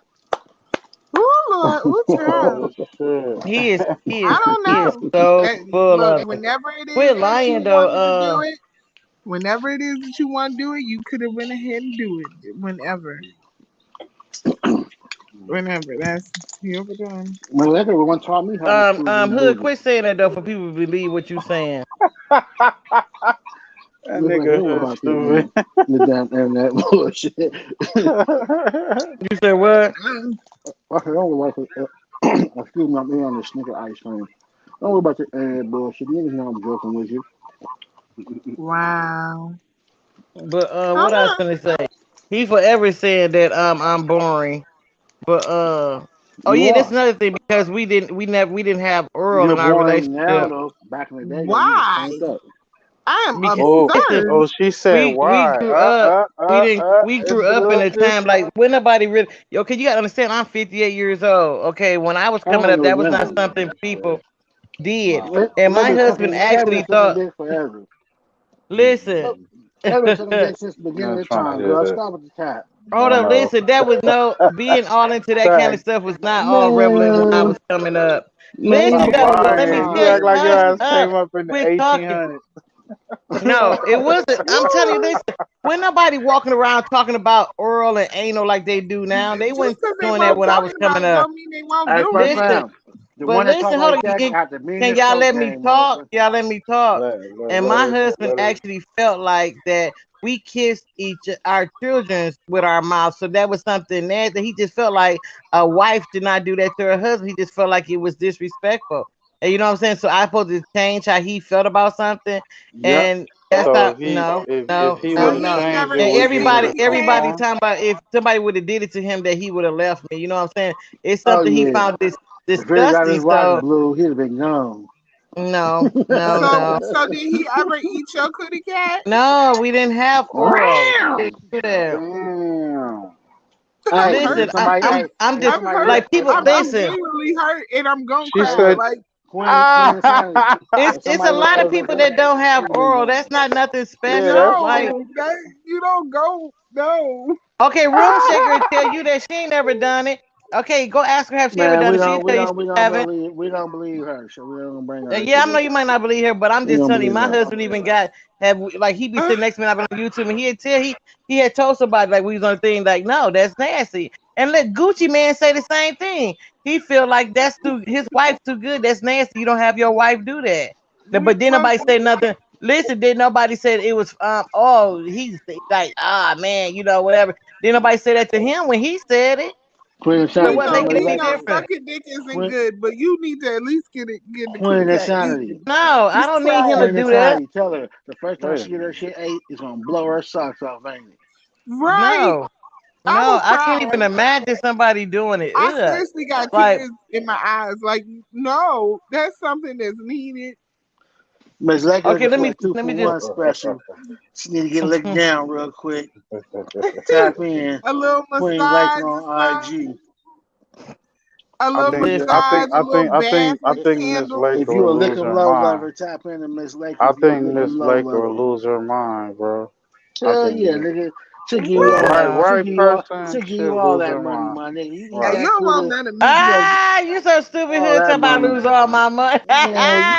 Oh Lord. Oh child. Oh shit. I don't he is know. so That full look, of it. whenever it is Quit that you lying though. wanted to do it, whenever it is that you want to do it, you could have went ahead and do it. Whenever. Remember, that's you ever done. My letter one taught me how to shoot these Hood, boobies. quit saying that though for people to believe what you saying. That Look like I nigga don't know Hood about the damn internet bullshit. You said what? I said, don't worry about it. Excuse me, I'm eating on the Snicker ice cream. Don't worry about the internet bullshit. Niggas know I'm joking with you. Wow. But I'm what I was not. gonna say, he forever saying that I'm boring. But oh You yeah, that's are. another thing because we didn't have Earl You're in our boring now, relationship though. Back in the day, though, you was Why? turned up. I am because oh, listen, absurd. oh, she said we why? grew up. We It's grew a up in little a time different. like when nobody really. Okay, you gotta understand. I'm 58 years old. Okay, when I was I coming don't up, know that was not nothing. something people did. And my They've been husband sucking, they've been actually sucking thought. dick forever. Listen. They've been sucking dick since the beginning Not of trying to time, hear girl. that. Stop with the tap. Hold I up, know. listen. That was no being all into that kind of Fact. stuff was not all relevant when I Man, was coming up. man, Listen, you you Stop gotta before your let me lying. You tell you. act time. like your Hush ass up. came up in the Quit talking. 1800s. No, it wasn't. I'm telling you, What? listen. When nobody walking around talking about oral and anal like they do now, they Just wasn't because they doing that won't when I talk was about coming it up. don't mean they won't Hey, do first it. Listen, round. The but one that talk listen, hold like on. that got the Can meanest y'all coke let me game, talk? motherfucker. Y'all let me talk. And my husband Let her. actually felt like that we kissed our children with our mouth. So that was something that he just felt like a wife did not do that to her husband. He just felt like it was disrespectful. And you know what I'm saying? So I supposed to change how he felt about something. Yep. And that's So not if he no, if no, he So no, would have he no. ain't changed never it, And would kissed you would a everybody, have kitty cat. everybody conformed? talking about if somebody would have did it to him that he would have left me. You know what I'm saying? It's Oh, something he yeah. found this If he got his disgusting. watch So blue, he'd have been gone. no, no, no. So did he ever eat your kitty cat? No, we didn't have oral. We Damn. didn't do that. Damn. I'm Hey, hurt. Listen, if somebody, hey, I'm if just I'm somebody hurt. let, like people. I'm Listen, genuinely hurt, and I'm gonna She cry. hey, said, Like Queen Insanity, if it's a somebody would lot have of ever people done that that, don't have he'd have been oral. gone. That's not nothing yeah, special. that's Like, no, that you don't go. No. okay, Room Shaker will tell you that she ain't never done it. Okay, go ask her have she ever Man, done it. She'll tell you she haven't. we don't believe her, so we don't bring her Yeah, into I know this. you might not believe her, but I'm We just don't telling you, believe my her. husband even got have like he be sitting next to me I've been on YouTube and he'd tell he had told somebody like we was on a thing like no, that's nasty. And let Gucci Man say the same thing. He feel like that's too his wife too good. That's nasty. You don't have your wife do that. But then Well, nobody say nothing. Listen, did nobody said it was oh he's like man, you know, whatever. Did nobody say that to him when he said it? Queen So Insanity, what make it any different? sucking dick isn't Queen, good, but you need to at least get the kitty Queen cat. Insanity, No, I Just don't need try him it. to Queen do that. Insanity. Tell her the first time wait a she get her minute. shit ate, it's gonna blow her socks off, ain't it? Right. No. I No, will I can't cry. even imagine somebody doing it. I Ugh. seriously got Like, tears in my eyes. Like, no, that's something that's needed. Miss Laker okay, just let for me a two let for me just one special. She need to get licked down real quick. Tap in. A little Queen massage Laker or on something. IG. A I little think listen. massage, a little bath I with think Miss candles. Lake If you a will lose Liquor her Low mind. lover, tap into Miss Laker I if you a think Liquor Miss Low Lake will lover. lose her mind, bro. I Hell think yeah, nigga. She'll give you with all right that. No. right person, She'll give you she'll all lose that her money, mind. my nigga. You eat Hey, Right. you that don't want Twitter, none of me. you gonna get You so stupid all hood talking that about money. lose all my money. Man,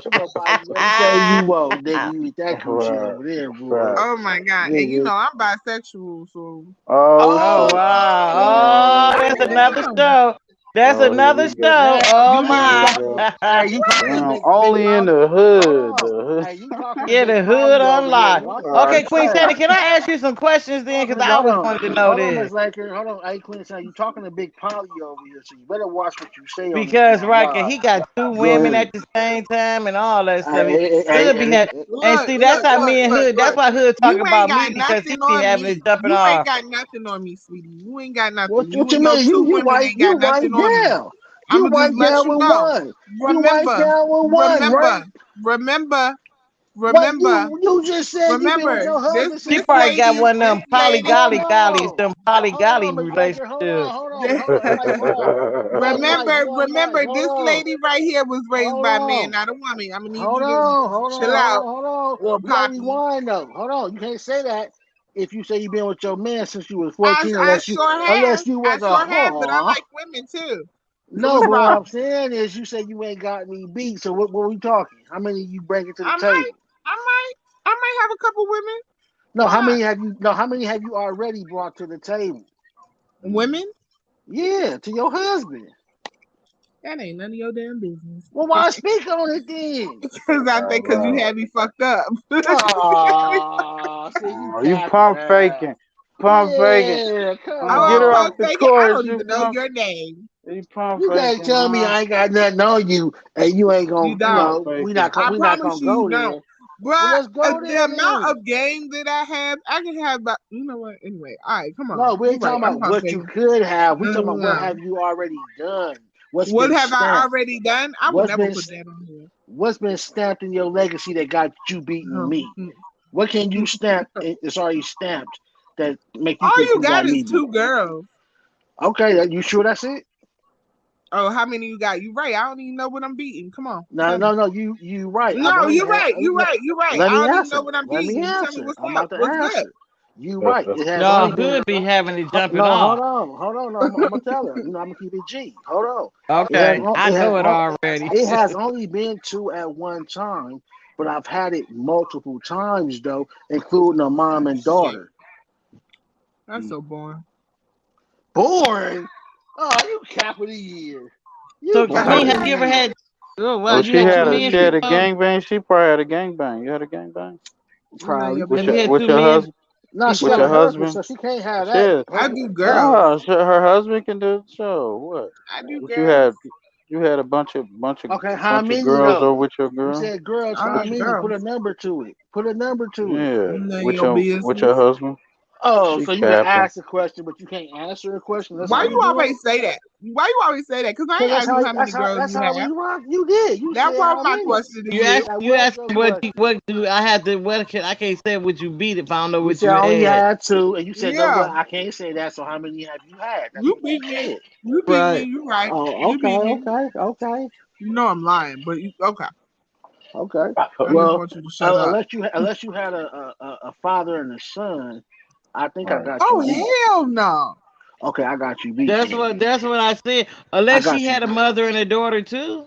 she gonna buy you anything you want, nigga. You eat that coochie Right. over there, boy. Right. Oh my god! And you Nigga. know I'm bisexual, so Oh Oh shit. wow. Oh, Oh, that's I here we another go. am. show. That's Oh, here another we go. show. Man, Oh Here you we my. talking? go. Hey, you talking a Damn, big only in mouth? the Hold hood. on. The Hey, you talking a Yeah, big the hood potty over there? unlocked. Watch hood. what Okay, you Queen say. Sandy, can I ask you some questions then? Talking Because to, I hold always on, wanted to know Miss this. Laker. Hold on, hey Queen, you talking a big potty over here, so you better watch what you say on this Because damn right, 'cause live. he got two Go women ahead. at the same time and all that stuff. Hood be Hey, had, and Look, see that's look, how look, me and look, Hood. That's look. why Hood talk You ain't about me got because he nothing be on having me. it jumping You ain't off. got nothing on me, sweetie. You ain't got what nothing. You you and your mean? two women You ain't got wipe nothing on me. down. You I'ma just wipe let down you with know. one. You wipe Remember, down with one, right? remember, remember, What remember, you just said you been with remember. your This husband She this since probably got lady, one of this them lady. hold polygolly, on. some Hold on, polygolly Miss Laker. relationships. Hold on. One mic. Remember, Hold this on. lady right here was raised Hold by a man, on. not a woman. I'm gonna need Hold you to on. Hold chill on. Hold out, on. Hold on. little We gotta poppy. rewind though. Hold on. You can't say that if you say you've been with your man since you was I 14, I sure have, unless you I was a sure have, but I whore. like women too. So No, what's the but what I'm problem? saying is you say you ain't got any beat. So what we talking? How many you bringing to the I might, table? I might have a couple women. No, Why how many have you already brought to the table? not? Women? Yeah, to your husband. That ain't none of your damn business. Well, why speak on it then? Because I think because you had me fucked up. Oh, see, you Oh, you capping pump that. faking. Pump faking. Yeah, come You Oh, get her on. off pump the fake it. I course. don't You even know pump, your name. you pump You can't faking, tell me huh? I ain't got nothing on you, and you ain't You gonna, you don't. Pump know, faking. I we not promise gonna you, you go don't. there. But Well, let's go the there amount then. of game that I have, I can have about, you know what? Anyway, all right, come on. No, we You're ain't right. talking I'm about pump what you faking. could have. We No, talking no, about what no. have you already done. What's What been have I stamped? already done? I would What's never been put that on here. what's been stamped in your legacy that got you beating me? Hmm. What can you stamp? It's already stamped that make you All think you you got got is me beat. two girls. Okay, you sure that's it? Oh, how many you got? You right. I don't even know what I'm beating. Come on. No, Tell no, me. no. You right. I've No, only you're had. right. You're right. You're right. Let I me don't even answer. know what I'm Let me beating. Tell me answer. what's I'm up. about to What's good? answer. You right. It has No, only been. Hood be having it jumping No, off. hold on. No, I'm gonna tell her. You know, I'm gonna keep it G. Hold on. Okay, I know it already. It has only been two at one time, but I've had it multiple times though, including a mom and daughter. That's so boring. Boring. Oh, you cap of the year. So, You cap Queen, of have the you ever year. had? Oh, Oh, well, you had two men. she had a before? gangbang. She probably had a gangbang. You had a gangbang Probably. your Have you had with two your men husband. No, she With got before? a your husband, husband. so she can't have that. Shit. I do girls. No, her husband can do so. What? I do What girls. you had a bunch of Okay, how many girls over though? with your You girl. said girls, I how like many? Put a girls. number to it. Put a number to it. Yeah, None of with your your business. husband. Oh, She so you can capping. ask a question, but you can't answer a question. That's Why how you you do it. always say that? Why you always say that? Because I Cause ain't asked you how many girls that's you how we have. rock. You did. You That said wasn't how my many. question to You ask you. That you was ask your what question. do I have to I can't say what you beat if I don't know You what said you I only had. had two, and you said no. Yeah, Well, I can't say that. So how many have you had? That's you what you beat me. said. You beat me. Right. You right. Oh, You beat me. okay. You know I'm lying, but okay. Okay. I just Well, want you to shut up. unless you had a father and a son, I think I Right. got you Oh beat. hell no. Okay, I got you beat. That's Then. what I said. I Unless got she you had a beat. mother and a daughter too.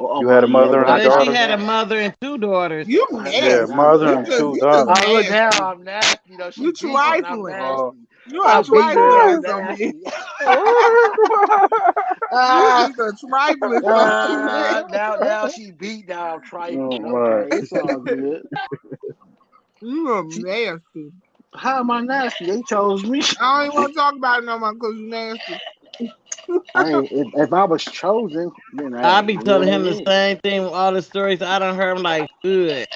Oh You had well, a yeah, mother but and a I Unless got she daughter. had a mother and two daughters. You Yeah, nasty. mother You and just two you just daughters. Oh look now, nasty. I'm nasty. You know, she You beat me and I'm trifling. Oh. nasty. You a I beat her trifling and I'm ass on me. nasty. You Ah, just a trifling fucking man. now she beat. Now I'm trifling. Right. Okay, it's all good. You are She, nasty. how am I nasty? They chose me. I don't even want to talk about it no more because you nasty. Hey, if I was chosen, then I hey, be it is telling what him it the is. same thing with all the stories I done heard. I'm like, good.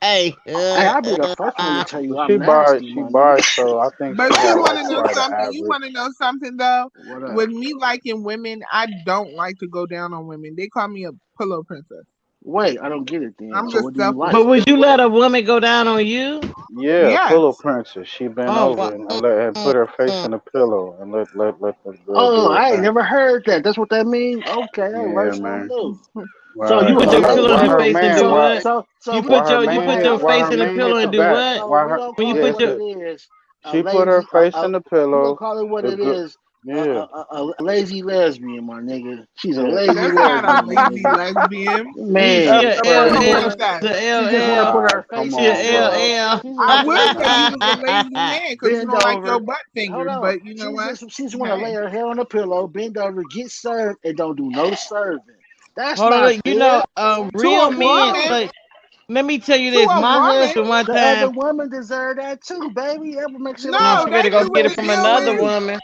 Hey. Hey, I'll be the first one to tell you She I'm barred. nasty, She my nigga. barred. So I think But she you had want like to know quite an something? You average. want to know something though? What up? With me liking women, I don't like to go down on women. They call me a pillow princess. Wait, I don't get it then. I'm So just what do you like? But selfish. would you let a woman go down on you? Yeah, Yes. pillow princess. She bent Oh, over and put her face in the pillow and let the girl Oh, do her I ain't thing. never heard that. That's what that means. Okay, I Yeah, learned something man. new. So Right. you you put a your Why pillow in why her her face and do man? Why what? so You we put why her your man hit? face Why her in the man hit pillow the and do back? what? Why we her? gonna When you call it Yeah, put what your it is. A she put her lazy face in the we gonna pillow. call it what The it good. is. Yeah. A lazy lesbian, my nigga. She's a Yeah. lazy That's not a lesbian, my lazy nigga. lesbian. she Man, a She's a she pillow just LL, wanna princess. the she just wanna put LL, her Come face she in the on, pillow. bro. a She just I wanna put would her say face you was a lazy man because you bend don't like your over. butt Hold fingers, on. but you know what? She just wanna lay Hey, her head on the pillow, bend over, get served, and don't do no serving. That's Hold on, not look, you fair. know, to real a men. woman, Like, let me tell you to this. a My woman, husband one The other time, women deserve that too, baby. That would make shit a no, no, lot she better they go knew what get easier. it the from deal another was. woman.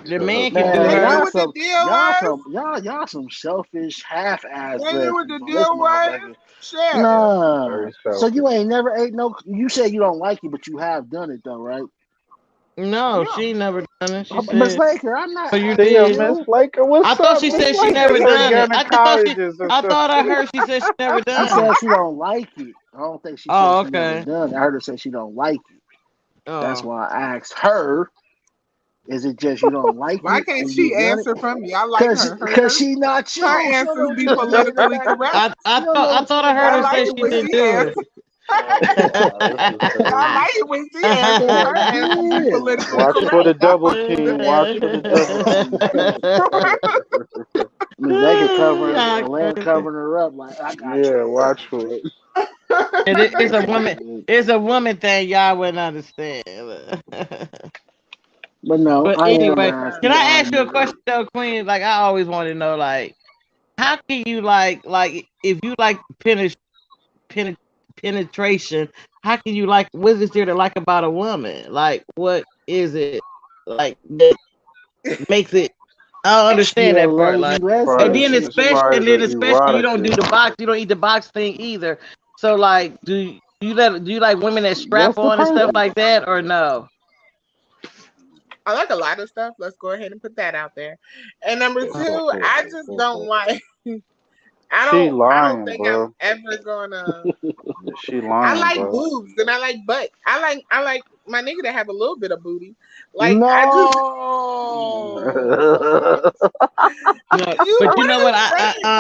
The man can do Man, They knew her. what the deal was. y'all some selfish half-ass They knew what lesbians the on this deal was. motherfucker. Shit. Yeah. Nah. Very So selfish. you ain't never ate no. You said you don't like it, but you have done it though, right? No, Yeah. she ain't never done it. She Miss said, Laker, I'm not "Oh, you asking Yeah, did." Miss you. Laker, I what's thought up? she Miss said she Laker's never her done it. I thought I heard she said she never She done said it. she don't like it. I don't think she said Oh, she never okay. done it. I heard her say she don't like it. That's Oh, why I asked her. Is it just you don't like Why it can't and you she done it? answer for me? I like her. Cause she not you. Her She don't know answers what be you done laid her politically back. correct. She don't know I what you thought I done heard I her got like say it she into. when didn't she do it. answers. Oh wow, this is I crazy. like it when she answers. Her answers be Yeah. politically Watch for the correct. double team. Watch for the double team. Miss Laker Y'all crazy. covering her up like I got Yeah, watch for it. It's a you. woman. It's a woman thing. Y'all wouldn't understand. But no, But I am anyway, nasty. can I I ask you a admit it. question though, Queen? Like I always want to know, like, how can you like if you like penet- penetration, how can you like what is there to like about a woman? Like what is it like that makes it I don't She understand a that part. lazy Like and lesbian. Far then as, as especially far as the you erotic don't do the thing, box, you don't eat the box thing either. So like do you like women that strap What's the on and stuff purpose? like that or no? I like a lot of stuff. Let's go ahead and put that out there. And number go for it, two, go I for it, just go don't for it. like. She I don't lying, think I'm bro. ever gonna. Yeah, she I lying, like bro. boobs and I like butt. I like my nigga to have a little bit of booty. Like I just No. No, you but you know what? wouldn't say it.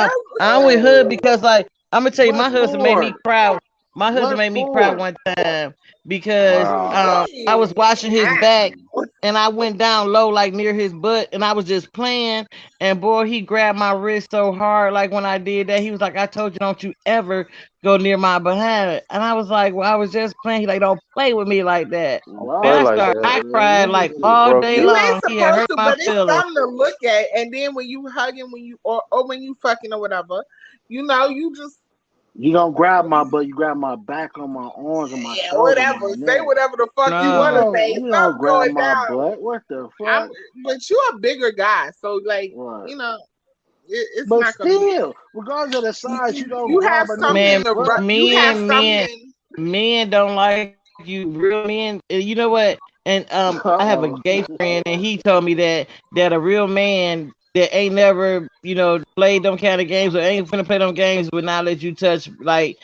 I'm with Hood Oh, because like I'm gonna tell you, what my husband made me for? cry. My husband What made me cry for? one time because Wow. I was washing his back That's and I went down low like near his butt and I was just playing and boy he grabbed my wrist so hard like when I did that he was like I told you don't you ever go near my behind and I was like well I was just playing he like don't play with me like that. Don't Man, play I Wow. like started, that. I cried Look like at You you. all broke day you it. ain't long. He had supposed hurt to, my but it's feelings. something to look at. And then when you hugging, when you or when you fucking or whatever, you just You don't grab my butt, you grab my back on my arms and my yeah, shoulder, whatever. my Say neck. whatever the fuck you want to No. say. You don't Something grab going my down. butt. What the I'm, fuck? but you a bigger guy, so like What? it's But not gonna be. still, regardless of the size, you don't You have grab a nigga Man, something to butt. you have men something. don't like you. Real men, you know what? And I have a Uh-oh. gay friend, and he told me that a real man that ain't never played them kind of games or ain't finna play them games would not let you touch like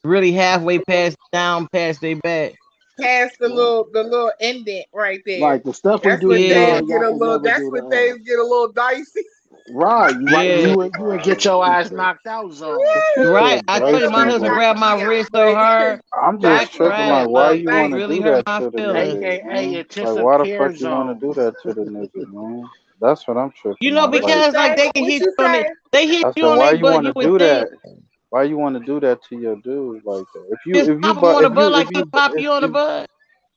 really halfway past down past their back. Past Well, the little indent right there. like the stuff we That's do when Yeah, things together, get y'all a can little. never That's do when to things us. get a little dicey. Right. yeah, You would get your ass knocked out zone. She right. said I Ain't told you dicey, my nobody husband but grabbed knocking my me out, wrist so but hard. I'm I just knocking me tripping. out Like, cried is why one like you it want thing. to really do hurt that my to the feelings. niggas, AKA man? Like, why the fuck intensive you care want to do zone. that to the niggas, man? That's what I'm You tripping know, on. What Like, you because like say? they can What hit you you on it, say? they hit I you said, on why their you butt. want You to would do think that? Why you want to do that to your dude like that? just pop them on the butt like he pop you on the If butt.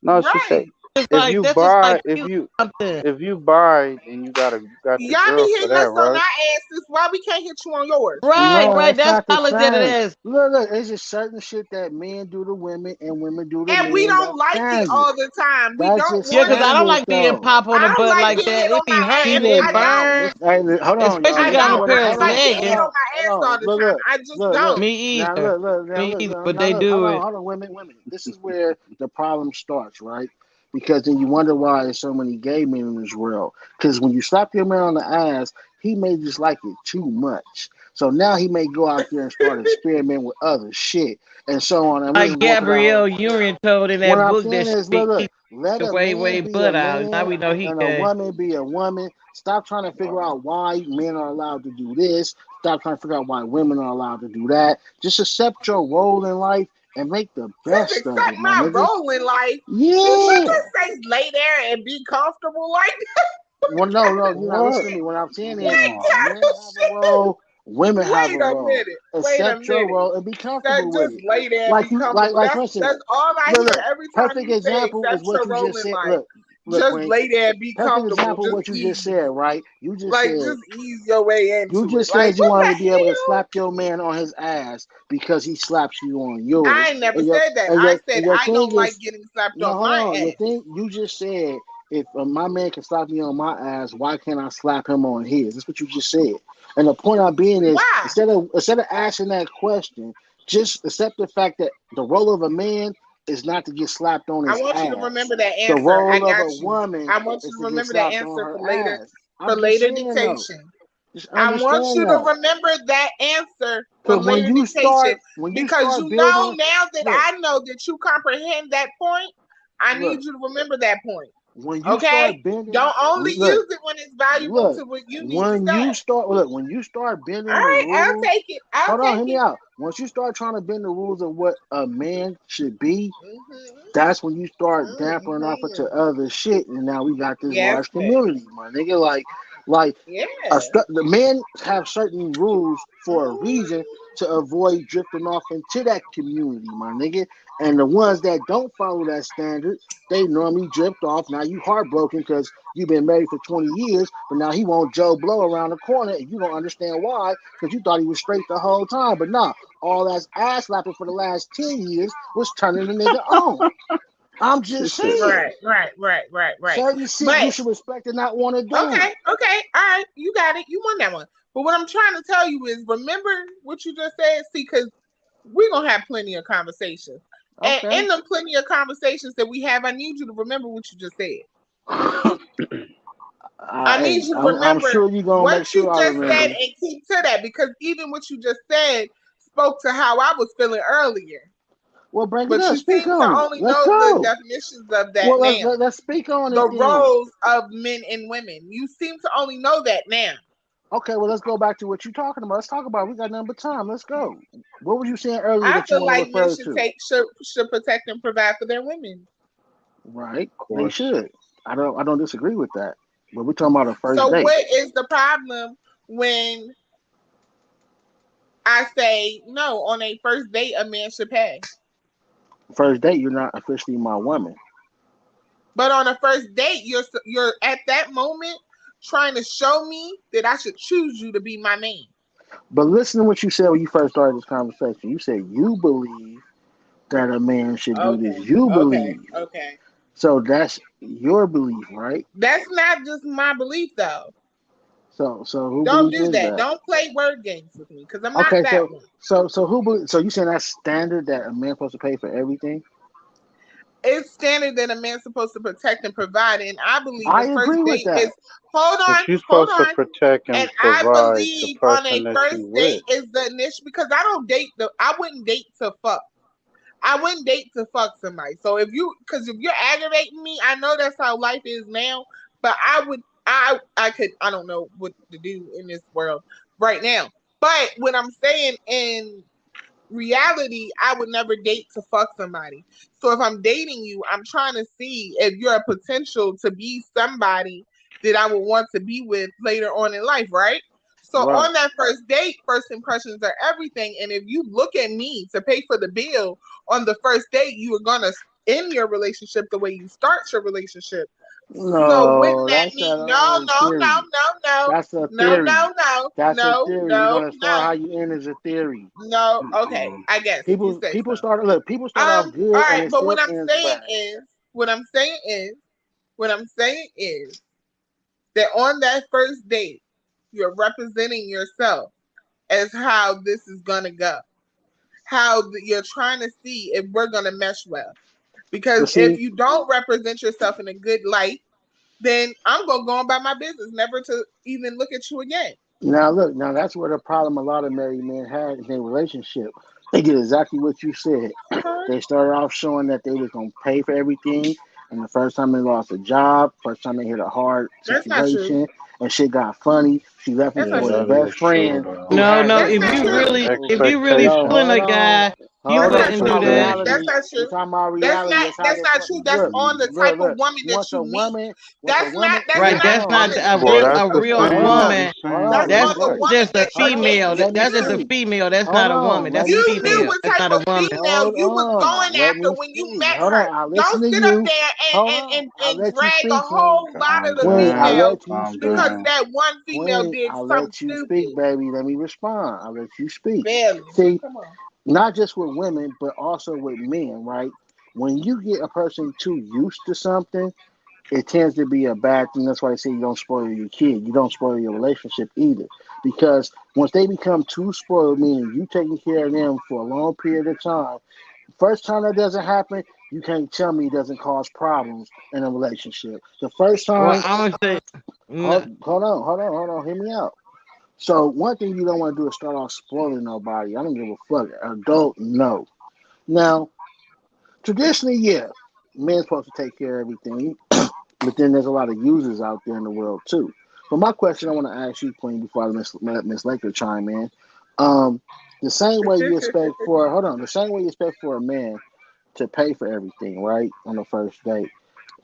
no, she said, Right. It's like that's just like cute something. if you buy and you got the Y'all girl be for hitting that, us on our right? asses. Why we can't hit you on yours? Right, No, right. it's That's not what the I looked at it same. as. Look, it's just certain shit that men do to women and women do to And we men don't that's like it transit. all the time. We That's don't just Yeah, want because I it. don't standard like being though. pop on I the don't butt like like getting that. hit It on be my hurt See, ass. and look, it I don't. burn, hold on, y'all. especially I This got is a don't. what I'm pair I of don't like saying. getting hit leggings. on my ass all the Look, time. look, I just look, look. don't. Me Now either. look, look, now Me look, either. now But they look. do it. Hold on, women. This is where the problem starts, right? Because then you wonder why there's so many gay men in this world. Because when you slap your man on the ass, he may just like it too much. So now he may go out there and start experimenting with other shit and so on. And this Like is more because I Gabrielle Union told in what that I'm book saying that is, she let a way, man way be a butt out. Now man we know he and a gay. woman be a woman. Stop trying to figure out why men are allowed to do this. Stop trying to figure out why women are allowed to do that. Just accept your role in life and make the Just best of accept it, my my nigga. role in life. Did you Yeah. just say lay there and be comfortable like Well, no, you're not What? listening to me. What I'm saying is, that No. kind men of have a shit? role, women have a Wait a role. minute. Wait a Accept your minute. role and be That comfortable with just it. lay there and Like be you, comfortable. for instance, That's all I hear look. every time Perfect you say example is accept what your you role just in said. life. Look, Just Queen. lay there and be Perfect comfortable. example of Just what you just ease. said, right? You just Like said just ease your way you into it. just Like said you what wanted to be able the to hell? slap your man on his ass because he slaps you on I yours. ain't never And said that. I said your I thing don't like is getting slapped no, on hold my on. Your ass. thing you just said if my man can slap me on my ass, why can't I slap him on his? That's what you just said. And the point I'm being is Why? instead of asking that question, just accept the fact that the role of a man is not to get slapped on I his want you to ass. remember that The answer. I role of a got you. woman I want you is to to get remember that slapped on answer her ass. for I'm just later saying though. dictation. Just I want understand you to that. remember that answer for Because later dictation when you because start you know building, now that look, I know that you comprehend that point, I look, need you to remember that point. when you Okay? start bending, Don't only look, use it when it's valuable look, to what you need to say. when you start All bending the right, I'll rules, take it. I'll hold on, take hear me it. out. Once you start trying to bend the rules of what a man should be, Mm-hmm. that's when you start dampering off into Mm-hmm. other shit. And now we got this Yes, large ma'am. community, my nigga. Like, Like Yeah. the men have certain rules for a reason to avoid drifting off into that community, my nigga. And the ones that don't follow that standard, they normally drift off. Now you heartbroken because you've been married for 20 years, but now he want Joe Blow around the corner, and you don't understand why because you thought he was straight the whole time. But nah, all that ass slapping for the last 10 years was turning the nigga on. I'm just saying. Right. Certain shit you But should respect and not want to do. okay, all right, you got it. You won that one. But what I'm trying to tell you is, remember what you just said. See, because we're gonna have plenty of conversations, and Okay. in the plenty of conversations that we have, I need you to remember what you just said. I need you to I'm remember sure you're going to make what you sure I just said remember. and keep to that, because even what you just said spoke to how I was feeling earlier. Well, bring it But up. you Speak seem to on it. only Let's know the go. definitions of that Well, now. let's speak on The it then. roles of men and women. You seem to only know that now. Okay, well, let's go back to what you're talking about. Let's talk about it. We got nothing but time. Let's go. What were you saying earlier I that you feel want to like men refer to? should protect and provide for their women. Right. Of They course. should. I don't disagree with that. But we're talking about a first So date. what is the problem when I say no, on a first date a man should pay? First date, you're not officially my woman. But on a first date, you're at that moment trying to show me that I should choose you to be my man. But listen to what you said when you first started this conversation. You said you believe that a man should do this. You believe. Okay. So that's your belief, right? That's not just my belief though. So who Don't belief do is that. that? Don't play word games with me because I'm not Okay, that one. so who believe? So you saying that's standard that a man's supposed to pay for everything? It's standard that a man's supposed to protect and provide, and I believe I a first agree with date that. is hold But you're on, supposed to protect and and I provide the believe on a person that first you date with. is the initial, because I wouldn't date to fuck. I wouldn't date to fuck somebody. So if you're aggravating me, I know that's how life is now, but I don't know what to do in this world right now. But what I'm saying in reality, I would never date to fuck somebody. So if I'm dating you, I'm trying to see if you're a potential to be somebody that I would want to be with later on in life, right? So Right. on that first date, first impressions are everything. And if you look at me to pay for the bill on the first date, you are gonna end your relationship the way you start your relationship. So wouldn't No, that that's mean a theory. That's a theory. That's a theory. You're gonna start how you end as a theory. no? Okay, I guess if you say People so. start off All good and right, it but still ends bad. what I'm saying is that on that first date, you're representing yourself as how this is gonna go, you're trying to see if we're gonna mesh well. Because But if see, you don't represent yourself in a good light, then I'm gonna go on by my business, never to even look at you again. now that's where the problem a lot of married men had in their relationship. They did exactly what you said. They started off showing that they was gonna pay for everything, and the first time they lost a job, first time they hit a hard That's not true. situation, and shit got funny. She left him That's not for his That true. best is true friend though. who No, had no. That's his not true. If you really No, feeling a Expectations. guy, you hold on. That's wouldn't We're do not talking about true. that. That's reality. not We're true. talking about reality. That's how That's they not true. That's look. on the type of Look. woman that Once a you meet. woman, That's not. That's Right, not that's hold not on. on a the Well, real type that's a of the real woman. thing. Hold on. woman. He's saying Hold on. That's Let me on That's the right. finish. woman just a that Hold you're on. female. dating. Let me That's just a speak. female. That's Hold not a woman. on. That's Let a me You knew female. speak. what That's type not a of woman. female Hold you was on. going Let after me when you speak. met Hold on. her. I listen Don't to sit up you. there Hold on. I and let you drag a speak, Queen. whole lot of Calm the Queen, I down. females let you Calm speak. because down. that one female Queen, did I something let you speak, stupid. baby. Let me respond. I let you speak. Barely. See, Come on. not just with women, but also with men, right? When you get a person too used to something, it tends to be a bad thing. That's why they say you don't spoil your kid. You don't spoil your relationship either. Because once they become too spoiled, meaning you taking care of them for a long period of time, first time that doesn't happen, you can't tell me it doesn't cause problems in a relationship. The first Well, time, I'm gonna say, hold on, hear me out. So one thing you don't want to do is start off spoiling nobody. I don't give a fuck. Adult, no. Now, traditionally, yeah, men's supposed to take care of everything. But then there's a lot of users out there in the world too. But my question I want to ask you, Queen, before I let Miss Laker chime in, um, the same way you expect the same way you expect for a man to pay for everything, right, on the first date.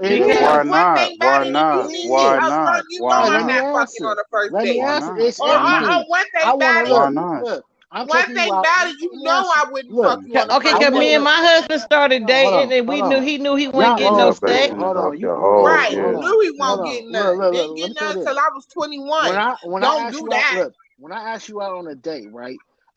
you. It Because Why is. one not? thing Why about it, if you not? need me Why up not? front, you know Why Let I'm me not? not fucking answer. on the first Let me date. Why answer. not? It's Why not? everything. One thing I want to about it, Why look. not? Look. I'm one taking you thing out. about Let it, you me know answer. I wouldn't Look. fuck you on the Okay, I first cause want to me date. and look. my husband started Hold dating, on. and Hold we knew on. he wasn't Y'all. getting Hold no on. sex. Salvation Hold is on. up You. there. Hold on. Oh Right. Hold You yeah. on. knew he Hold won't on. get Look. nothing. Look. Look. Didn't Let get me say nothing this. till I was 21. When I Don't ask do you out, that. look. When I ask you out on a date, right?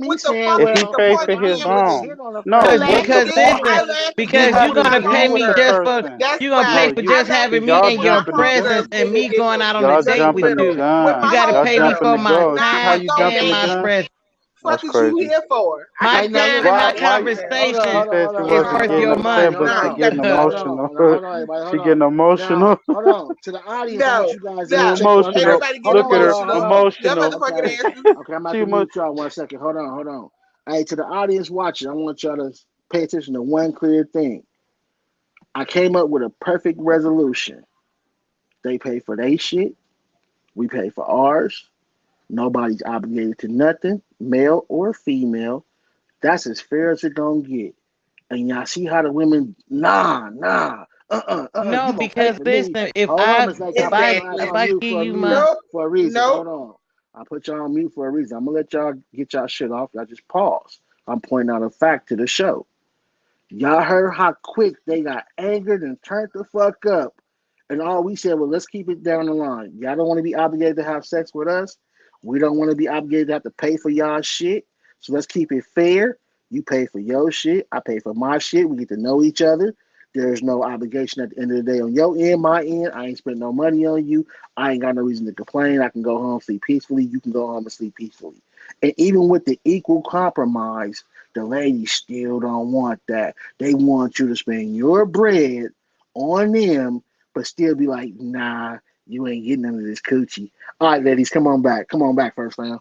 me what the saying, fuck If is he well, the paid point for of his being with own, you? no, I Because what's laughed the because at point? I listen, laughed You because at you're have you to gonna agree pay with me the after. just for person. That's you're gonna pay No, why for you I just laughed see, having at me y'all you in your going jumping the gun. presence positive and me going out on a Y'all date with jumping the you. subliminal with You my gun. gotta Y'all pay me homegirl. jumping for the my gun. See how Nah, time you go and jumping the my Vegas. gun? presence. That's Fuck is you crazy. here for? I My got hey, now shit time better and listen, my than Why? to Why? talk about. hold on, conversation She hold on, said hold she on, is hold on, wasn't worth hold getting your on. upset, money. but Nah, she you got getting to Now, talk hold to me. emotional. on, now, hold on, everybody, She hold on. getting emotional. Now, hold on. To the audience, I want No, you guys She to no. check one emotional. thing. Everybody get Hold Look on, at her, y'all, hold emotional. on. Your emotional. motherfucking Okay, asses. okay, I'm about She to emo- mute y'all 1 second. Hold on. Hey, to the audience watching, I want y'all to pay attention to one clear thing. I came up with a perfect resolution. They pay for their shit. We pay for ours. Nobody's obligated to nothing, male or female. That's as fair as it gonna get. And y'all see how the women, No, you gonna pay because for me. listen, Hold on, Miss Lake, I put your ass if Exactly. on I mute give for a you reason. my Nope. For a reason. Nope. Hold on. I put y'all on mute for a reason. I'm gonna let y'all get y'all shit off. Y'all just pause. I'm pointing out a fact to the show. Y'all heard how quick they got angered and turned the fuck up. And all we said, well, let's keep it down the line. Y'all don't want to be obligated to have sex with us. We don't want to be obligated to have to pay for y'all shit. So let's keep it fair. You pay for your shit. I pay for my shit. We get to know each other. There's no obligation at the end of the day on your end, my end. I ain't spent no money on you. I ain't got no reason to complain. I can go home, sleep peacefully. You can go home and sleep peacefully. And even with the equal compromise, the ladies still don't want that. They want you to spend your bread on them, but still be like, nah, you ain't getting none of this coochie. All right, ladies, come on back. Come on back first, fam.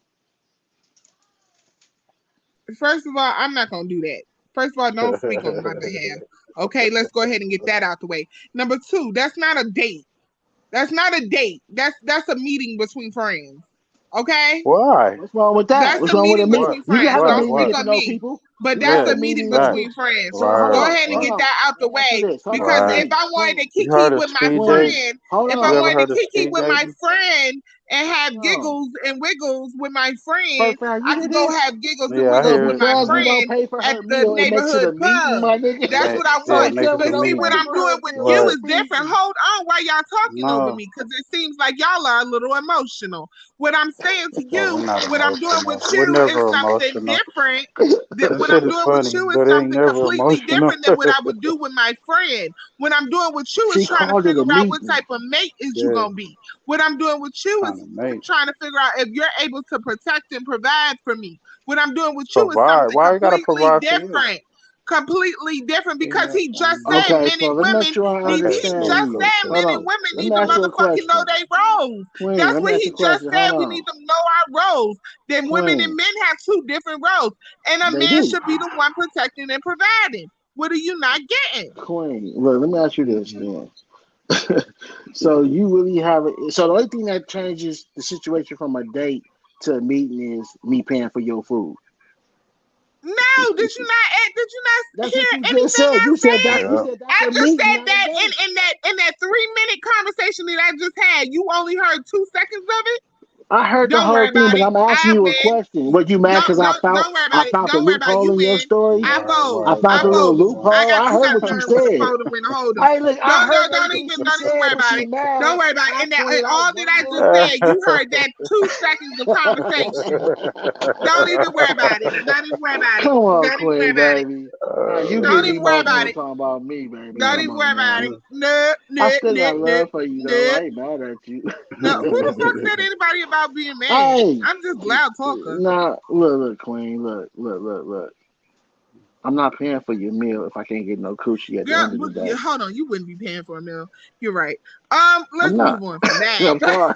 First of all, I'm not gonna do that. First of all, don't speak on my behalf. Okay, let's go ahead and get that out the way. Number two, that's not a date. That's not a date. That's a meeting between friends. Okay? Why? What's wrong with that? That's What's a wrong with a meeting meeting? What? between You can friends. have a Don't meeting to speak get to on know me. people. But You can have that's Yeah. a a meeting meeting. Right. between friends. So hold Go Right. on, ahead and hold get on. that out the Let me ask you way. this. Hold on, Because Right. if Queen. I wanted Queen. to You kiki heard of with my speed Queen. dating? friend, Hold if You I on. ever wanted heard to of kiki speed with my dating? friend and have Hold on. giggles and wiggles with my friend, First round, you I hear could go this? have giggles and Yeah, I So wiggles hear with it. my because we don't friend pay for at her the meal, it makes it neighborhood a meeting, pub. my nigga. That's Yeah, what I yeah, want. it makes Because it we a But see, don't what pay meeting. I'm for doing her with meal, you it's Right. a is different. meeting. Hold on while y'all talking over No. me, because it seems like y'all are a little emotional. What I'm saying to Oh, we're you, not what I'm doing emotional. with We're you is never something emotional. different. That What shit I'm is doing with funny, you is but it ain't something never completely emotional. different than what I would do with my friend. What I'm doing with you is She trying to called it figure a out what meeting. type of mate is you Yeah, gonna be. What I'm doing with you trying is to make. trying to figure out if you're able to protect and provide for me. What I'm doing with you is Provide. something Why you gotta completely provide for you? different. Completely different, because Yeah, he just said Okay, men so and let me make women sure I need. okay, He cool, just understand you. cool, said cool. Hold men and on. women Let need me to ask you a motherfucking know question. their roles. Queen, That's let me what ask you he a just question. Hold said. We on. need to know our roles. Then women and Queen, men have two different roles, and a they man do. should be the one protecting and providing. What are you not getting? Queen, look, let me ask you this Mhm. then. So you really have it. So the only thing that changes the situation from a date to a meeting is me paying for your food. No, did you not That's what hear you just anything said. I You said said? that. You Yeah. said that's I a just meeting, said not a that date. in that 3 minute conversation that I just had. You only heard 2 seconds of it. I heard the Don't whole worry thing, about but it. I'm asking I you a win. question. Were you mad because Don't worry I about it. found the Don't worry about it. loophole You in your win. story? I Right, vote. I right, found I the right, little voted. right. I loophole. got I you heard gotta what you learn when to said. fold and when to hold 'em. I look. I heard everything she Don't even said, worry but about she it. Don't mad. worry about it. I And that pointed all out that one I just word. said, you heard that 2 seconds of conversation. Don't even worry about it. Don't even worry about it. Come on, Don't even worry Queen, about it. baby. Now you get Don't me even worry about emotional it. talking about me, baby. Don't Come even worry on about now. it. No, I no, still no, got no, love for you though. no. I ain't mad at you. No, who the fuck said anybody about being mad? Hey, I'm just loud talker. nah, look, Queen, look. I'm not paying for your meal if I can't get no coochie at the Girl, end of the yeah, day. hold on. You wouldn't be paying for a meal. You're right. I'm Let's not. move on from that. I'm sorry.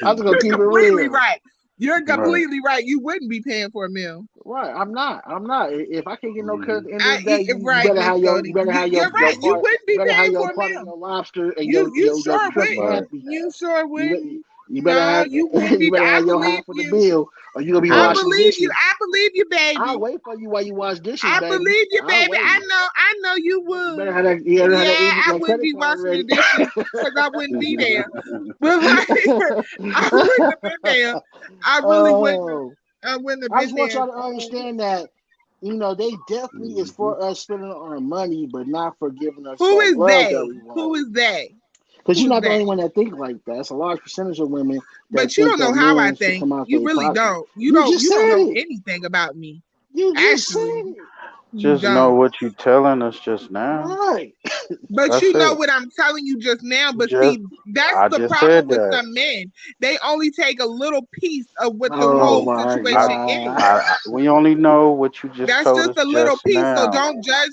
I'm just gonna You're keep it completely real. right. You're Right. completely right. You wouldn't be paying for a meal. Right, I'm not. I'm not. If I can't get no cut at Mhm. the end of the day, you Right, better Miss have Goldie. you better have You're your right. You part. wouldn't You be better have paying your for a part of meal. your lobster and You your sure shrimp Right. wouldn't. happy. You sure You wouldn't. you better No, have you wouldn't you be. better I have your believe half of the you. bill, or you gonna be I Right. washing believe you. dishes. I believe you, I'll baby. wait for you while you wash dishes, I baby. believe you, I'll baby. wait. I know you You better would. have that. You better have Yeah, I that wouldn't credit be card washing the ready. dishes because I wouldn't be there. But like, I wouldn't have been there. I really wouldn't. Oh, I wouldn't have I been just want there. y'all to understand that they definitely is Mhm. for us spending our money, but not for giving us Who that is love that they? we Who want. is they? Because Who you're is not the that? only one that think like that. It's a large percentage of women that But you think don't that know how I men should think. come out You their really pocket. don't. You You don't. just You don't said know it. anything about me. You just said Actually, it. you Just know don't. what you telling us just now. Right. But That's you know it. what I'm telling you just now. But Just see, that's I the just problem said with that. some men. They only take a little piece of what the Oh whole No, my I, situation God. is. we only know what you just That's told just us a little just piece. So now. don't judge.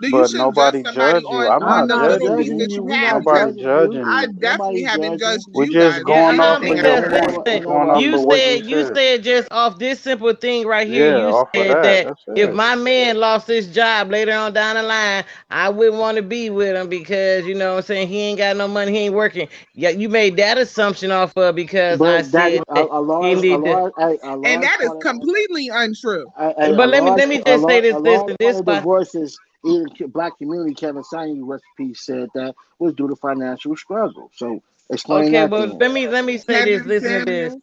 You But shouldn't judge nobody somebody judge you. I'm on I'm not the not little judging piece judging you. that you. you We're have not Nobody judged. judging you. judging I you. definitely Nobody haven't judging. judged We you just guys. Yeah, going I off really of your because haven't. point. We Ain't going nobody. off you of what you said said. just off this simple thing right here. Yeah, You off of said that. that That's if it. my man lost his job later on down the line, I wouldn't want to be with him because what I'm saying, he ain't got no money, he ain't working. Yeah, you made that assumption off of because I But that said that he need to. a And large that is part of completely untrue. But let me just say a this, large listen, part this of spot. divorces in black community. Kevin Samuel recipe said that was due to financial struggle. So explain Okay, that well then. let me say this. Kevin Listen to this. Samuels.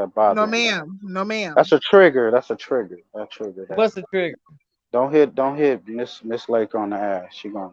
that bother No, me. ma'am. No, ma'am. That's a trigger. That's a trigger. That trigger. That. What's the trigger? Don't hit Miss Lake on the ass. She gonna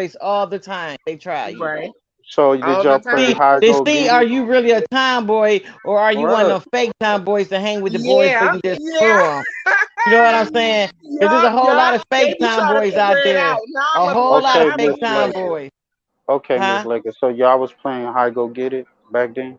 boys all the time. They try you. Right. So did All the y'all play time. High They Go see, Get are It? you really a tomboy, or are you one What? of them fake tomboys to hang with the boys so Yeah. you can just screw Yeah. them? You know what I'm saying? Because there's a Yup. whole lot Yup. of They fake be trying to tomboys figure out it there. out. Now A I'm a whole boy. lot of Okay, I'm fake Miss a boy. Lakers. tomboys. Okay, Miss Huh? Lakers. So y'all was playing High Go Get It back then?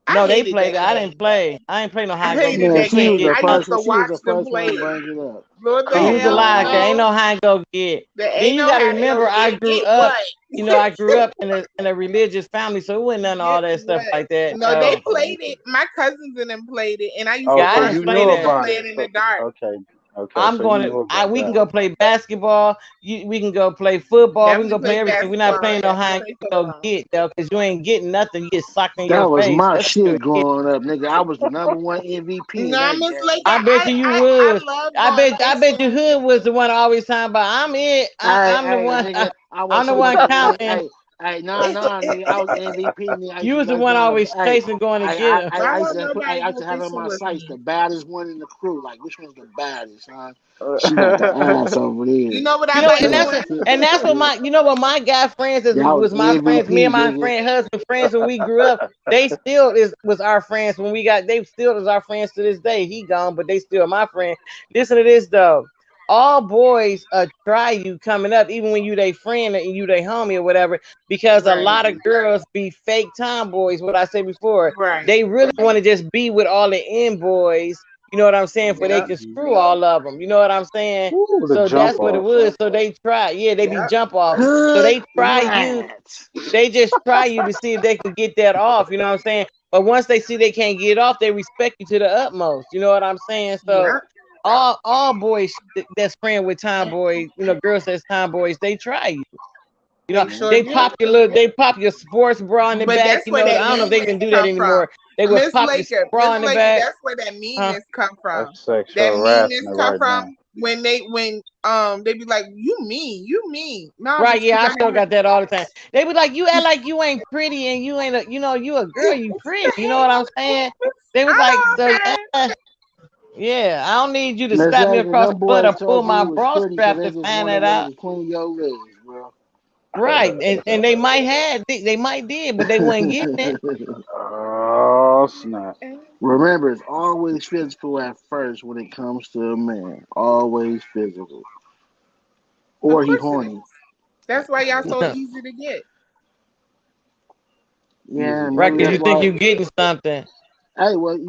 I No, they hated played that it. I game. didn't play. I ain't play no I high go hated get. Man, You that she can't was game. the get I first used nothing. to one. She was watch the them first one to play it. bring it up. Lord, the You was a hell lie, 'cause ain't no. no high go get. There Then ain't you no gotta how to remember, go I grew get up. what. You know, I grew up in a religious family, so it wasn't none of all Get that stuff what? like that. No, they No, played it. My cousins and them played it, and I used to Oh, yeah, I so watch didn't you them play knew people that. about play it. it in the So dark. okay. I'm So you going knew to. about We can that. go play basketball. We can go play football. We can Definitely go play play everything. We're not basketball. playing no Definitely high play go football. get though, because you ain't getting nothing. You get socked in That your was face. my That's what shit you get. growing up, nigga. I was the number one MVP in No, that Miss game. Lake, I bet you I was. love going I bet you racing. Hood was the one always talking about. I'm it. I'm the Hey, one. nigga, I I'm was the so one much in. counting. Hey, nah, nigga. I was MVP, nigga. I used You to was the lay one down always chasing, going to get him. Why I used won't to put, nobody I used go to have in racing my with sights the me? baddest one in the crew. Like, which one's the baddest, huh? She got the ass over You there. know what You I know, like So, and that's what my, you know what my guy friends is, yeah, I was was my friends. Me and MVP, my nigga. friend husband friends when we grew up. They still was our friends when we got. They still is our friends to this day. He gone, but they still my friend. Listen to this though. All boys try you coming up, even when you they friend and you they homie or whatever, because a right, lot of girls be fake tomboys. What I said before, right. they really want to just be with all the end boys. You know what I'm saying? For they Yep, can screw all of them. You know what I'm saying? Ooh, the So jump that's what it off. was. So they try. Yeah, they be yep. jump off. So Hood they try you. rats. They just try you to see if they can get that off. You know what I'm saying? But once they see they can't get it off, they respect you to the utmost. You know what I'm saying? So Yep. all boys that's friend with tomboys, you know, girls that's tomboys, they try you. You know, They sure they do. pop your sports bra in the But back. that's You where know, I that don't know if they meanness even do that come from. anymore. They would pop your bra Miss in the Laker, back. that's where that Huh? meanness come from. That's sexual That meanness harassment come right now. from when they be like, you mean. Nah, Right, bitch, yeah, because I I still haven't got that all the time. They was like, you act like you ain't pretty and you ain't you know, you a girl, you pretty. You know what I'm saying? They was I like, know so that. yeah, I don't need you to Miss slap me Laker, across the them butt or boys pull told you my you was bra pretty because strap they to just find wanted a that way out. to clean your legs, bro. Right, and they might have, they might did, but they wasn't getting it. Oh snap! Remember, it's always physical at first when it comes to a man. Always physical. Of Or he course it horny. is. That's why y'all so easy to get. Yeah, Right, maybe because that's you think why. you getting something. Hey, well,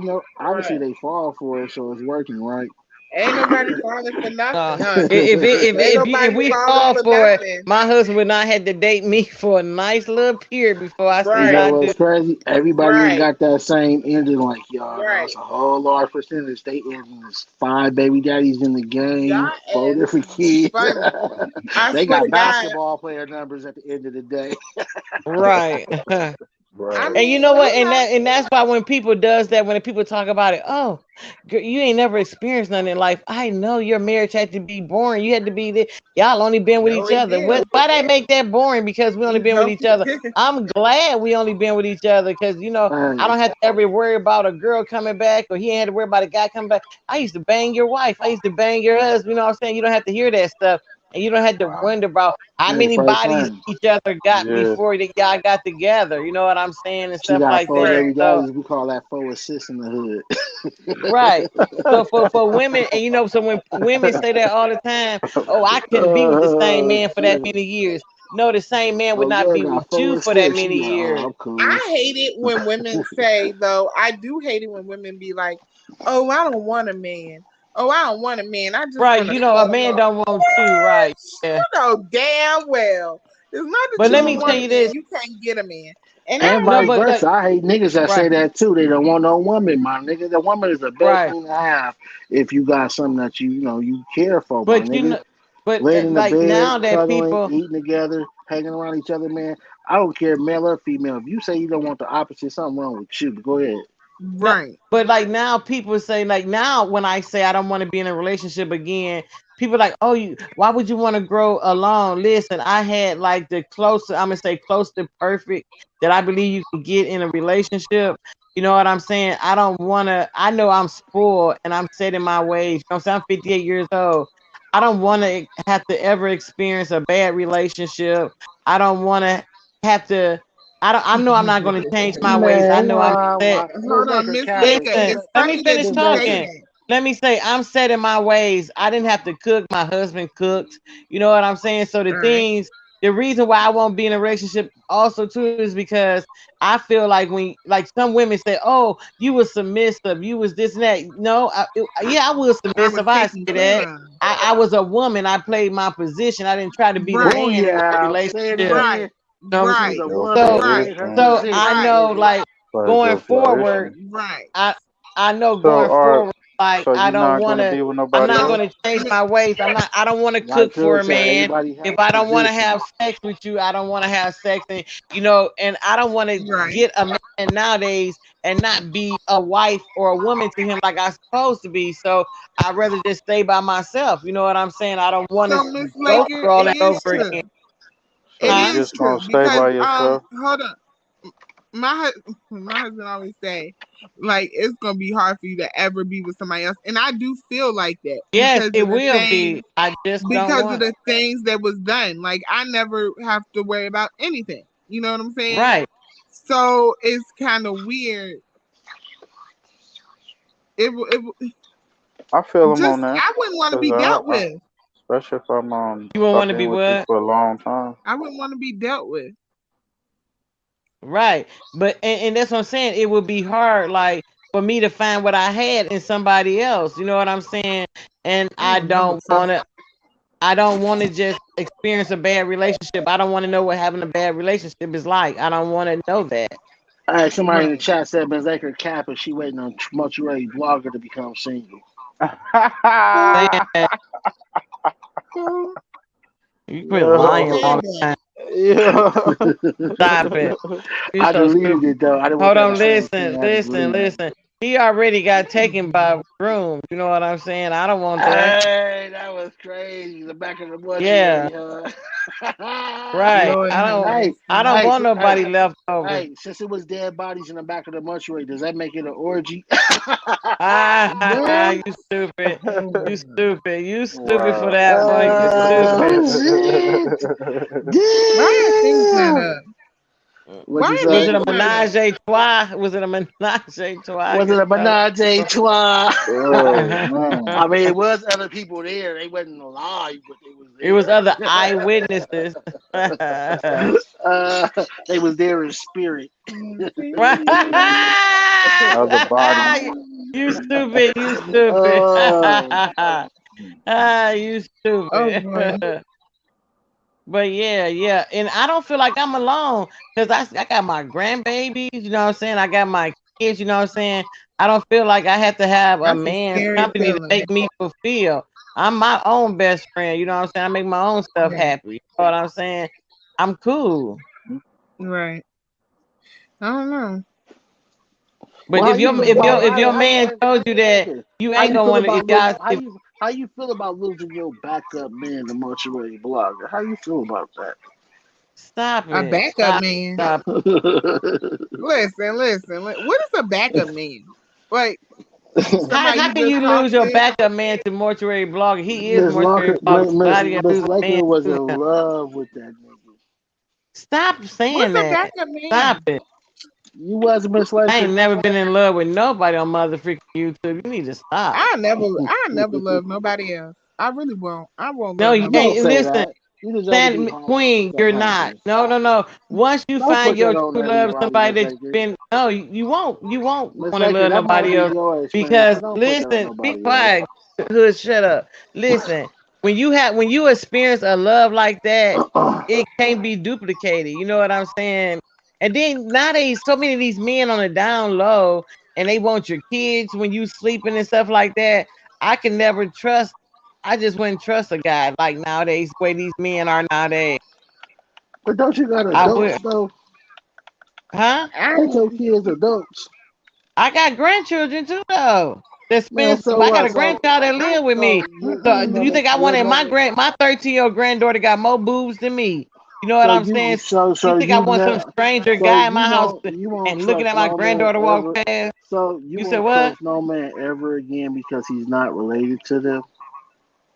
obviously Right. they fall for it, so it's working, right? Ain't nobody falling for nothing, huh? Ain't If nobody we falling fall for for it, nothing. my husband would not have to date me for a nice little period before I You said know Right, I do. what's crazy? Everybody ain't right, got that same ending like y'all. Though. It's right. a whole large percentage. They ending is 5 baby daddies in the game, Y'all 4 is different kids. funny. I They swear got to God, basketball player numbers at the end of the day. Right. I Right. And you mean, know what? you know, And that's why when people does that, when people talk about it, oh, girl, you ain't never experienced nothing in life. I know your marriage had to be boring. You had to be there. Y'all only been with no, each it other. What? didn't. Why they make that boring? Because we only been with No, each other. I'm glad we only been with each other because I Hey, don't have to ever worry about a girl coming back or he ain't had to worry about a guy coming back. I used to bang your wife. I used to bang your husband. You know what I'm saying? You don't have to hear that stuff. And you don't have to wonder about how hey, many first bodies thing. each other got Yeah. before y'all got together. You know what I'm saying? And She stuff got like 4 that. right. baby So daddies. We call that 4 assists in the hood. right. So for women, and so when women say that all the time, oh, I couldn't be with the same man for that Shit. many years. No, the same man would Oh, not girl be with got 4 you for that assists. She many be like, oh, years. I'm cool. I hate it when women say, though, I do hate it when women be like, oh, I don't want a man. Oh, I don't want a man. I just Right. want to A cuddle man up. don't want you, What? right? Yeah. You know damn well. It's not that But you let don't me tell want a you man. this. You can't get a man. And not And No, vice only, but versa. I hate niggas that right, say that too. They don't want no woman, my nigga. The woman is the best right. thing to have if you got something that you care for, my But nigga. but Laying in the like bed, now that cuddling, people eating together, hanging around each other, man. I don't care, male or female. If you say you don't want the opposite, something wrong with you. Go ahead. No, right. but like now people say like now when I say I don't want to be in a relationship again, people like, oh, why would you want to grow alone? Listen, I had like the closest, I'm gonna say close to perfect that I believe you can get in a relationship. You know what I'm saying? I don't wanna, I know I'm spoiled and I'm set in my ways. You know what I'm saying? I'm 58 years old. I don't wanna have to ever experience a bad relationship. I don't wanna have to I know I'm not going to change my ways. I Man, know I'm set. Miss Hold on, Laker Miss capping. Laker. Listen, It's let me funny that finish Miss you say Laker. talking. that. Let me say I'm set in my ways. I didn't have to cook. My husband cooked. You know what I'm saying? So All right. the reason why I won't be in a relationship also too is because I feel like when like some women say, "Oh, you was submissive, you was this and that." No, yeah, I was I was submissive. I say taking that. care of. I was a woman. I played my position. I didn't try to be the Right, man in that Booyah. Say it relationship. right, again. You know what I'm She saying? was right, a Your woman. So, right, Played her position. so position. I right, know, Nigga. like Played going your forward, position. right. I know So going are forward, like so I you're don't not want gonna to. be with I'm nobody not else? going to change Me, my ways. I don't want to Like cook for Phil a said, man. everybody If has I don't want to position. have sex with you, I don't want to have sex, and I don't want to right. get a man nowadays and not be a wife or a woman to him like I'm supposed to be. So I'd rather just stay by myself. You know what I'm saying? I don't want to So, Miss go Laker, through all it that is over true. again. So It you Huh? is just gonna true stay because by yourself? hold on. My husband always say, like, it's gonna be hard for you to ever be with somebody else, and I do feel like that Yes, it will be. I just don't because of want. the things that was done. Like, I never have to worry about anything. You know what I'm saying? Right. So it's kind of weird. It I feel them just on that, I wouldn't want to cause be dealt I with. especially if You won't if want I've to be been with you what? for a long time. I wouldn't want to be dealt with. Right. But and that's what I'm saying. It would be hard, like for me to find what I had in somebody else. You know what I'm saying? And I ain't never trust. I don't want to just experience a bad relationship. I don't want to know what having a bad relationship is like. I don't want to know that. All right, somebody in the Right. chat said Ms. Laker cap and she waiting on Mortuary Blogger to become single. Man, Who you quit who lying Yo, all said the that? time. yo. Stop it. You I so deleted stupid. it though. I didn't want Hold that to on, stay on the screen. listen, I had to listen, delete it. listen. He already got taken by Room. You know what I'm saying? I don't want that. Hey, that was crazy. The back of the Yeah, mortuary, huh? right. Lord have hey, I mercy. don't hey, want nobody hey, left over. hey, since it was dead bodies in the back of the mortuary, does that make it an orgy? Ah, Well, you stupid. oh You God. stupid. You stupid for Wow. that, boy. You stupid. Oh, shit. Why your thing's not Damn. up? What'd you Why your Was say? it a thing's not up? menage a trois? Was it a menage a trois? Was it a menage a trois? Oh man. I mean, it was other people there. They wasn't alive, but they was It was other there. eyewitnesses. Right. They was there in spirit. Other bodies. You stupid. You stupid. Oh, You Oh boy. stupid. But yeah, yeah. And I don't feel like I'm alone because I got my grandbabies, you know what I'm saying? I got my kids, you know what I'm saying? I don't feel like I have to have a That's a man's scary company to feeling. make me fulfill. I'm my own best friend, you know what I'm saying? I make my own stuff Right. happy. You know what I'm saying? I'm cool. Right. I don't know. But well, how you feel about if your man told you that you how ain't you gonna feel want to if about y'all if how you feel about losing your backup man, the mortuary blogger? How you feel about stop A it. backup man. Stop. that? Listen. What is a backup man? Like somebody How you can you just talk lose your to? backup man to mortuary blogger? He is Miss mortuary Locker, blogger. So how do you Miss lose a man Laker was to in him? love with that nigga. Stop saying What's a that. backup Stop man? it. You was Miss I Laker. ain't never been in love with nobody on motherfucking YouTube. You need to stop. I never love nobody else. I really won't. I won't No, love you Don't nobody ain't. else. say Listen, that. You deserve to be happy when Queen, stuff you're not. happens. No, no, no. Once you Don't find put that your on true love, everybody, somebody Miss that you've Laker. been, no, you won't. You won't Miss want to Laker, love that might nobody be else your experience, because but don't put that on listen, be nobody else. quiet, hood, shut up. Listen, when you experience a love like that, it can't be duplicated. You know what I'm saying? And then nowadays, so many of these men on the down low, and they want your kids when you sleeping and stuff like that. I can never trust. I just wouldn't trust a guy like nowadays, the way these men are nowadays. But don't you got I adults would, though? huh? I Ain't your kids adults? I got grandchildren too, though. That Man, spend. so I got what? a grandchild that live with me. So So you you never think I you'll wanted never my 13-year-old granddaughter got more boobs than me? You know what so I'm you saying? You think I want some stranger so guy in my house you won't and looking trust at my no man granddaughter walk ever. past? So you You said won't what? trust no man ever again because he's not related to them.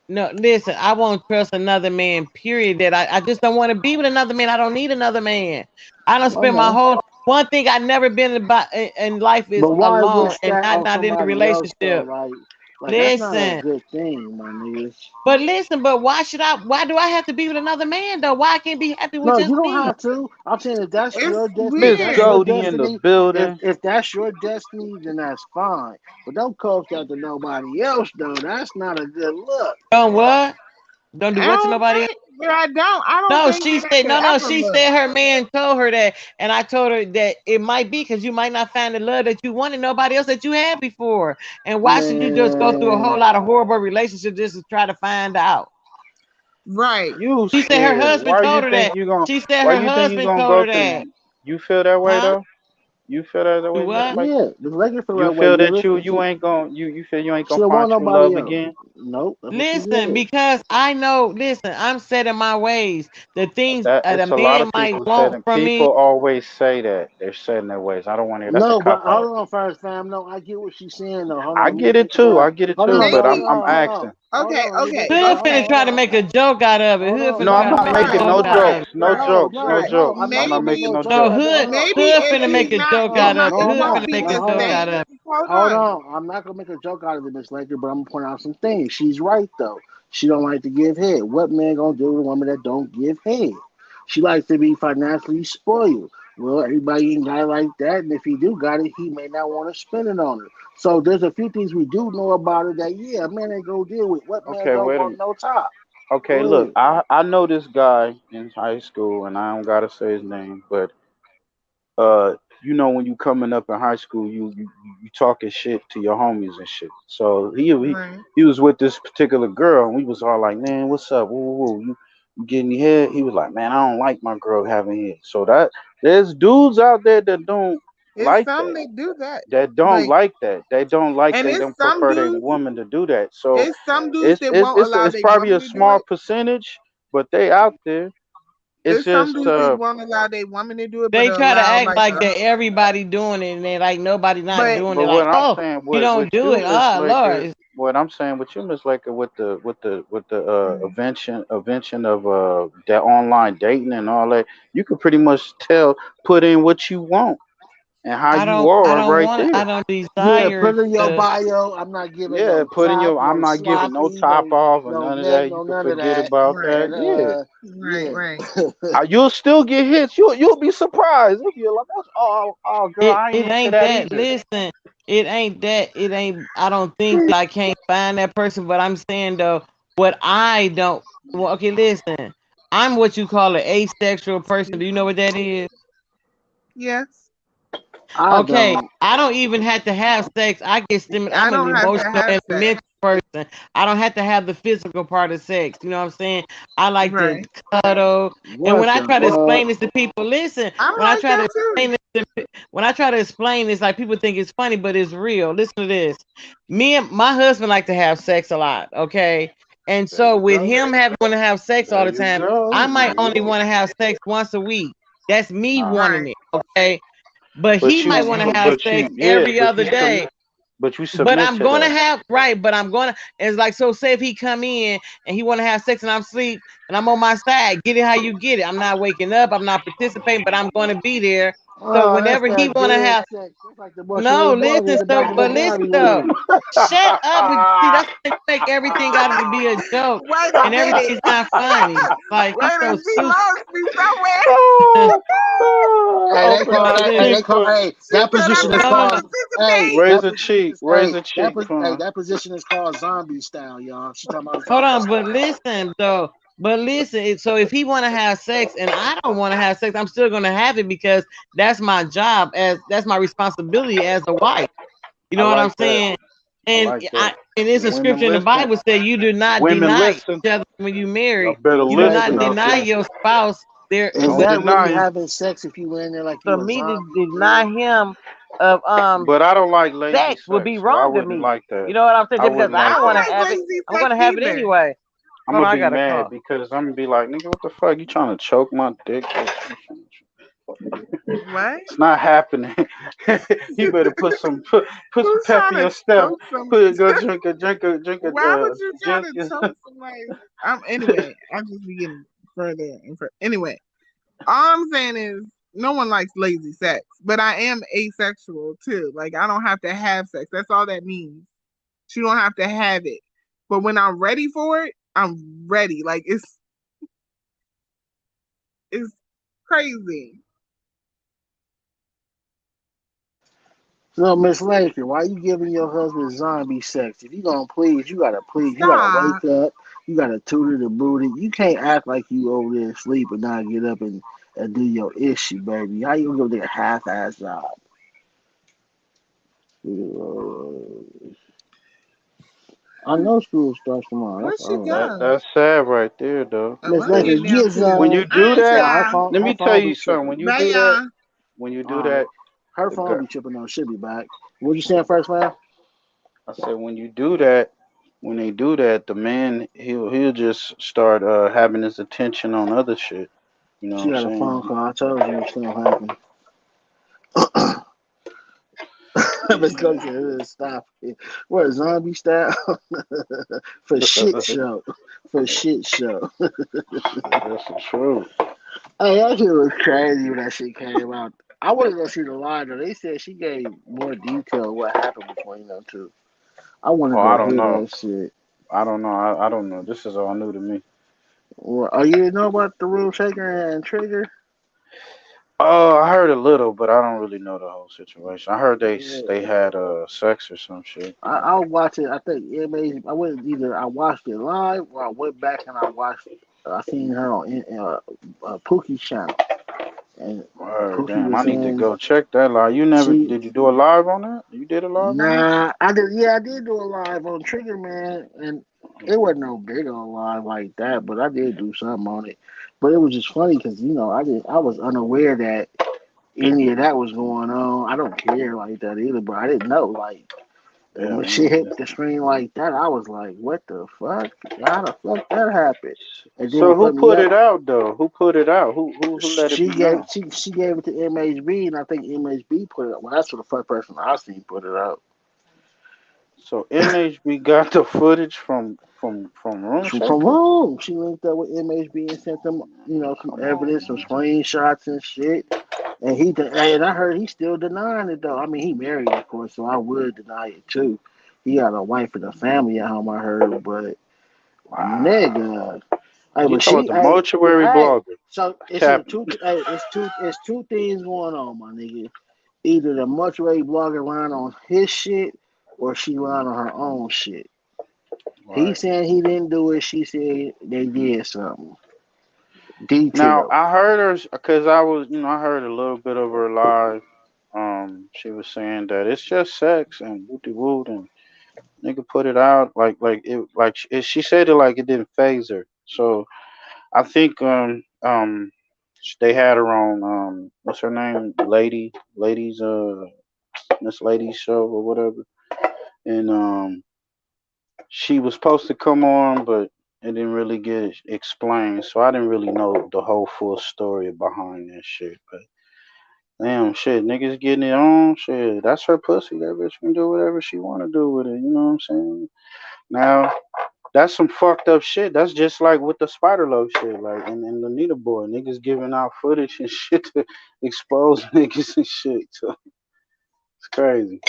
No, listen, I won't trust another man, period. That I just don't want to be with another man. I don't need another man. I don't spend my Okay. whole one thing I've never been about in life is But why alone wish and that on not in a somebody else though? relationship. Like Like that's not a Listen, good thing, my niggas. but listen, but why do I have to be with another man though? Why I can't be happy with No, just you don't me? have to. I'm saying if that's It's your destiny, Miss that's your weird. Jody in the destiny. building. If that's your destiny, then that's fine. But don't coast that to nobody else though. That's not a good look. Don't what? Don't do I what to don't nobody else? think, but I don't No, think she that that said could no. ever She look. said her man told her that, and I told her that it might be because you might not find the love that you wanted nobody else that you had before. And why should you just go through a whole Man, lot of horrible relationships just to try to find out? Right. You She said her scared. husband Why you told her think that. you gonna She said why her you think you husband gonna told go her that. through? You feel that way Huh? though? You feel that way, Miss Do what? Lake? yeah, the Lakers feel You that way, feel that nigga. you ain't gonna you feel you ain't She gonna don't find want true love nobody else. again? Nope, that's what she Listen, said. because I know, listen, I'm set in my ways. The things That that it's a a lot man of might people said, want and from me. people always say that they're set in their ways. I don't want to hear that's a No, but cop out. hold on first, fam. No, I get what she's saying though. Hold on, I let me get just break it it too. down. I get it Hold too, on, but but Maybe. I'm hold on, asking. hold Okay. on. Let me break Okay. it down. Hood Hold Okay. finna on, hold try to on, make a joke out of it. hold Hood on. finna No, I'm try No, to not make a no, making joke no out no, of jokes. it. No no, jokes. No no, Right. no. jokes. I'm not I'm not making making Maybe. no no joke No, jokes. out of it. hood, No, Maybe hood if finna make he's a not joke he's out no, of not it. the no, I'm Hood one not. finna make seeking a Hold joke stay. out on. of it. Hold Hold on. on. I'm not gonna make a joke out of it, Miss Laker, but I'm gonna point out some things. She's right though. She don't like to give head. What man gonna deal with a woman that don't give head? She likes to be financially spoiled. Well, everybody ain't got it like that, and if he do got it, he may not want to spend it on her. So there's a few things we do know about it that yeah, man ain't gonna deal with. What man Okay, don't wait a want minute. no top? Okay, Go look, ahead. I know this guy in high school, and I don't gotta say his name, but you know when you coming up in high school, you talking shit to your homies and shit. So Right. he was with this particular girl, and we was all like, man, what's up? Woo, woo, woo. You getting your head? He was like, man, I don't like my girl having head. So that there's dudes out there that don't It's like some that. that do that. That don't Like, like that. They don't like. and They don't prefer their woman to do that. So it's some dudes that won't allow it's their probably woman a to do small it. percentage, but they out there. It's It's some just dudes that won't allow their woman to do it, but They try to allow act like like a. that everybody doing it, and they like nobody not But doing But it. Like, what I'm oh, saying, you don't with do you, it. Miss Ah, Lord. Laker, what I'm saying with you, Miss Laker, with the invention of that online dating and all that, you could pretty much put in what you want and how you I are don't right want I there. don't Yeah, desire put in your to. bio. I'm not giving Yeah, no put in top, your. I'm no not giving no sloppy, top off or no none of neck, that. You no can none of forget that. about right, that. And Yeah. right, right. yeah. You'll still get hits. You'll be surprised. You'll be like, oh, girl, I ain't It into ain't that that. either. Listen, it ain't that. It ain't. I don't think that I can't find that person. But I'm saying though, what I don't. Well, okay, listen. I'm what you call an asexual person. Do you know what that is? Yes. I Okay, don't. I don't even have to have sex. I get stimulated. I I'm an don't have to emotional have and sex. mental person. I don't have to have the physical part of sex. You know what I'm saying? I like to Right. cuddle. And when What I the try to fuck? explain this to people, listen. I'm When I like try to that too. explain this, when I try to explain this, like people think it's funny, but it's real. Listen to this. Me and my husband like to have sex a lot. Okay. And There so you with go. him having want to have sex all There the you time, I go. might There you only go. want to have sex once a week. That's me Right. wanting it. Okay. But he might want to have sex every other day. But you But submit I'm to gonna that. have right, but I'm gonna it's like so say if he come in and he wanna have sex and I'm asleep and I'm on my side, get it how you get it. I'm not waking up, I'm not participating, but I'm gonna be there. So Oh, that's whenever he that wanna dead have sex. That's like the Marseille no, Barbie listen, in the so back of the but listen Barbie though. movie. Shut up and see that's why you make everything out to be a joke Wait a and minute. everything's not funny. Like Wait he's a so minute. She stupid. lost me somewhere. Oh, Hey, they open call up No, the that. listen. Hey, they cheek call. for Hey, She that said position I'm is not No, no, gonna no. called. Hey, participate. raise that a position cheek, is. raise Hey, a cheek, hey, Quan. that position is called zombie style, y'all. She talking about Hold zombie on, but style. listen though. But listen, so if he want to have sex and I don't want to have sex, I'm still gonna have it because that's my job as that's my responsibility as a wife. You I know what like I'm that. saying? I And like that. and there's a Women scripture in the listen. Bible say you do not Women deny listen. each other when you Y'all marry. better You do But listen not out deny there. your spouse there. is Don't But that really deny him. having sex if you in there like for you a me to zombie? deny him of But I don't like lazy sex would sex, be so I wrong to wouldn't me. like that. You know what I'm saying? I Just because wouldn't I like don't I don't want that. to like have it, lazy I'm sex gonna have it either. anyway. I'm Hold gonna on, I be got a mad call. because I'm gonna be like, nigga, what the fuck? You trying to choke my dick? What? It's not happening. You better put some Who's pep trying in to your step. choke some? Go drink Why would a you try to gin. choke somebody? Anyway. I'm just be getting further and further. Anyway, all I'm saying is no one likes lazy sex, but I am asexual too. Like I don't have to have sex. That's all that means. She don't have to have it. But when I'm ready for it, I'm ready. Like it's crazy. So, Miss Laker, why you giving your husband zombie sex? If you gonna please, you gotta please. You gotta Stop. wake up. You gotta tutor the booty. You can't act like you over there asleep and not get up and do your issue, baby. How you gonna do a half-ass job? I know school starts tomorrow. Where'd That's she all right. go? That's sad right there, though. Oh, Miss I'm Laker, getting down get too. When you some. do All right, that, Yeah, y'all. let her me tell phone you be something. tripping. When you Bye, do that, y'all. when you do All right. that, Her the phone girl, be tripping on. She'll be back. What you saying first, man? I said when you do that, when they do that, the man he'll just start having his attention on other shit. You know what She I'm got a phone saying? call. I told you it's gonna happen. Miss Laker Yeah. said, "Stop it. What zombie style for shit show? For shit show." That's the truth. Hey, that shit was crazy when that shit came out. I want to go see the line though. They said she gave more detail of what happened between them two. I want to Oh, I go don't hear know. that shit. I don't know. I don't know. This is all new to me. Well, oh, you didn't know about the room shaker and trigger? Oh, I heard a little, but I don't really know the whole situation. I heard Yeah. they had sex or some shit. I'll watch it. I think I went either I watched it live or I went back and I watched. I seen her on Pookie's channel, and Word, Pookie damn, was I need to saying go check that live. You never she. did you do a live on that? You did a live on that? Nah, I did. Yeah, I did do a live on Trigger Man, and it wasn't no big on live like that, but I did do something on it. But it was just funny because I was unaware that any of that was going on. I don't care like that either, but I didn't know like. And Yeah, when me she hit neither. the screen like that, I was like, "What the fuck? How the fuck that happened?" And then So what who put me put up, it out though? Who put it out? Who let it she be gave known? she gave it to MHB, and I think MHB put it up. Well, that's the first person I seen put it up. So MHB got the footage from Room From Shaker? home. She linked up with MHB and sent them, some Come evidence, on, some man. screenshots and shit. And I heard he's still denying it though. I mean, he married, of course, so I would deny it too. He got a wife and a family at home, I heard, but Wow. nigga, hey, You but talking about she, the hey, mortuary hey. blogger So it's either capping? two, hey, it's two things going on, my nigga. Either the mortuary blogger lying on his shit, or she lying on her own shit. He Right. saying he didn't do it. She said they did something. Now Details. I heard her because I heard a little bit of her live. She was saying that it's just sex and whoopty woot and nigga put it out she said it like it didn't phase her. So I think they had her on what's her name, ladies Miss Lady's show or whatever, and she was supposed to come on, but it didn't really get explained, so I didn't really know the whole full story behind that shit. But damn, shit, niggas getting it on, shit, that's her pussy. That bitch can do whatever she want to do with it. You know what I'm saying? Now, that's some fucked up shit. That's just like with the Spider Loaf shit, like and the Nita Boy, niggas giving out footage and shit to expose niggas and shit. So it's crazy.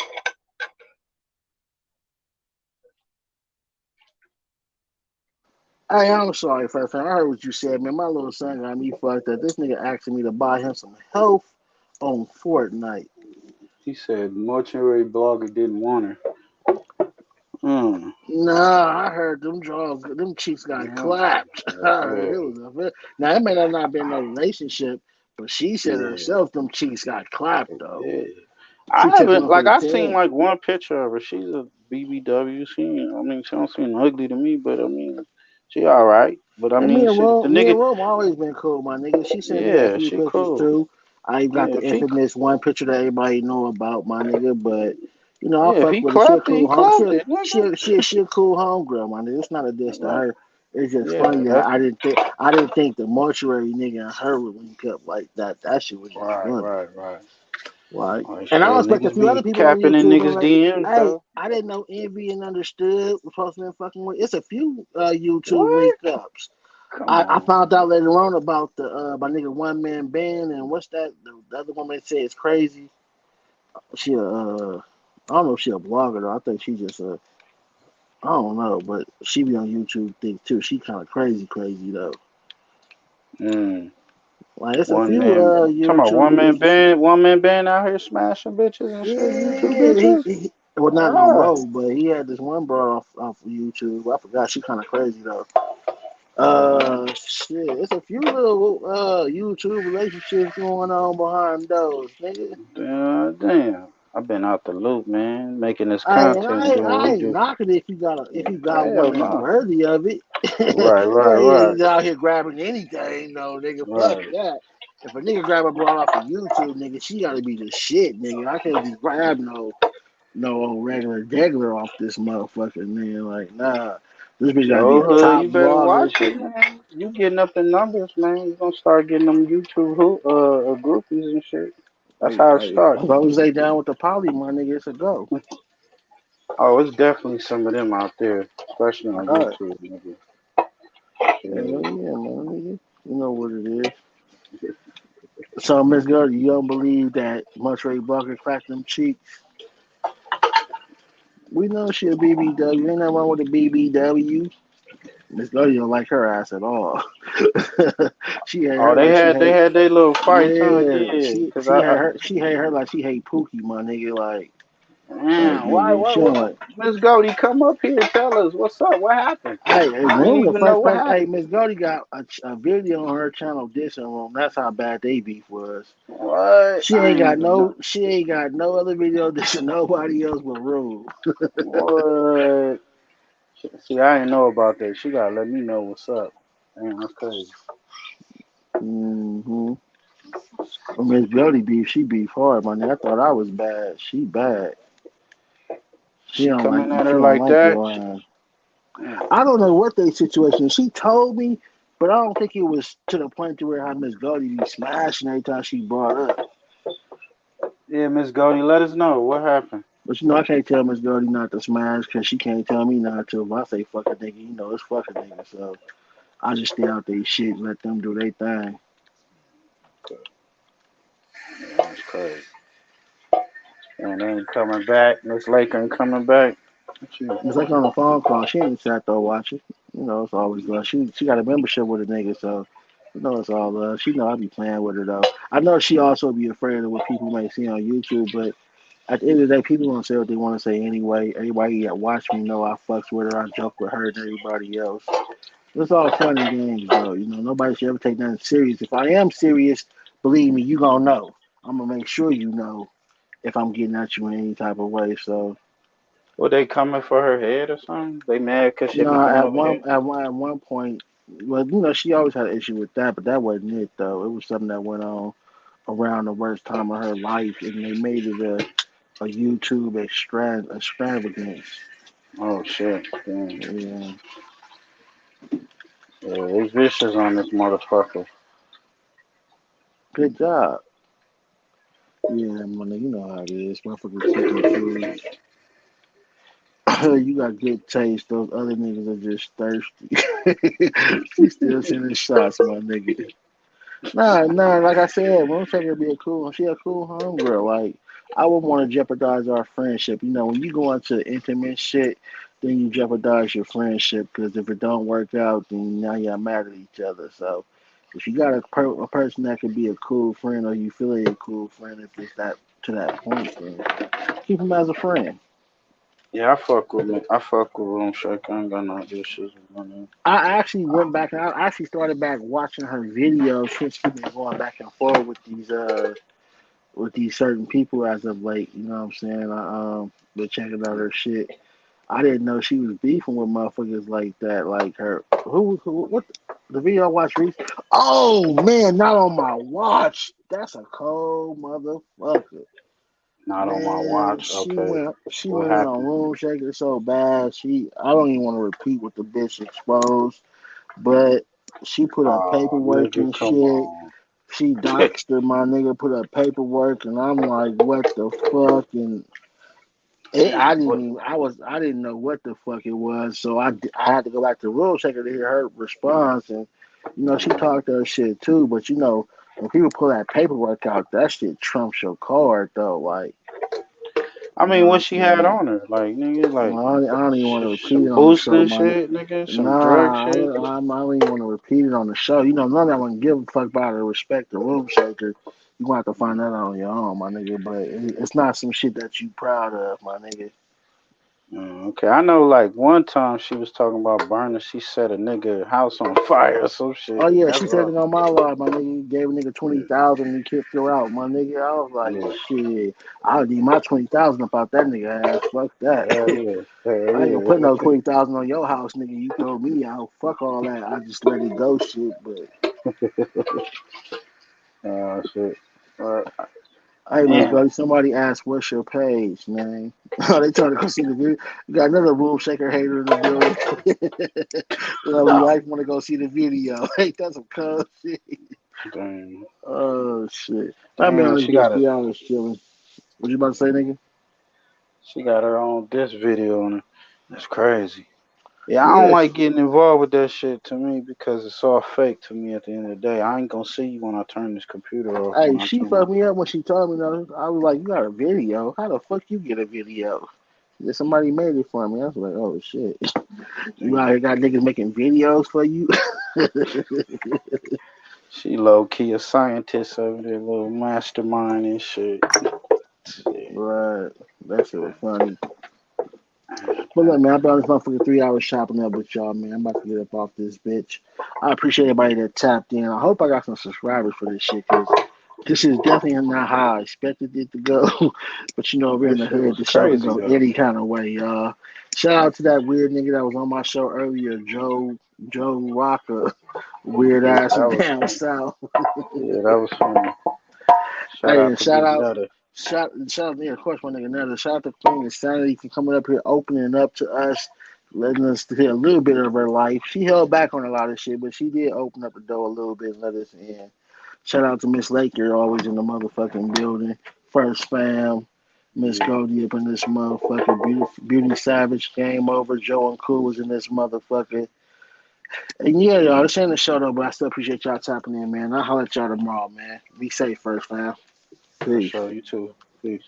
Hey, I'm sorry, first I heard what you said, man. My little son got me fucked up. This nigga asking me to buy him some health on Fortnite. He said mortuary blogger didn't want her. Mm. Nah, I heard them draws, them cheeks got Yeah. clapped. I heard Yeah. it was now it may have not been no relationship, but she said Yeah. herself them cheeks got clapped though. Yeah. She I took haven't one for the I seen team. like one picture of her. She's a BBW. She don't seem ugly to me, but I mean, she all right. But I And mean, shit, if the Me nigga, and Rome always been cool, my nigga. She sent me a yeah, few she pictures cool. too. I got Yeah, the if he, infamous one picture that everybody know about, my nigga. But I yeah, if fuck he with her. She a clapped it, he cool home. clapped it, nigga. She a cool homegirl, my nigga. It's not a diss to Right. her. It's just Yeah, funny that that's I didn't think the mortuary nigga and her would link up like that. That shit was just right, funny. right, right. Right. Oh And I shit, respect a niggas few other be people on capping in YouTube and niggas like, DMs hey, though. I didn't know Envy and Understood was supposed to be fucking with. It's a few YouTube link What? ups. Come I on, found out man. later on about the my nigga One Man Band and what's that? The other woman that said it's crazy. She I don't know if she a blogger though. I think she just I don't know, but she be on YouTube thick too. She kind of crazy though. Mm. Like it's a One few man. Talking about YouTubers. one man band out here smashing bitches and shit. YouTube Yeah, bitches. well not no Ah. more, but he had this one bro off of YouTube. I forgot. She kind of crazy though. Shit, it's a few little YouTube relationships going on behind those, nigga. Damn. I've been out the loop, man. Making this And content, doing what I we ain't do. knocking it if you got one Hell that's no. worthy of it. Right. You ain't out here grabbing anything, no nigga. Fuck Right. that. If a nigga grab a broad off of YouTube, nigga, she gotta be the shit, nigga. I can't just grab no old regular off this motherfucker, man. Like, nah. This bitch gotta be Yo, a hood, top you better vlogger. watch it, man. You getting up in numbers, man. You gonna start getting them YouTube groupies and shit. That's Hey, how it hey, starts. as long as they down with the poly, my nigga, it's a go. Oh, it's definitely some of them out there, especially on Alright. YouTube, nigga. Hell Yeah. yeah, man, nigga. You know what it is. So, Miss Gertie, you don't believe that Monterey Bucker cracked them cheeks? We know she a BBW. Ain't nothing wrong with a BBW. Miss Gertie don't like her ass at all. She hate Oh, her like she they hate. had their little fights, huh? Yeah, Yeah. she Cause she hate her. She hate her like she hate Pookie, my nigga. Like man, why, nigga, she don't like. Miss Goldie, come up here, tell us what's up, what happened? Hey, I Room didn't the even know first what person. Hey, happened. Miss Goldie got a video on her channel dissing Room. That's how bad they beef was. What? I ain't even know. She ain't got no other video dissing nobody else but Room. What? See, I didn't know about that. She gotta let me know what's up. Damn, that's crazy. Mm-hmm. Miss Goldie beef, she beef hard, man. I thought I was bad. She bad. She coming at She her don't like like that? your ass. Yeah. I don't know what they situation is. She told me, but I don't think it was to the point to where how Miss Goldie be smashing every time she brought up. Yeah, Miss Goldie, let us know what happened. But I can't tell Miss Goldie not to smash because she can't tell me not to. If I say fuck a nigga, it's fuck a nigga. So I just stay out they shit and let them do their thing. That's crazy. And they ain't coming back. Miss Lake ain't coming back. It's like on a phone call. She ain't sat there watching. It's always love. She got a membership with a nigga, so it's all love. She know I be playing with her though. I know she also be afraid of what people may see on YouTube, but at the end of the day, people gonna say what they want to say anyway. Everybody that watch me know I fucks with her. I joke with her and everybody else. It's all fun and games though. Nobody should ever take nothing serious. If I am serious, believe me, you gonna know. I'm gonna make sure you know if I'm getting at you in any type of way. So. Were they coming for her head or something? They mad because she No, be going over here? at one point, well, she always had an issue with that, but that wasn't it though. It was something that went on around the worst time of her life, and they made it a YouTube extravagance. Oh, shit. Damn. Yeah, Yeah, they vicious on this motherfucker. good job. Yeah, money, you know how it is. Motherfucker cooking food. You got good taste. Those other niggas are just thirsty. She still sending shots, my nigga. Nah. Like I said, Moon Shaker be she a cool homegirl. Like I wouldn't want to jeopardize our friendship. When you go into intimate shit, then you jeopardize your friendship because if it don't work out, then now y'all mad at each other. So if you got a person that could be a cool friend, or you feel a cool friend, if it's that to that point, then keep him as a friend. Yeah, I fuck with me. I fuck with Room Shake. I ain't got no issues with my name. I actually went back and I actually started back watching her videos since she been going back and forth with these certain people as of late. You know what I'm saying? I been checking out her shit. I didn't know she was beefing with motherfuckers like that. Like her, what the video I watched recently? Oh man, not on my watch. That's a cold motherfucker. Not on my Man, watch. she Okay. went she What went in on happened? Room Shaker so bad. I don't even want to repeat what the bitch exposed, but she put up Oh, paperwork nigga, and come shit. on. She doxed her, my nigga, put up paperwork, and I'm like, what the fuck? And I didn't What? even, I didn't know what the fuck it was, so I had to go back to Rule Checker to hear her response, and she talked her shit too, but when people pull that paperwork out, that shit trumps your card though, like. I mean, No, what she had on her, like nigga, like I don't even want to repeat some it on the show, boosting man. shit, nigga, some drug Nah, shit. I don't even want to repeat it on the show. You know, none of that one give a fuck about the respect the room shaker. You gonna have to find that out on your own, my nigga. But it's not some shit that you proud of, my nigga. Okay, I know. Like one time she was talking about burning. She set a nigga house on fire or some shit. Oh yeah, That's she said what. it on my live, my nigga. Gave a nigga 20,000 and he kicked her out, my nigga. I was like, Yeah, shit, I would need my 20,000 about that nigga ass. Fuck that. hell yeah, I ain't gonna put no hell 20,000 on your house, nigga. You throw me out. Fuck all that. I just let it go, shit. But yeah. Shit. But hey, Miss yeah, Brody, somebody asked, "What's your page, man?" Oh, they trying to go see the video. You got another room shaker hater in the building. Lovely wife want to go see the video. Ain't that some cold shit? damn, Oh shit! I've been damn. on this She bitch got a 3 hours chilling. What you about to say, nigga? she got her own disc video on it. That's crazy. Yeah, I don't Yeah. like getting involved with that shit to me because it's all fake to me at the end of the day. I ain't gonna see you when I turn this computer off Hey, when I she turn my fucked me up when she told me that. I was like, "You got a video? How the fuck you get a video?" Yeah, somebody made it for me. I was like, "Oh shit." You out damn. here got niggas making videos for you? She low key a scientist over there, little mastermind and shit. Shit. Right. That shit was funny. But look, man, I've been on this motherfucker 3 hours chopping up with y'all, man. I'm about to get up off this bitch. I appreciate everybody that tapped in. I hope I got some subscribers for this shit, because this is definitely not how I expected it to go. But you know, we're in This the shit hood. was The show can crazy go though. any kind of way, y'all. Shout out to that weird nigga that was on my show earlier, Joe Rocker. Weird Yeah, ass that from was down funny. south. Yeah, that was funny. Shout Hey, out and to Big Nutter. shout out, yeah, of course, my nigga Netta. Shout out to Queen Insanity for coming up here, opening up to us, letting us hear a little bit of her life. She held back on a lot of shit, but she did open up the door a little bit and let us in. Shout out to Miss Laker, always in the motherfucking building. First fam, Miss Yeah, Goldie up in this motherfucker. Beauty Savage came over. Joe and Cool was in this motherfucker. And yeah, y'all, this ain't a show though, but I still appreciate y'all tapping in, man. I'll holler at y'all tomorrow, man. Be safe, first fam. for Peace. sure. You too. Peace.